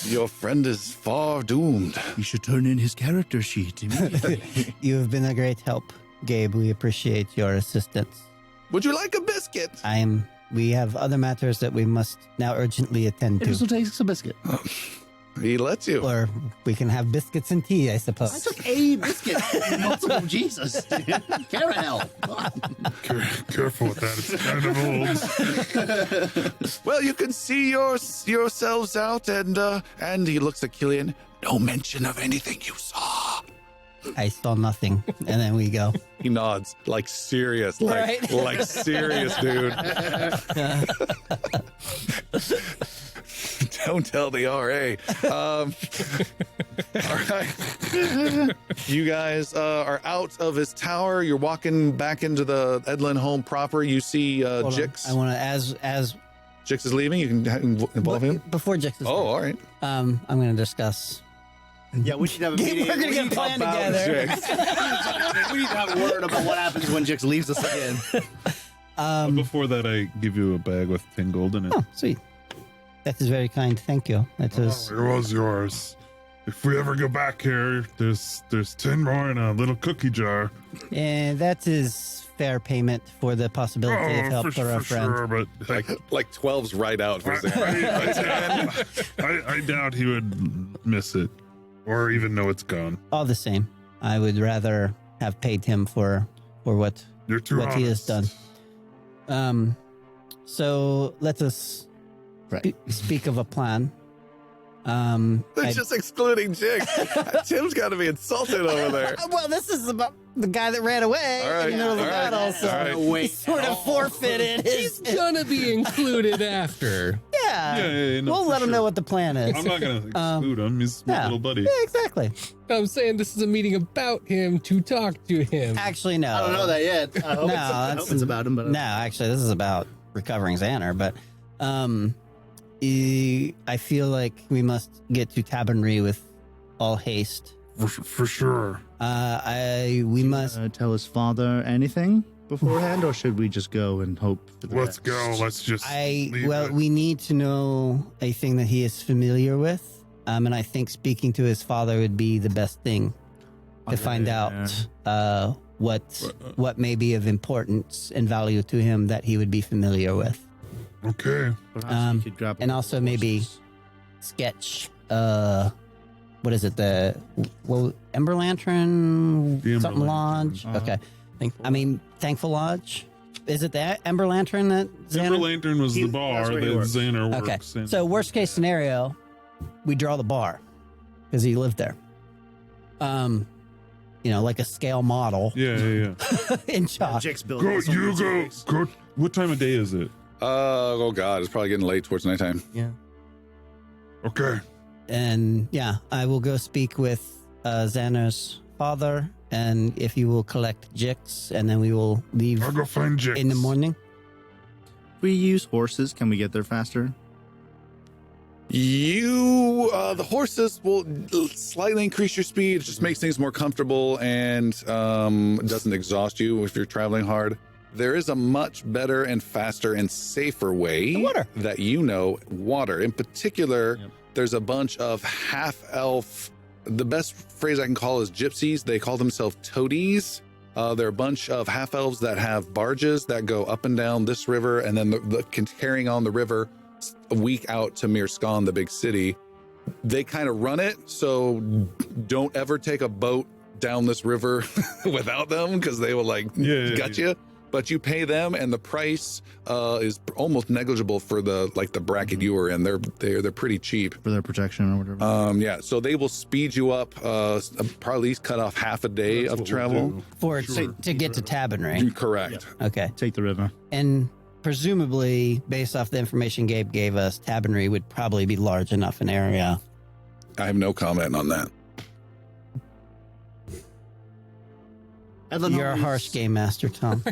Your friend is far doomed. You should turn in his character sheet immediately. You have been a great help, Gabe. We appreciate your assistance. Would you like a biscuit? We have other matters that we must now urgently attend It will to. take a biscuit. He lets you. Or we can have biscuits and tea, I suppose. I took a biscuit. Multiple Jesus. Caramel. Careful with that. It's kind of old. Well, you can see yourselves out, and he looks at Killian. No mention of anything you saw. I saw nothing. And then we go. He nods, like serious, Right. like serious, dude. Don't tell the RA. All right. You guys are out of his tower. You're walking back into the Edlin home proper. You see Hold on. Jix. I want to, as Jix is leaving. You can involve him. before Jix is Oh, all right. I'm going to discuss. Yeah, we should have a meeting. We're gonna We get need to planned talk about together. Jix. We need to have a word about what happens when Jix leaves us again. But before that, I give you a bag with 10 gold in it. Oh, sweet. That is very kind. Thank you. That is. It was yours. If we ever go back here, there's 10 more in a little cookie jar. And that is fair payment for the possibility of help for a friend. sure, but Like 12's right out for Zan. I doubt he would miss it or even know it's gone. All the same, I would rather have paid him for what You're too what he has honest. done. So let us speak of a plan. They're just excluding Jix. Tim's got to be insulted over there. Well, this is about the guy that ran away All right, in the middle of the all right, battle, so all right. he Wait. sort of forfeited his. Gonna be included after. Yeah, Yeah, no, we'll for let him sure. know what the plan is. I'm not going to exclude him. He's my yeah. little buddy. Yeah, exactly. I'm saying this is a meeting about him to talk to him. Actually, no. I don't know that yet. I hope, I hope it's about him, but No, actually, this is about recovering Xander. But I feel like we must get to Tabernary with all haste. For sure. We must. tell his father anything beforehand, or should we just go and hope for the Let's best? go. Let's just leave it. We need to know a thing that he is familiar with. And I think speaking to his father would be the best thing to find out what may be of importance and value to him that he would be familiar with. Okay. Perhaps we could grab and a also couple maybe horses. sketch what is it, Ember Lantern The Ember something Lantern. Lodge? Okay. Thankful. I mean, Thankful Lodge. Is it that Ember Lantern that Ember Xander? Lantern was the bar that's that where he works. Xander Okay. works in. So worst case scenario, we draw the bar because he lived there. Like a scale model Yeah. in chalk. Jix built Go, this on you the go. series. Go. What time of day is it? Oh God, it's probably getting late towards nighttime. Yeah. Okay. And yeah, I will go speak with Xander's father, and if you will collect Jix, and then we will leave I'll go find Jix. in the morning. If we use horses, can we get there faster? The horses will slightly increase your speed. It just makes things more comfortable and doesn't exhaust you if you're traveling hard. There is a much better and faster and safer way Water. that water. In particular, there's a bunch of half-elf, the best phrase I can call is gypsies. They call themselves toadies. They're a bunch of half-elves that have barges that go up and down this river and then carrying on the river a week out to Mirskan, the big city. They kind of run it, so don't ever take a boat down this river without them because they will gut you. But you pay them, and the price is almost negligible for the bracket you were in. They're pretty cheap. For their protection or whatever. So they will speed you up, probably at least cut off half a day That's of what we'll travel. do. For to get to Tabernary. Correct. Okay. Take the river. And presumably, based off the information Gabe gave us, Tabernary would probably be large enough an area. I have no comment on that. You're a harsh game master, Tom.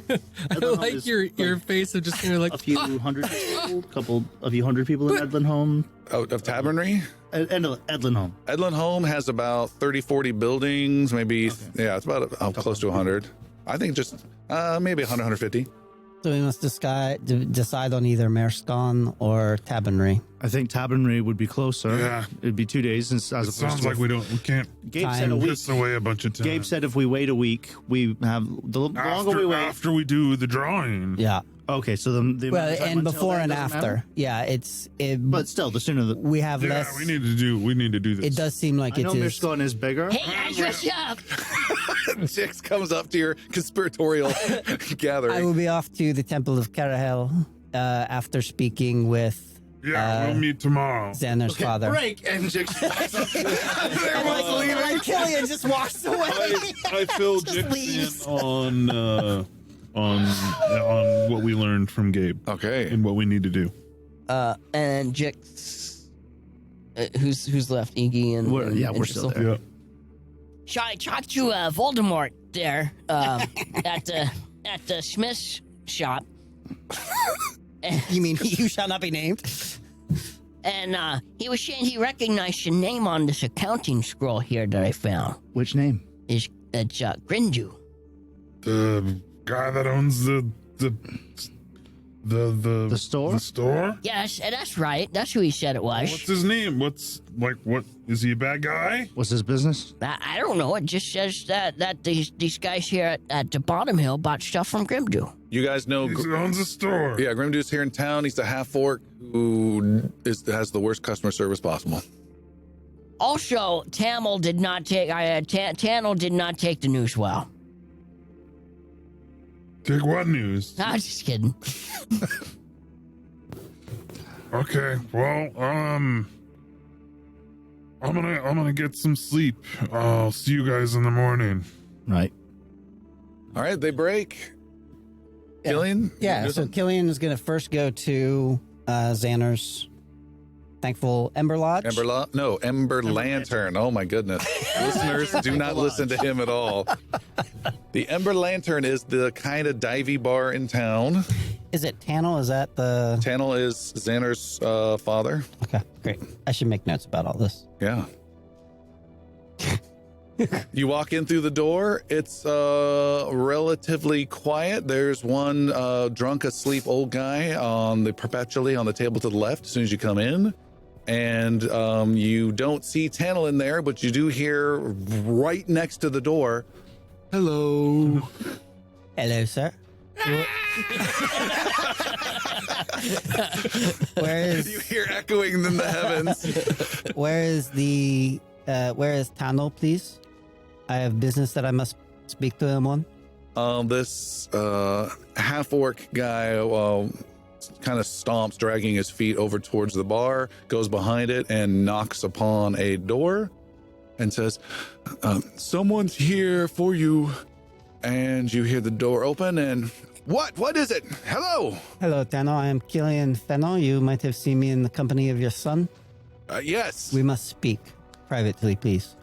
I like your face of just kind of like a few hundred people, a few hundred people in Edlin Home. Out of Tabernary? Edlin Home. Edlin Home has about 30, 40 buildings, maybe. Yeah, it's about close to 100. I think just maybe 100, 150. So we must decide on either Merskan or Tabernary. I think Tabernary would be closer. Yeah. It'd be 2 days as It opposed sounds to like we can't Gabe time. said a week. piss away a bunch of time. Gabe said if we wait a week, we have the longer we wait. After we do the drawing. Yeah. Okay, so the Well, amount of time and until before then and doesn't after. matter? Yeah, But still, the sooner the we have Yeah, less. we need to do this. It does seem like I it know is. Mirskan is bigger. Hey guys, what's up? Jix comes up to your conspiratorial gathering. I will be off to the Temple of Karahel after speaking with Yeah, we'll meet tomorrow. Xander's father. Break! And Jix walks up. Like Killian just walks away. I fill Jix in on what we learned from Gabe. Okay. And what we need to do. And Jix, who's left? Iggy and We're and still Thistle? there. Yeah. Shall I talk to Voldemort there at the Smith's shop? You mean you shall not be named? And he was saying he recognized the name on this accounting scroll here that I found. Which name? It's Grindu. The guy that owns the store? The store? Yes, that's right. That's who he said it was. What's his name? What is he a bad guy? What's his business? I don't know. It just says that these guys here at the Bottom Hill bought stuff from Grimdu. You guys know. He owns a store. Yeah, Grimdu's here in town. He's a half orc who has the worst customer service possible. Also, Tamil did not take. Tannel did not take the news well. Take what news? I was just kidding. Okay, well, I'm gonna get some sleep. I'll see you guys in the morning. Right. All right, they break. Yeah. Killian? Yeah, so Killian is going to first go to Xander's thankful Ember Lodge. Ember Lantern. Oh my goodness. Listeners, do not listen to him at all. The Ember Lantern is the kind of divey bar in town. Is it Tannel? Is that the... Tannel is Xander's father. Okay, great. I should make notes about all this. Yeah. You walk in through the door. It's relatively quiet. There's one drunk asleep old guy perpetually on the table to the left as soon as you come in. And you don't see Tannel in there, but you do hear right next to the door, "Hello." Hello, sir. Where is... You hear echoing in the heavens. Where is Tannel, please? I have business that I must speak to him on. This half-orc guy kind of stomps, dragging his feet over towards the bar, goes behind it and knocks upon a door and says, "Someone's here for you." And you hear the door open and, What is it? Hello? Hello, Tannel. I am Killian Fennel. You might have seen me in the company of your son. Yes. We must speak privately, please.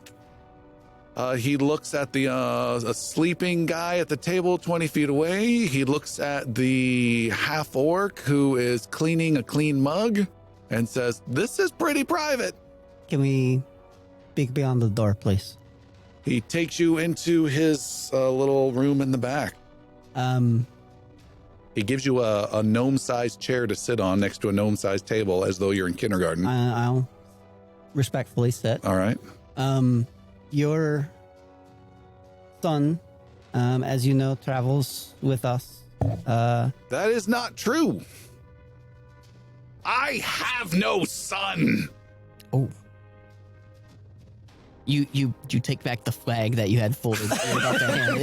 He looks at the a sleeping guy at the table 20 feet away. He looks at the half-orc who is cleaning a clean mug and says, "This is pretty private." Can we speak beyond the door, please? He takes you into his little room in the back. He gives you a gnome-sized chair to sit on next to a gnome-sized table as though you're in kindergarten. I'll respectfully sit. All right. Your son, as you know, travels with us. That is not true. I have no son. Oh. You take back the flag that you had folded. You're about to hand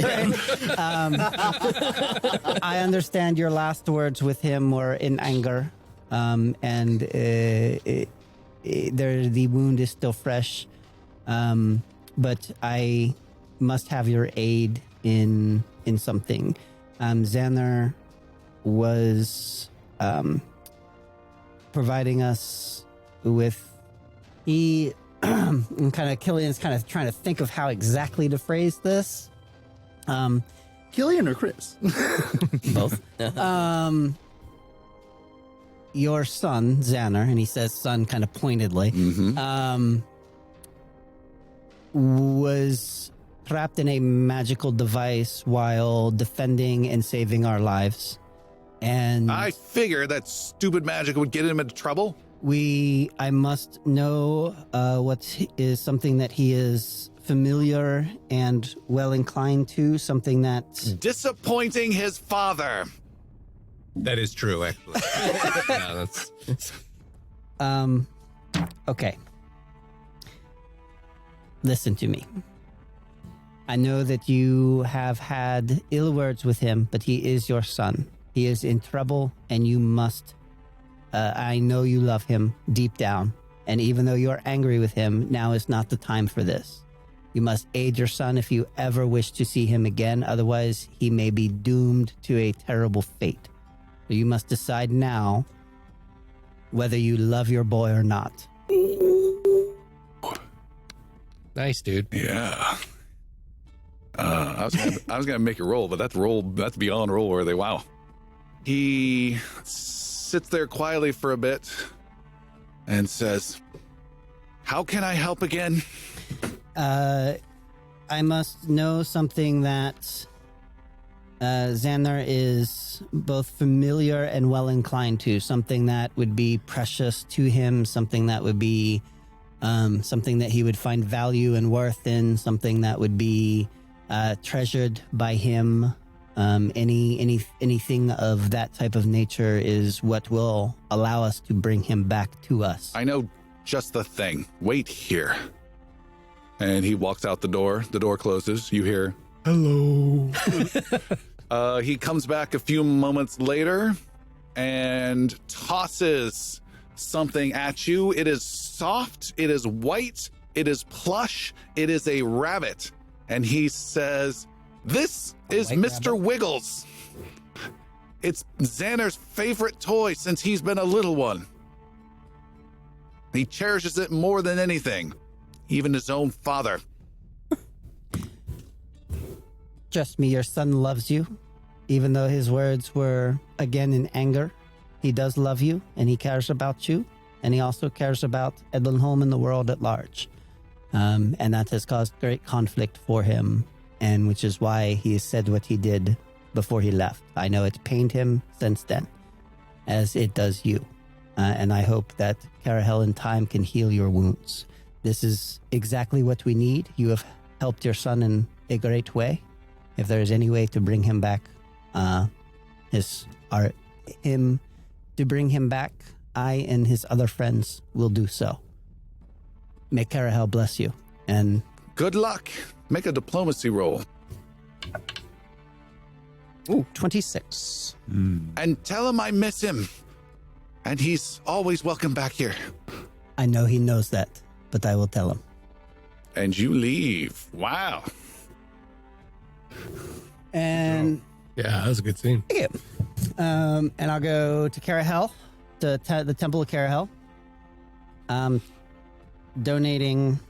it. I understand your last words with him were in anger, and the wound is still fresh. But I must have your aid in something. Xander was providing us with Killian's kind of trying to think of how exactly to phrase this. Killian or Chris? Both. Your son, Xander, and he says son kind of pointedly, was trapped in a magical device while defending and saving our lives. And I figure that stupid magic would get him into trouble. I must know what is something that he is familiar and well inclined to, something that... Disappointing his father. That is true, actually. Yeah, that's... Okay. Listen to me. I know that you have had ill words with him, but he is your son. He is in trouble, and you must I know you love him deep down. And even though you're angry with him, now is not the time for this. You must aid your son if you ever wish to see him again. Otherwise, he may be doomed to a terrible fate. So you must decide now whether you love your boy or not. Nice, dude. Yeah. I was gonna make a roll, but that's beyond roll worthy. Wow. He sits there quietly for a bit and says, "How can I help again?" I must know something that Xander is both familiar and well inclined to. Something that would be precious to him. Something that would be something that he would find value and worth in. Something that would be treasured by him. Anything of that type of nature is what will allow us to bring him back to us. I know just the thing. Wait here. And he walks out the door. The door closes. You hear, "Hello." He comes back a few moments later and tosses something at you. It is soft. It is white. It is plush. It is a rabbit. And he says, "This is Mr. Rabbit? Wiggles. It's Xander's favorite toy since he's been a little one. He cherishes it more than anything, even his own father." Trust me, your son loves you. Even though his words were, again, in anger, he does love you, and he cares about you, and he also cares about Edlinholm and the world at large. And that has caused great conflict for him, and which is why he said what he did before he left. I know it's pained him since then, as it does you. And I hope that Carahel in time can heal your wounds. This is exactly what we need. You have helped your son in a great way. If there is any way to bring him back, to bring him back, I and his other friends will do so. May Carahel bless you. And good luck. Make a diplomacy roll. Ooh, 26. And tell him I miss him. And he's always welcome back here. I know he knows that, but I will tell him. And you leave. Wow. And yeah, that was a good scene. Yeah. And I'll go to Carahel, to the Temple of Carahel. Donating.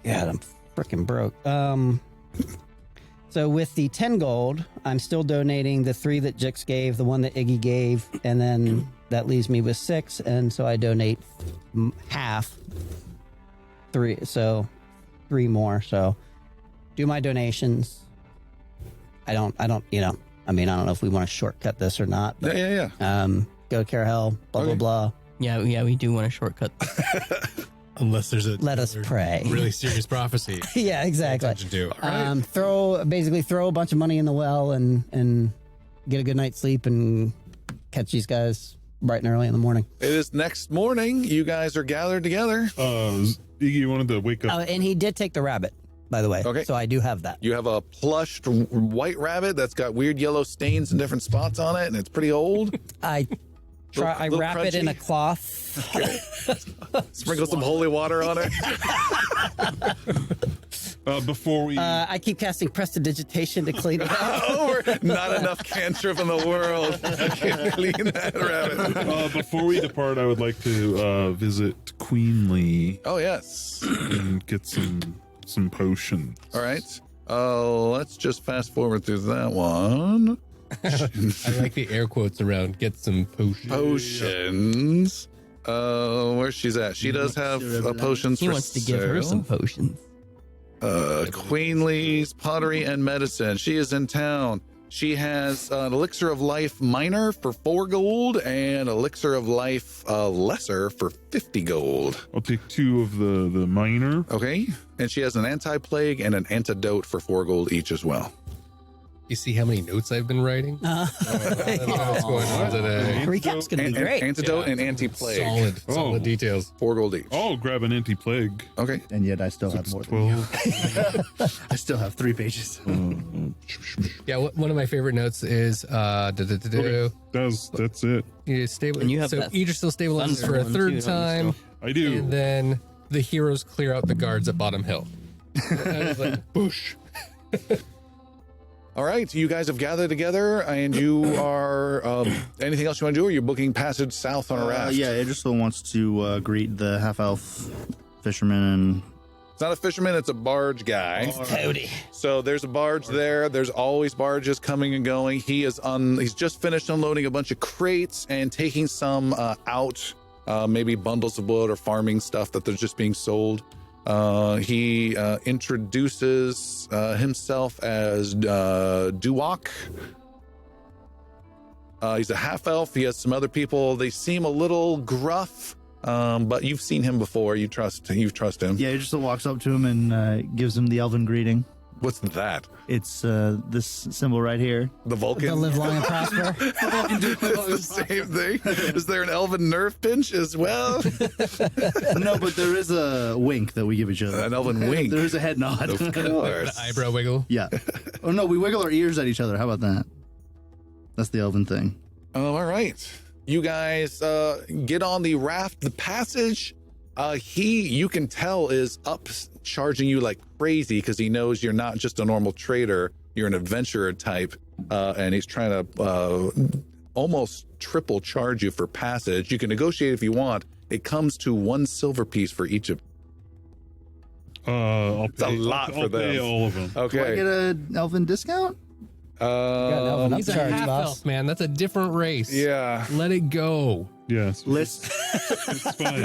God, I'm freaking broke. So with the 10 gold, I'm still donating the 3 that Jix gave, the 1 that Iggy gave, and then that leaves me with 6, and so I donate half. 3, so 3 more. So do my donations. I don't know if we want to shortcut this or not. But, yeah. Go to Carahel, blah, blah. Yeah, we do want to shortcut. Unless there's let us pray. Really serious prophecy. Yeah, exactly. To. Right. Throw a bunch of money in the well and get a good night's sleep and catch these guys bright and early in the morning. It is next morning. You guys are gathered together. Iggy wanted to wake up. And he did take the rabbit, by the way. Okay. So I do have that. You have a plush white rabbit that's got weird yellow stains in different spots on it, and it's pretty old. I wrap it in a cloth. Okay. Sprinkle some holy water on it. Before we... I keep casting prestidigitation to clean it up. Not enough cantrip in the world to clean that rabbit. Before we depart, I would like to visit Queenly. Oh, yes. And get some potions. All right. Let's just fast forward through that one. I like the air quotes around get some potions. Where's she's at? She does have potions for sale. He wants to give her some potions. Queenly's Pottery and Medicine. She is in town. She has an Elixir of Life Minor for 4 gold and Elixir of Life Lesser for 50 gold. I'll take 2 of the minor. Okay. And she has an Anti-Plague and an Antidote for 4 gold each as well. You see how many notes I've been writing? What's going on today? Recap's gonna be great. Antidote and anti-plague. Solid details. 4 gold each. I'll grab an anti-plague. Okay. And yet I still have more than you. 12. I still have 3 pages. Yeah, one of my favorite notes is Okay. That's it. you stable. And you have so that Idris still stabilizes thunder for a one, third too, don't you, time, still? I do. and then the heroes clear out the guards at Bottom Hill. I was like, boosh. All right. You guys have gathered together, and you are. Anything else you want to do? Or are you booking passage south on a raft? Yeah, Idris wants to greet the half-elf fisherman and... It's not a fisherman, it's a barge guy. Howdy. So there's a barge there. There's always barges coming and going. He's just finished unloading a bunch of crates and taking some out, maybe bundles of wood or farming stuff that they're just being sold. He introduces himself as Duwak. He's a half elf. He has some other people. They seem a little gruff. But you've seen him before. You trust him. Yeah, Idris walks up to him and gives him the elven greeting. What's that? It's this symbol right here. The Vulcan? They'll live long and prosper. It's the same thing. Is there an elven nerve pinch as well? No, but there is a wink that we give each other. An elven wink. There is a head nod. Of course. The eyebrow wiggle. Yeah. Oh, no, we wiggle our ears at each other. How about that? That's the elven thing. Oh, all right. You guys get on the raft. The passage, you can tell, is up charging you like crazy because he knows you're not just a normal trader. You're an adventurer type, and he's trying to almost triple charge you for passage. You can negotiate if you want. It comes to 1 silver piece for each of. I'll It's a lot for I'll pay them. all of them. Do I Okay. get an elven discount? He's a half elf, man. That's a different race. Yeah. Let it go. Yes. List. It's fine.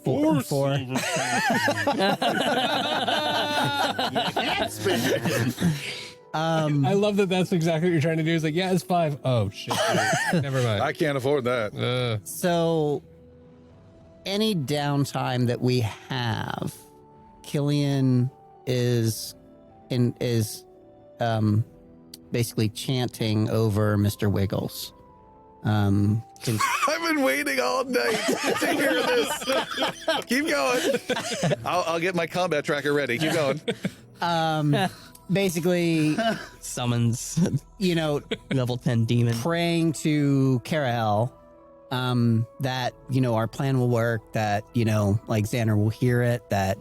Four. silver. I love that. That's exactly what you're trying to do. It's like, yeah, it's 5. Oh shit. Never mind. I can't afford that. So, any downtime that we have, Killian is basically chanting over Mr. Wiggles. Can- I've been waiting all night to hear this. Keep going. I'll get my combat tracker ready. Keep going. basically, Summons level 10 demon. praying to Carael that our plan will work, that like Xander will hear it, that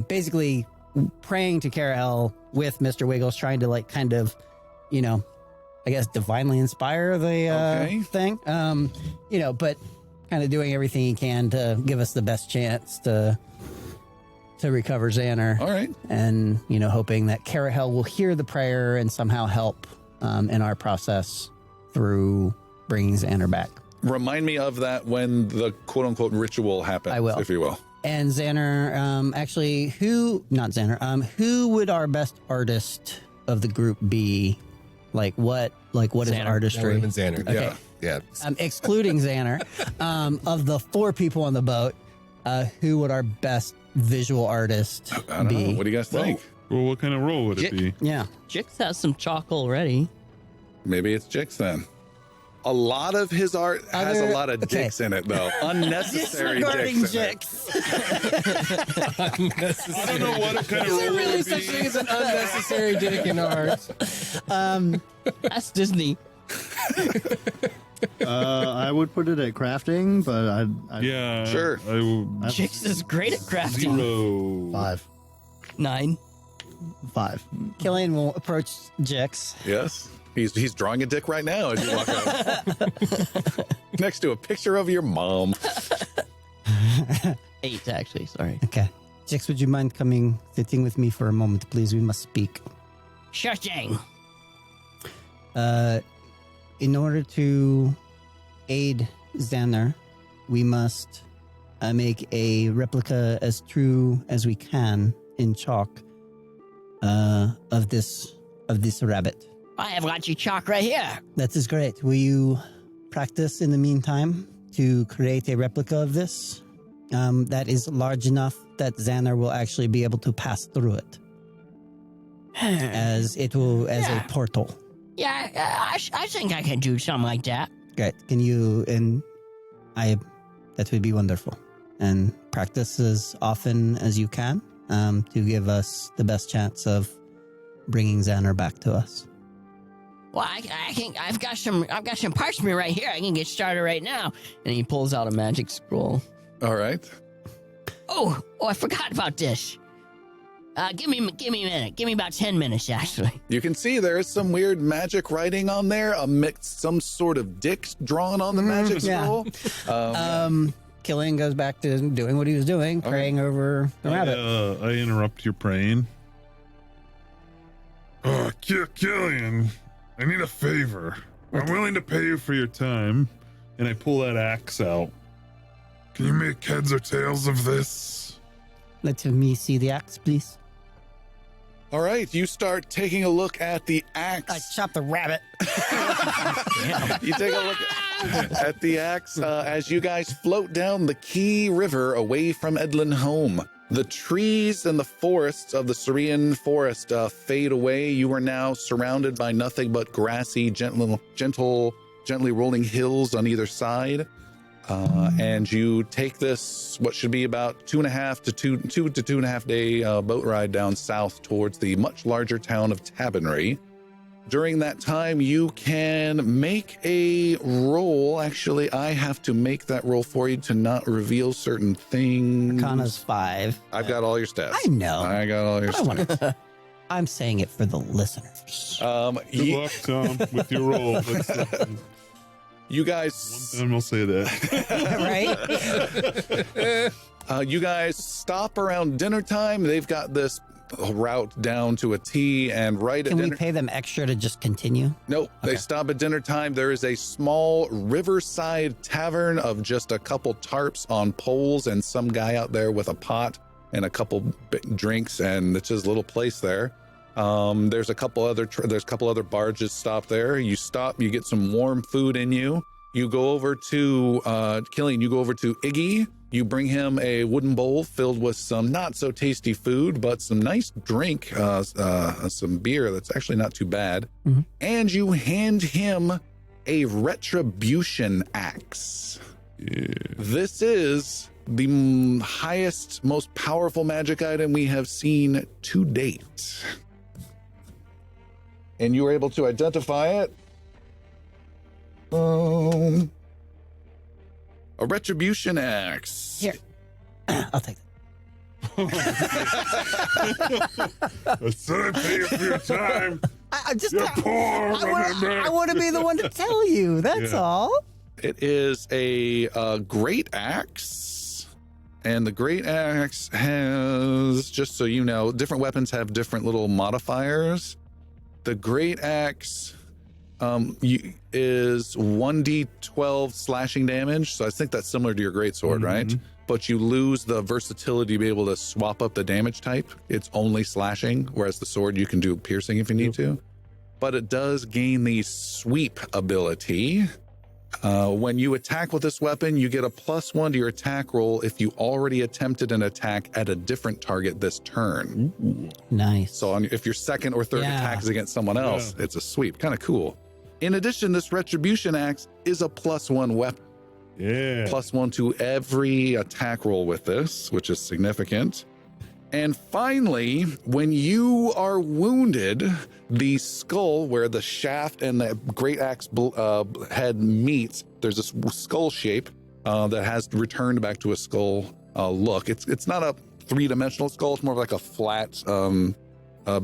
basically praying to Carael with Mr. Wiggles, trying to like kind of I guess divinely inspire the thing, but kind of doing everything he can to give us the best chance to recover Xander. All right. And, hoping that Carahel will hear the prayer and somehow help in our process through bringing Xander back. Remind me of that when the quote unquote ritual happens. I will. If you will. And Xander, actually, who would our best artist of the group be? Like what is That would artistry? have been Xander. Okay. Yeah. Excluding Xander, of the 4 people on the boat, who would our best visual artist I don't be? know. What do you guys think? Well, what kind of role would it be? Yeah. Jix has some chalk already. Maybe it's Jix then. A lot of his art has a lot of dicks in it, though. Unnecessary Disregarding dicks. In it. Jix. I don't know what kind of Is there role really it would such be. thing as an unnecessary dick in art? That's Disney. I would put it at crafting, but I'd Yeah. Sure. I will. Jix is great at crafting. 0. 5. 9. 5. Killian will approach Jix. Yes. He's drawing a dick right now as you walk up. Next to a picture of your mom. 8, actually. Sorry. Okay. Jix, would you mind sitting with me for a moment, please? We must speak. Sure thing. In order to aid Xander, we must make a replica as true as we can in chalk of this rabbit. I have got you chalk right here. That is great. Will you practice in the meantime to create a replica of this that is large enough that Xander will actually be able to pass through it? as it will as a portal. Yeah, I think I can do something like that. Great. Can you that would be wonderful. And practice as often as you can to give us the best chance of bringing Xander back to us. Well, I can. I've got some parchment right here. I can get started right now. And he pulls out a magic scroll. All right. Oh, I forgot about this. Give me a minute. Give me about 10 minutes, actually. You can see there is some weird magic writing on there, amidst some sort of dicks drawn on the magic scroll. Killian goes back to doing what he was doing, praying over the rabbit. I interrupt your praying. Killian, I need a favor. I'm willing to pay you for your time. And I pull that axe out. Can you make heads or tails of this? Let me see the axe, please. All right, you start taking a look at the axe. I chop the rabbit. You take a look at the axe as you guys float down the Key River away from Edlin home. The trees and the forests of the Syrian forest fade away. You are now surrounded by nothing but grassy, gently rolling hills on either side. And you take this, what should be about 2.5 to 2.5 day boat ride down south towards the much larger town of Tabernary. During that time, you can make a roll. Actually, I have to make that roll for you to not reveal certain things. Arcana's 5. I've got all your stats. I know. I got all your stats. I'm saying it for the listeners. Good luck, Tom, with your roll. You guys... One time I'll say that. Right? You guys stop around dinner time. They've got this route down to a T, and right Can at we dinner... pay them extra to just continue? Nope. They stop at dinner time. There is a small riverside tavern of just a couple tarps on poles and some guy out there with a pot and a couple drinks, and it's just a little place there. There's a couple other barges stopped there. You stop, you get some warm food in you. You go over to Killian, you go over to Iggy. You bring him a wooden bowl filled with some not so tasty food, but some nice drink, some beer that's actually not too bad. Mm-hmm. And you hand him a retribution axe. Yeah. This is the highest, most powerful magic item we have seen to date. And you were able to identify it. A retribution axe. Here. I'll take that. I said I'd pay you for your time. You're poor, I want to be the one to tell you. That's all. It is a great axe. And the great axe has, just so you know, different weapons have different little modifiers. The great axe is 1d12 slashing damage. So I think that's similar to your greatsword, right? But you lose the versatility to be able to swap up the damage type. It's only slashing, whereas the sword you can do piercing if you need to. But it does gain the sweep ability. When you attack with this weapon, you get a +1 to your attack roll if you already attempted an attack at a different target this turn. Ooh, nice. So if your second or third attack is against someone else, it's a sweep. Kind of cool. In addition, this retribution axe is a +1 weapon. Yeah. +1 to every attack roll with this, which is significant. And finally, when you are wounded, the skull where the shaft and the great axe head meets, there's this skull shape that has returned back to a skull look. It's not a three-dimensional skull. It's more of like a flat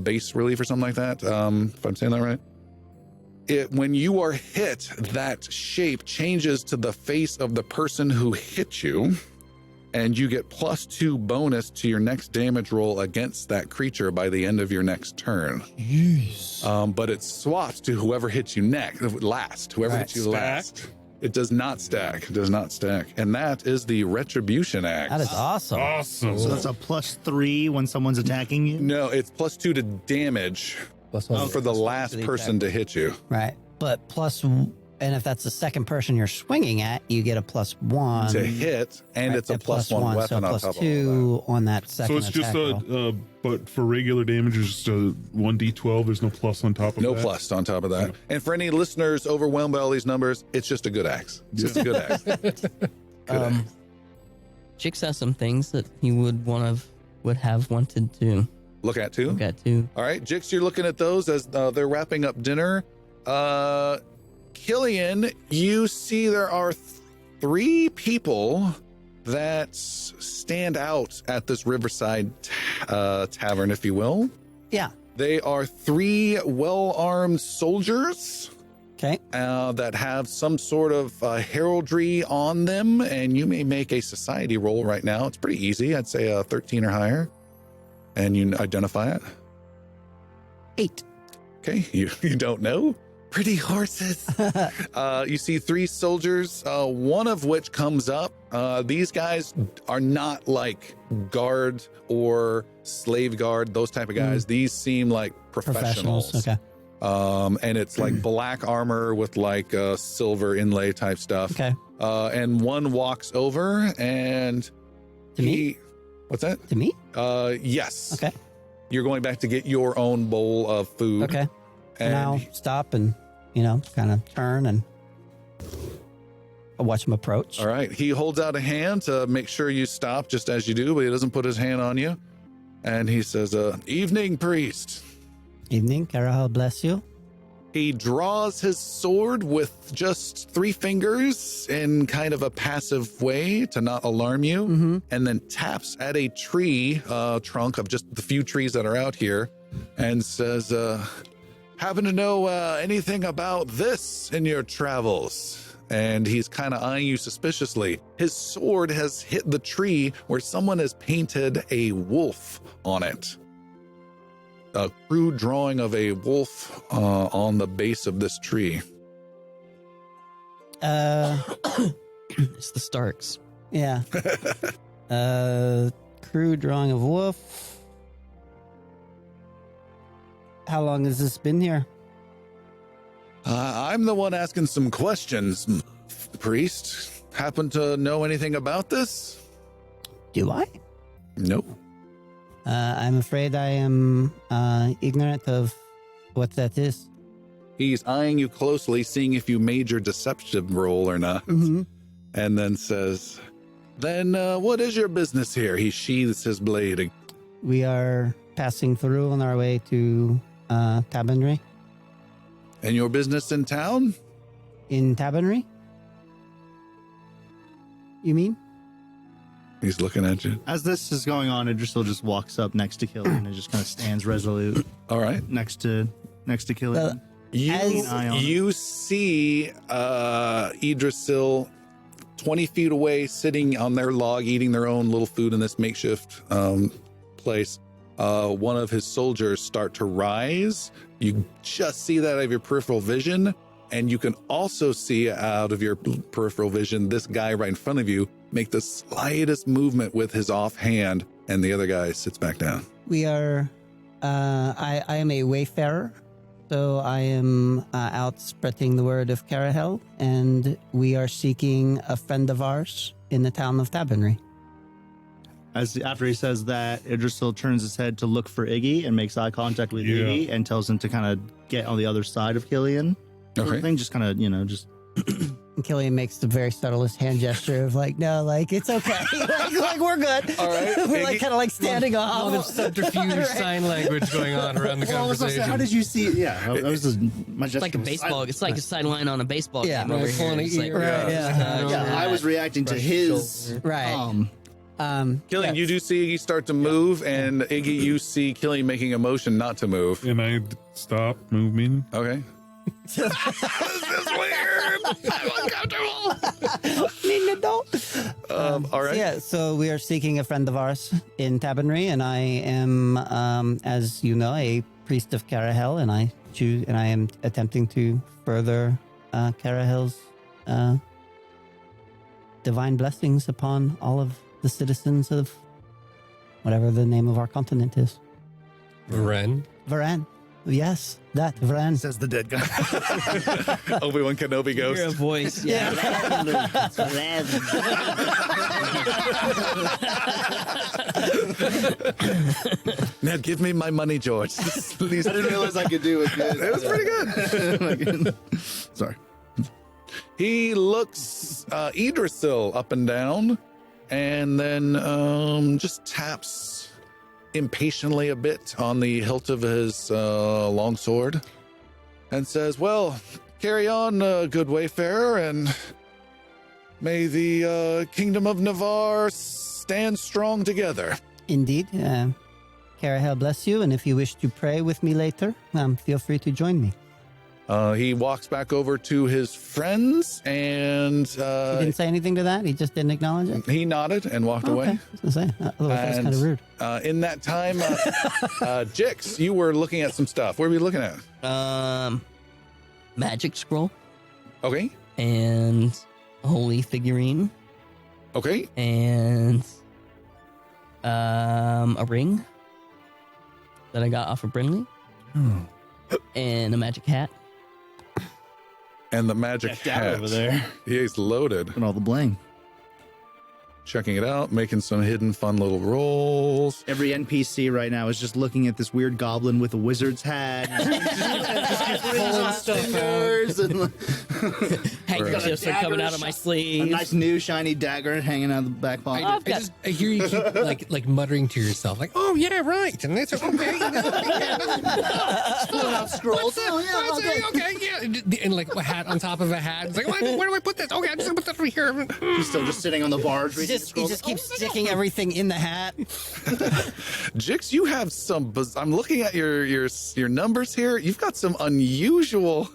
base relief or something like that, if I'm saying that right. When you are hit, that shape changes to the face of the person who hit you, and you get +2 bonus to your next damage roll against that creature by the end of your next turn. But it swaps to whoever hits you last. Whoever hits you last. It does not stack. It does not stack. And that is the retribution axe. That is awesome. Awesome. So that's a +3 when someone's attacking you? No, it's +2 to damage. +1 for the last person to hit you. Right. But And if that's the second person you're swinging at, you get a +1 to hit, and it's a +1 weapon so on top of all +2 on that second So it's just attack roll. but for regular damage, it's just a 1d12. There's no plus on top of No that. plus on top of that. And for any listeners overwhelmed by all these numbers, it's just a good axe. It's just a good axe. Good axe. Jix has some things that he would have wanted to Look at too. look at too. All right, Jix, you're looking at those as they're wrapping up dinner. Killian, you see there are 3 people that stand out at this Riverside tavern, if you will. Yeah. They are 3 well-armed soldiers Okay. that have some sort of heraldry on them, and you may make a society roll right now. It's pretty easy. I'd say a 13 or higher, and you identify it. 8. Okay, you don't know? Pretty horses. You see 3 soldiers, one of which comes up. These guys are not like guard or slave guard, those type of guys. These seem like professionals. Okay. And it's like black armor with like silver inlay type stuff. Okay. And one walks over and To me? What's that? To me? Yes. Okay. You're going back to get your own bowl of food. Okay. And Now stop and, kind of turn and I'll watch him approach. all right. He holds out a hand to make sure you stop just as you do, but he doesn't put his hand on you. And he says, evening, priest. Evening, Carahel, bless you. He draws his sword with just 3 fingers in kind of a passive way to not alarm you, and then taps at a tree trunk of just the few trees that are out here and says, happen to know anything about this in your travels? And he's kind of eyeing you suspiciously. His sword has hit the tree where someone has painted a wolf on it. A crude drawing of a wolf on the base of this tree. It's the Starks. Yeah. Crude drawing of wolf. How long has this been here? I'm the one asking some questions, priest. Happen to know anything about this? Do I? Nope. I'm afraid I am ignorant of what that is. He's eyeing you closely, seeing if you made your deception roll or not. And then says, then what is your business here? He sheathes his blade. We are passing through on our way to Tabernary. And your business in town? In Tabernary? You mean? He's looking at you. As this is going on, Idrisil just walks up next to Killian and just kind of stands resolute All right. next to Killian. You see Idrisil 20 feet away, sitting on their log, eating their own little food in this makeshift place. One of his soldiers start to rise. You just see that out of your peripheral vision. And you can also see out of your peripheral vision this guy right in front of you make the slightest movement with his offhand, and the other guy sits back down. We are, I am a wayfarer, so I am out spreading the word of Carahel, and we are seeking a friend of ours in the town of Tabernary. After he says that, Idrisil turns his head to look for Iggy and makes eye contact with Iggy and tells him to kind of get on the other side of Killian. Sort of thing, just kind of, just. And Killian makes the very subtlest hand gesture of like, no, like it's okay, like we're good. All right, we're like kind of like standing A lot of off. subterfuge sign language going on around the conversation. How did you see? Yeah, I was just, my It's like a baseball. It's like a sideline on a baseball game over here. pulling It's an like, ear. Right, yeah. I was reacting to his Right. Killian, you do see Iggy start to move, and Iggy, you see Killian making a motion not to move. And I stop moving. Okay. This is weird. I'm uncomfortable. All right. Yeah, so we are seeking a friend of ours in Tabernary, and I am, as you know, a priest of Carahel, and I am attempting to further Carahel's divine blessings upon all of the citizens of whatever the name of our continent is. Varen. Varan. Yes, that Vran. Says the dead guy. Obi-Wan Kenobi Hear a ghost. voice. Yeah. Now give me my money, George. Please. I didn't realize I could do it. It was pretty good. Sorry. He looks Idrisil up and down, and then just taps impatiently a bit on the hilt of his long sword, and says, "Well, carry on, good wayfarer, and may the kingdom of Navarre stand strong together." Indeed. Carahel bless you, and if you wish to pray with me later, feel free to join me. He walks back over to his friends, and He didn't say anything to that? He just didn't acknowledge it? he nodded and walked away. Okay. I was going to say, otherwise that's kind of rude. In that time, Jix, you were looking at some stuff. What were you looking at? Magic scroll Okay. and a holy figurine Okay. and a ring that I got off of Brinley and a magic hat. And the magic Decked out hat over there. He's loaded. And all the bling. Checking it out, making some hidden fun little rolls. Every NPC right now is just looking at this weird goblin with a wizard's hat. just pulling stuff out. Handkerchiefs are coming out of my A sleeve. nice new shiny dagger hanging out of the back pocket. I hear you keep like muttering to yourself, like, "Oh yeah, right," and that's okay. Pulling out scrolls. Okay, yeah, and like a hat on top of a hat. It's like, where do I put this? Okay, I'm just gonna put that over here. He's still just sitting on the barge. He just keeps sticking everything in the hat. Jix, you have some. I'm looking at your numbers here. You've got some unusual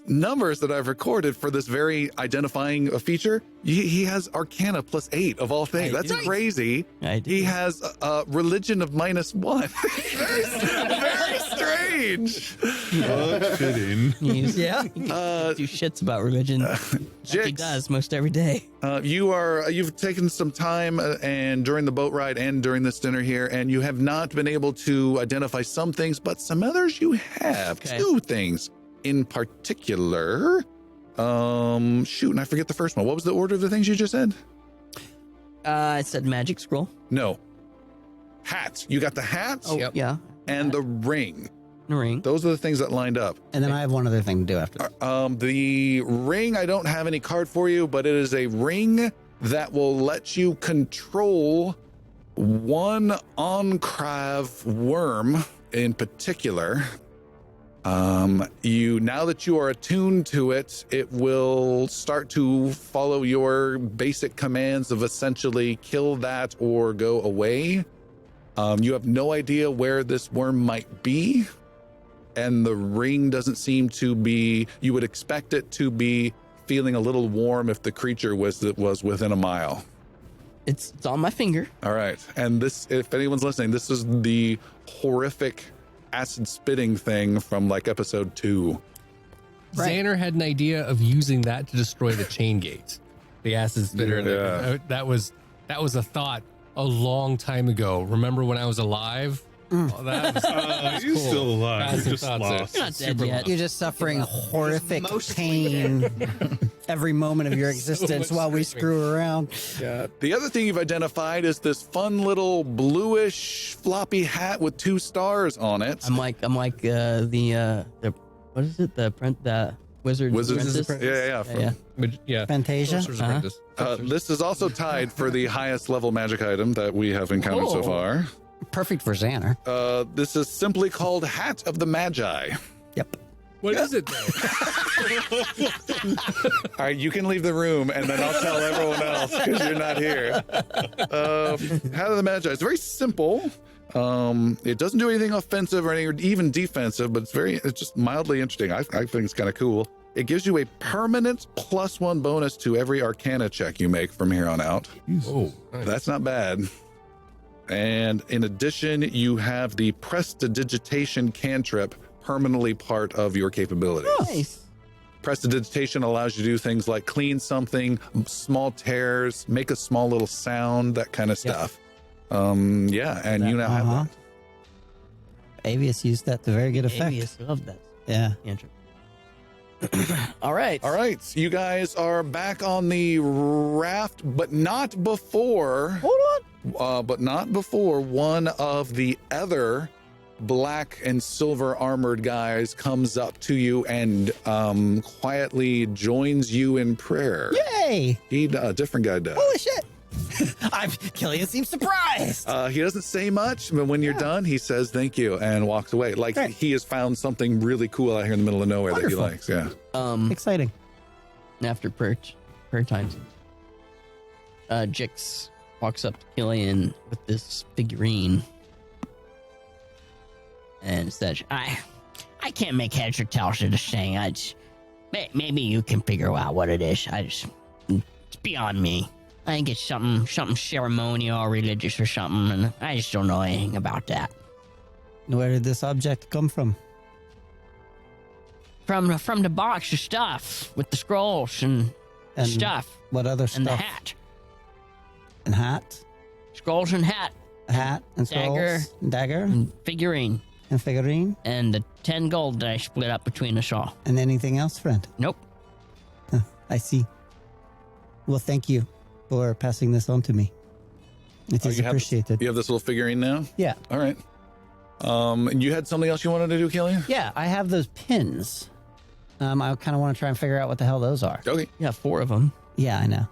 numbers that I've recorded for this very identifying feature. He has Arcana +8 of all things. That's crazy. I do. He has religion of -1. Very strange. Kidding. Yeah. Do shits about religion. Like he Jix, does most every day. you've taken some time and during the boat ride and during this dinner here, and you have not been able to identify some things, but some others you have. Okay. 2 things in particular. Shoot, and I forget the first one. What was the order of the things you just said? I said magic scroll. No. Hat. You got the hat Oh, yeah. and the ring. The ring. Those are the things that lined up. And then I have one other thing to do after this. The ring, I don't have any card for you, but it is a ring that will let you control one Oncrav worm in particular. Now that you are attuned to it, it will start to follow your basic commands of essentially kill that or go away. You have no idea where this worm might be, and the ring doesn't seem to be. You would expect it to be feeling a little warm if the creature was within a mile. It's on my finger. All right, and this, if anyone's listening, this is the horrific acid spitting thing from like episode 2. Xander had an idea of using that to destroy the chain gates, the acid spitter. Yeah. That was a thought a long time ago. Remember when I was alive? Oh, that was, He's still alive. That's He just thoughts lost. You're not dead yet. You're just suffering horrific pain every moment of your existence while we screw around. The other thing you've identified is this fun little bluish floppy hat with 2 stars on it. I'm like the what is it? The Wizard's Apprentice? Yeah. yeah. Fantasia? Sorcerer's Apprentice. This is also tied for the highest level magic item that we have encountered so far. Perfect for Xander. This is simply called Hat of the Magi. Yep. What is it though? All right, you can leave the room, and then I'll tell everyone else because you're not here. Hat of the Magi. It's very simple. It doesn't do anything offensive or even defensive, but it's just mildly interesting. I think it's kind of cool. It gives you a permanent +1 bonus to every Arcana check you make from here on out. Oh, nice. That's not bad. And in addition, you have the Prestidigitation cantrip permanently part of your capabilities. Nice. Prestidigitation allows you to do things like clean something, small tears, make a small little sound, that kind of stuff. And you now have that. Avius used that to very good effect. Avius loved that. Yeah. Cantrip. All right. All right, you guys are back on the raft, but not before. Hold on. But not before one of the other black and silver armored guys comes up to you and quietly joins you in prayer. Yay! A different guy does. Holy shit! Killian seems surprised. He doesn't say much, but when you're done, he says thank you and walks away. Like Great. he has found something really cool out here in the middle of nowhere Wonderful. that he likes. Yeah. Exciting. After prayer time, Jix walks up to Killian with this figurine and says, I can't make heads or tails of this thing. Maybe you can figure out what it is. It's beyond me. I think it's something ceremonial or religious or something, and I just don't know anything about that. Where did this object come from? From the box of stuff with the scrolls and stuff What other stuff? and the hat. And hat? Scrolls and hat. A hat and Dagger. scrolls? And dagger? And figurine. And figurine? And the 10 gold that I split up between us all. And anything else, friend? Nope. I see. Well, thank you for passing this on to me. It is appreciated. You have this little figurine now? Yeah. All right. And you had something else you wanted to do, Killian? Yeah, I have those pins. I kind of want to try and figure out what the hell those are. Okay. yeah, 4 of them. Yeah, I know.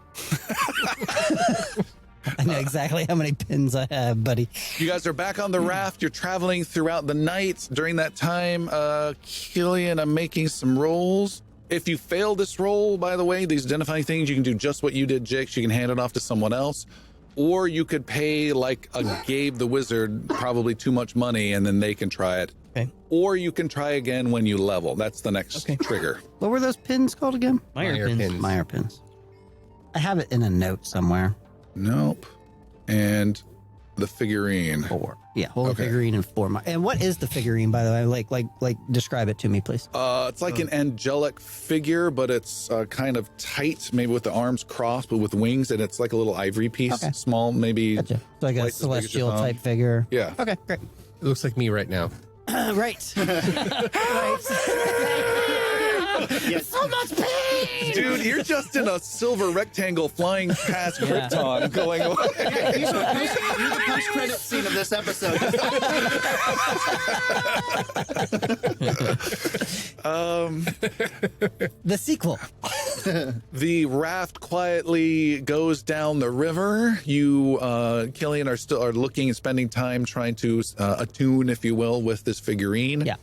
I know exactly how many pins I have, buddy. You guys are back on the raft. You're traveling throughout the night. During that time, Killian, I'm making some rolls. If you fail this roll, by the way, these identifying things, you can do just what you did, Jix. You can hand it off to someone else. Or you could pay like a Gabe the Wizard probably too much money and then they can try it. Okay. Or you can try again when you level. That's the next trigger. What were those pins called again? Meyer pins. Meyer pins. I have it in a note somewhere. Nope. And the figurine. 4. Yeah, hold Okay. a figurine and 4. And what is the figurine, by the way? Like, describe it to me, please. It's like an angelic figure, but it's kind of tight, maybe with the arms crossed, but with wings, and it's like a little ivory piece, Okay. small, maybe. Gotcha. It's like a twice as big as your celestial thumb. type figure. Yeah. Okay, great. It looks like me right now. Right. So much pain! Dude, you're just in a silver rectangle flying past Krypton going away. You're the post-credit scene of this episode. The sequel. The raft quietly goes down the river. You, Killian, are looking and spending time trying to attune, if you will, with this figurine. Yeah.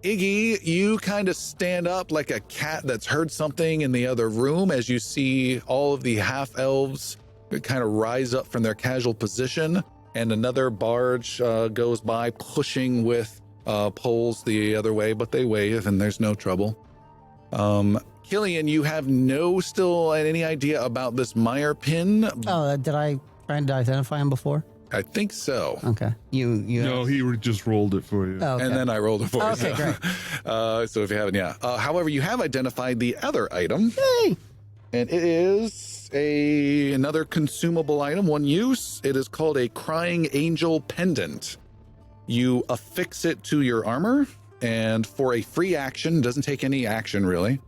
Iggy, you kind of stand up like a cat that's heard something in the other room as you see all of the half-elves kind of rise up from their casual position, and another barge goes by pushing with poles the other way, but they wave and there's no trouble. Killian, you have still any idea about this Meyer pin? Oh, did I try and identify him before? I think so. Okay. You No, he just rolled it for you. Oh, okay. And then I rolled it for you. Okay, great. So if you haven't, yeah. However, you have identified the other item. Hey. And it is another consumable item, one use. It is called a Crying Angel Pendant. You affix it to your armor, and for a free action, doesn't take any action really.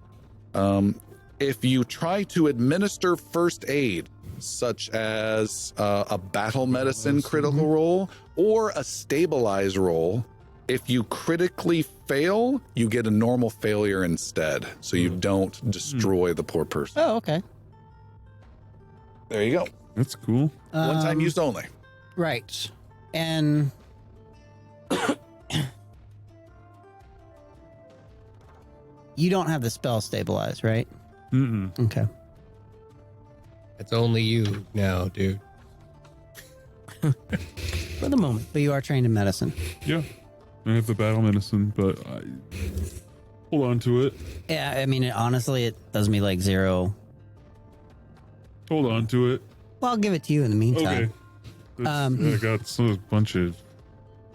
If you try to administer first aid, such as a battle medicine critical roll or a stabilize roll, if you critically fail, you get a normal failure instead, so you don't destroy the poor person. Oh, okay. There you go. That's cool. One time used only. Right. And you don't have the spell stabilize, right? Mm-mm. Okay. It's only you now, dude. For the moment. But you are trained in medicine. Yeah. I have the battle medicine, but I hold on to it. Yeah, I mean, honestly, it does me like 0. Hold on to it. Well, I'll give it to you in the meantime. Okay. I got a bunch of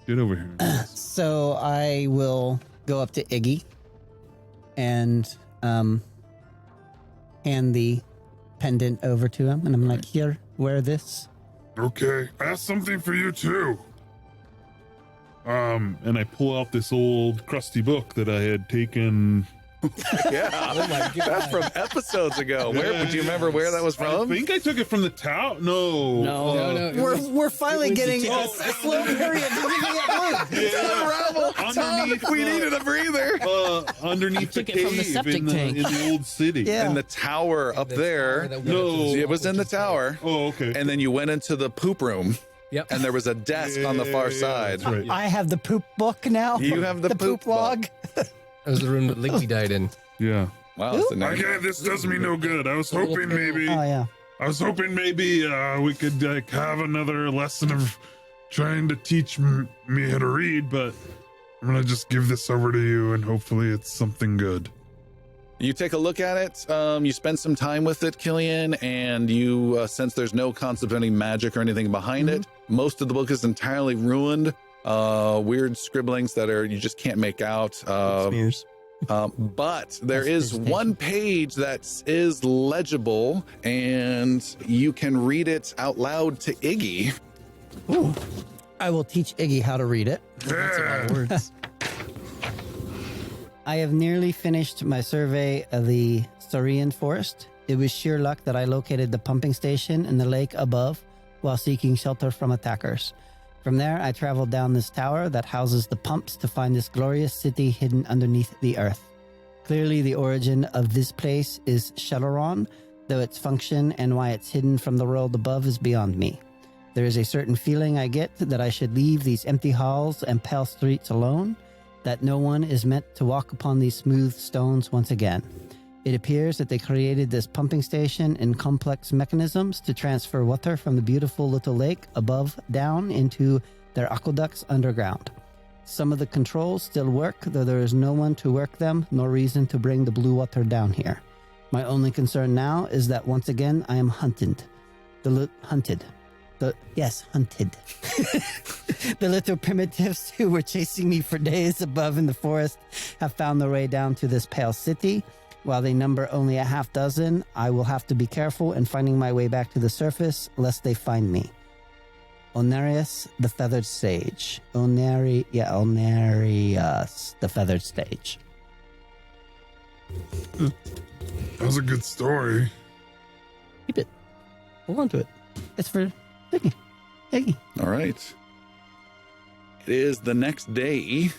shit over here. So I will go up to Iggy and hand the pendant over to him, and I'm like, "Here, wear this." Okay. I have something for you too. And I pull out this old crusty book that I had taken. Yeah, that's from episodes ago. Where would you remember where that was from? I think I took it from the tower. No. We're finally getting a slow period. Underneath, we needed a breather. Underneath the took it from the cave septic in tank. the old city. Yeah. In the tower up there. No. It was in the tower. Oh, okay. And then you went into the poop room. Yep. And there was a desk on the far side. That's right. I have the poop book now. You have the poop log. That was the room that Ligby died in. Yeah. Wow, that's a I name. can't, this does me no good. I was hoping maybe. Oh yeah. I was hoping maybe we could have another lesson of trying to teach me how to read, but I'm gonna just give this over to you, and hopefully it's something good. You take a look at it. You spend some time with it, Killian, and you sense there's no concept of any magic or anything behind it. Most of the book is entirely ruined. Weird scribblings that you just can't make out. Smears. But there is one page that is legible, and you can read it out loud to Iggy. Ooh. I will teach Iggy how to read it. That's a lot of words. I have nearly finished my survey of the Saurian forest. It was sheer luck that I located the pumping station in the lake above while seeking shelter from attackers. From there, I traveled down this tower that houses the pumps to find this glorious city hidden underneath the earth. Clearly, the origin of this place is Shadowron, though its function and why it's hidden from the world above is beyond me. There is a certain feeling I get that I should leave these empty halls and pale streets alone, that no one is meant to walk upon these smooth stones once again. It appears that they created this pumping station in complex mechanisms to transfer water from the beautiful little lake above down into their aqueducts underground. Some of the controls still work, though there is no one to work them, nor reason to bring the blue water down here. My only concern now is that once again I am hunted. Hunted. The little primitives who were chasing me for days above in the forest have found their way down to this pale city. While they number only a half dozen, I will have to be careful in finding my way back to the surface, lest they find me. Onarius, the Feathered Sage. Onarius, the Feathered Stage. That was a good story. Keep it. Hold on to it. It's for Iggy. Iggy. All right. It is the next day.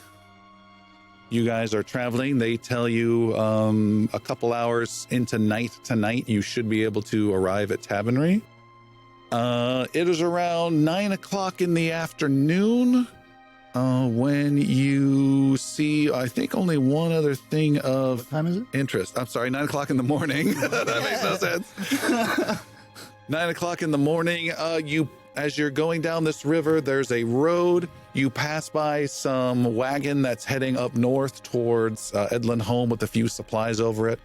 You guys are traveling. They tell you a couple hours into night tonight, you should be able to arrive at Tavernry. It is around 9 o'clock in the afternoon when you see, I think, only one other thing of What time is it? interest. I'm sorry, 9 o'clock in the morning. That makes no sense. 9 o'clock in the morning, as you're going down this river, there's a road. You pass by some wagon that's heading up north towards Edlin Home with a few supplies over it.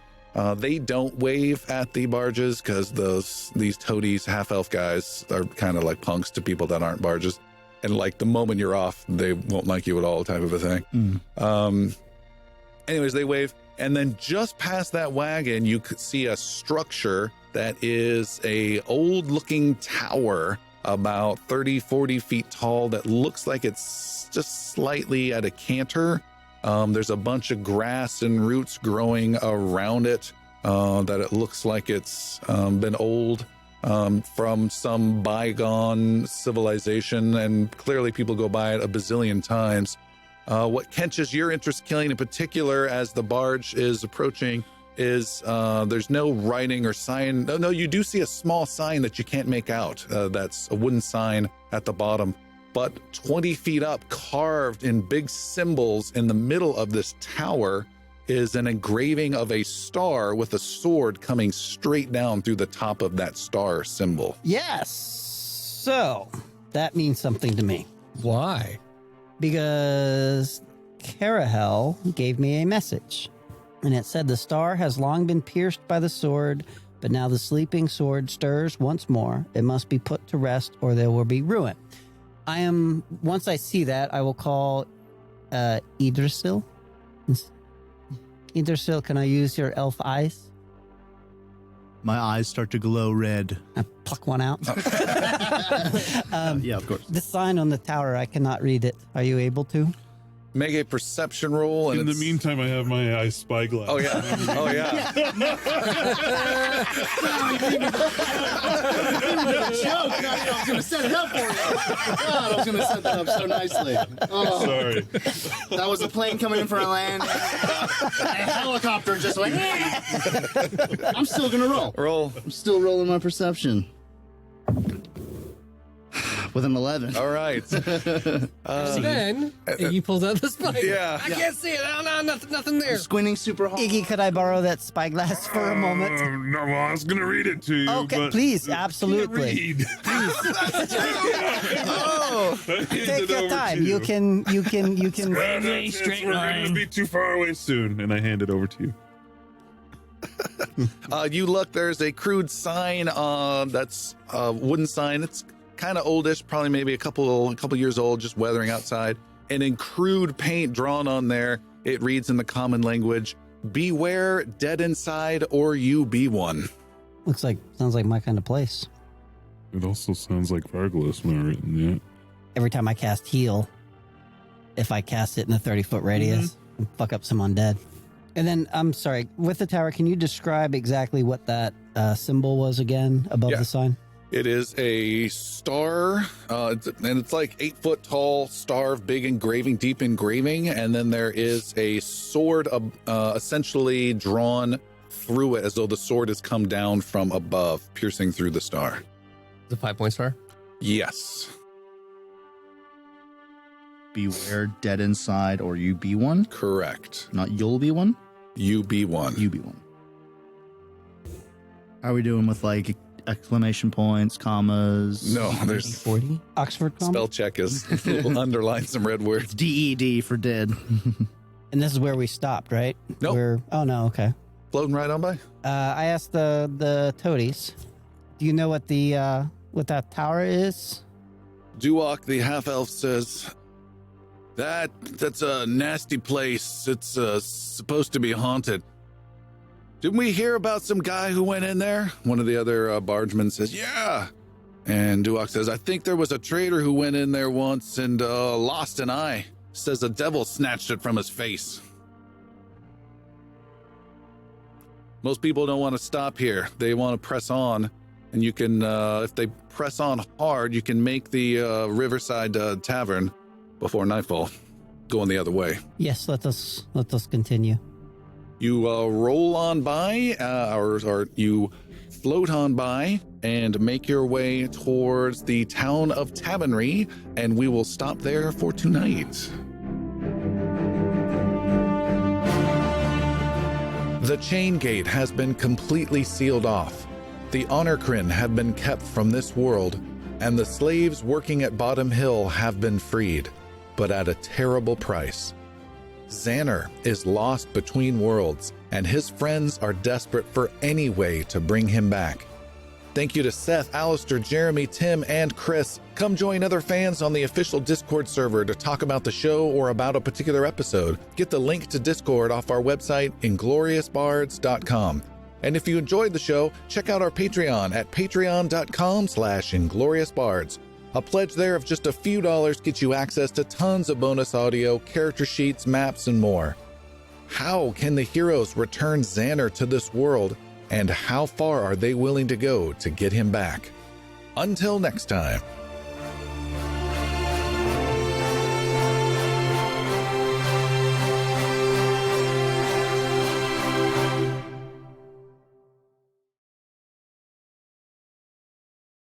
They don't wave at the barges because these toadies, half-elf guys are kind of like punks to people that aren't barges. And like the moment you're off, they won't like you at all, type of a thing. Anyways, they wave. And then just past that wagon, you could see a structure that is a old-looking tower about 30, 40 feet tall that looks like it's just slightly at a canter. There's a bunch of grass and roots growing around it that it looks like it's been old from some bygone civilization, and clearly people go by it a bazillion times. What catches your interest, Killian, in particular, as the barge is approaching is there's no writing or sign. No, you do see a small sign that you can't make out. That's a wooden sign at the bottom. But 20 feet up, carved in big symbols in the middle of this tower, is an engraving of a star with a sword coming straight down through the top of that star symbol. Yes. So that means something to me. Why? Because Carahel gave me a message. And it said the star has long been pierced by the sword, but now the sleeping sword stirs once more. It must be put to rest or there will be ruin. Once I see that, I will call Idrisil. Idrisil, can I use your elf eyes? My eyes start to glow red. I pluck one out. Yeah, of course. The sign on the tower, I cannot read it. Are you able to? Make a perception roll. And In the it's- meantime, I have my eye spyglass. Oh, yeah. Oh, yeah. Joke! I was going to set it up for you. God, I was going to set that up so nicely. Oh, Sorry. that was a plane coming in for a landing. A helicopter just went. I'm still going to roll. Roll. I'm still rolling my perception. With an 11. All right. Then Iggy pulls out the spike. Yeah. I can't see it. No, nothing there. Squinting super hard. Iggy, could I borrow that spyglass for a moment? No, well, I was going to read it to you. Okay, but please, I can't absolutely. read. Oh. Take your time. You can. We're going to be too far away soon, and I hand it over to you. You look, there's a crude sign that's a wooden sign. It's kind of oldish, probably maybe a couple years old, just weathering outside. And in crude paint drawn on there, it reads in the common language, "Beware, dead inside, or you be one." Sounds like my kind of place. It also sounds like Varglass when I written yet. Every time I cast heal, if I cast it in a 30-foot radius, fuck up some undead. And then, I'm sorry, with the tower, can you describe exactly what that symbol was again above Yeah. the sign? It is a star, and it's like 8 foot tall star, big engraving, deep engraving, and then there is a sword essentially drawn through it as though the sword has come down from above, piercing through the star. The 5-point star. Yes, Beware, dead inside, or you be one. correct. Not you'll be one. You be one. You be one. How are we doing with like exclamation points, commas? No, there's 40. Oxford comma? spell check is underline some red words. It's DED for dead. And this is where we stopped, right? Nope. Oh, no, okay. Floating right on by. I asked the toadies, do you know what what that tower is? Duok, the half elf, says that's a nasty place. It's supposed to be haunted. Didn't we hear about some guy who went in there? One of the other bargemen says, yeah. And Duok says, I think there was a trader who went in there once and lost an eye. Says the devil snatched it from his face. Most people don't want to stop here. They want to press on. And you can, if they press on hard, you can make the Riverside Tavern before nightfall, going the other way. Yes, let us continue. You roll on by, or you float on by, and make your way towards the town of Tavernry, and we will stop there for tonight. The chain gate has been completely sealed off. The Honorcrin have been kept from this world, and the slaves working at Bottom Hill have been freed, but at a terrible price. Xander is lost between worlds, and his friends are desperate for any way to bring him back. Thank you to Seth, Alistair, Jeremy, Tim, and Chris. Come join other fans on the official Discord server to talk about the show or about a particular episode. Get the link to Discord off our website, ingloriousbards.com. And if you enjoyed the show, check out our Patreon at patreon.com/ingloriousbards. A pledge there of just a few dollars gets you access to tons of bonus audio, character sheets, maps, and more. How can the heroes return Xander to this world, and how far are they willing to go to get him back? Until next time.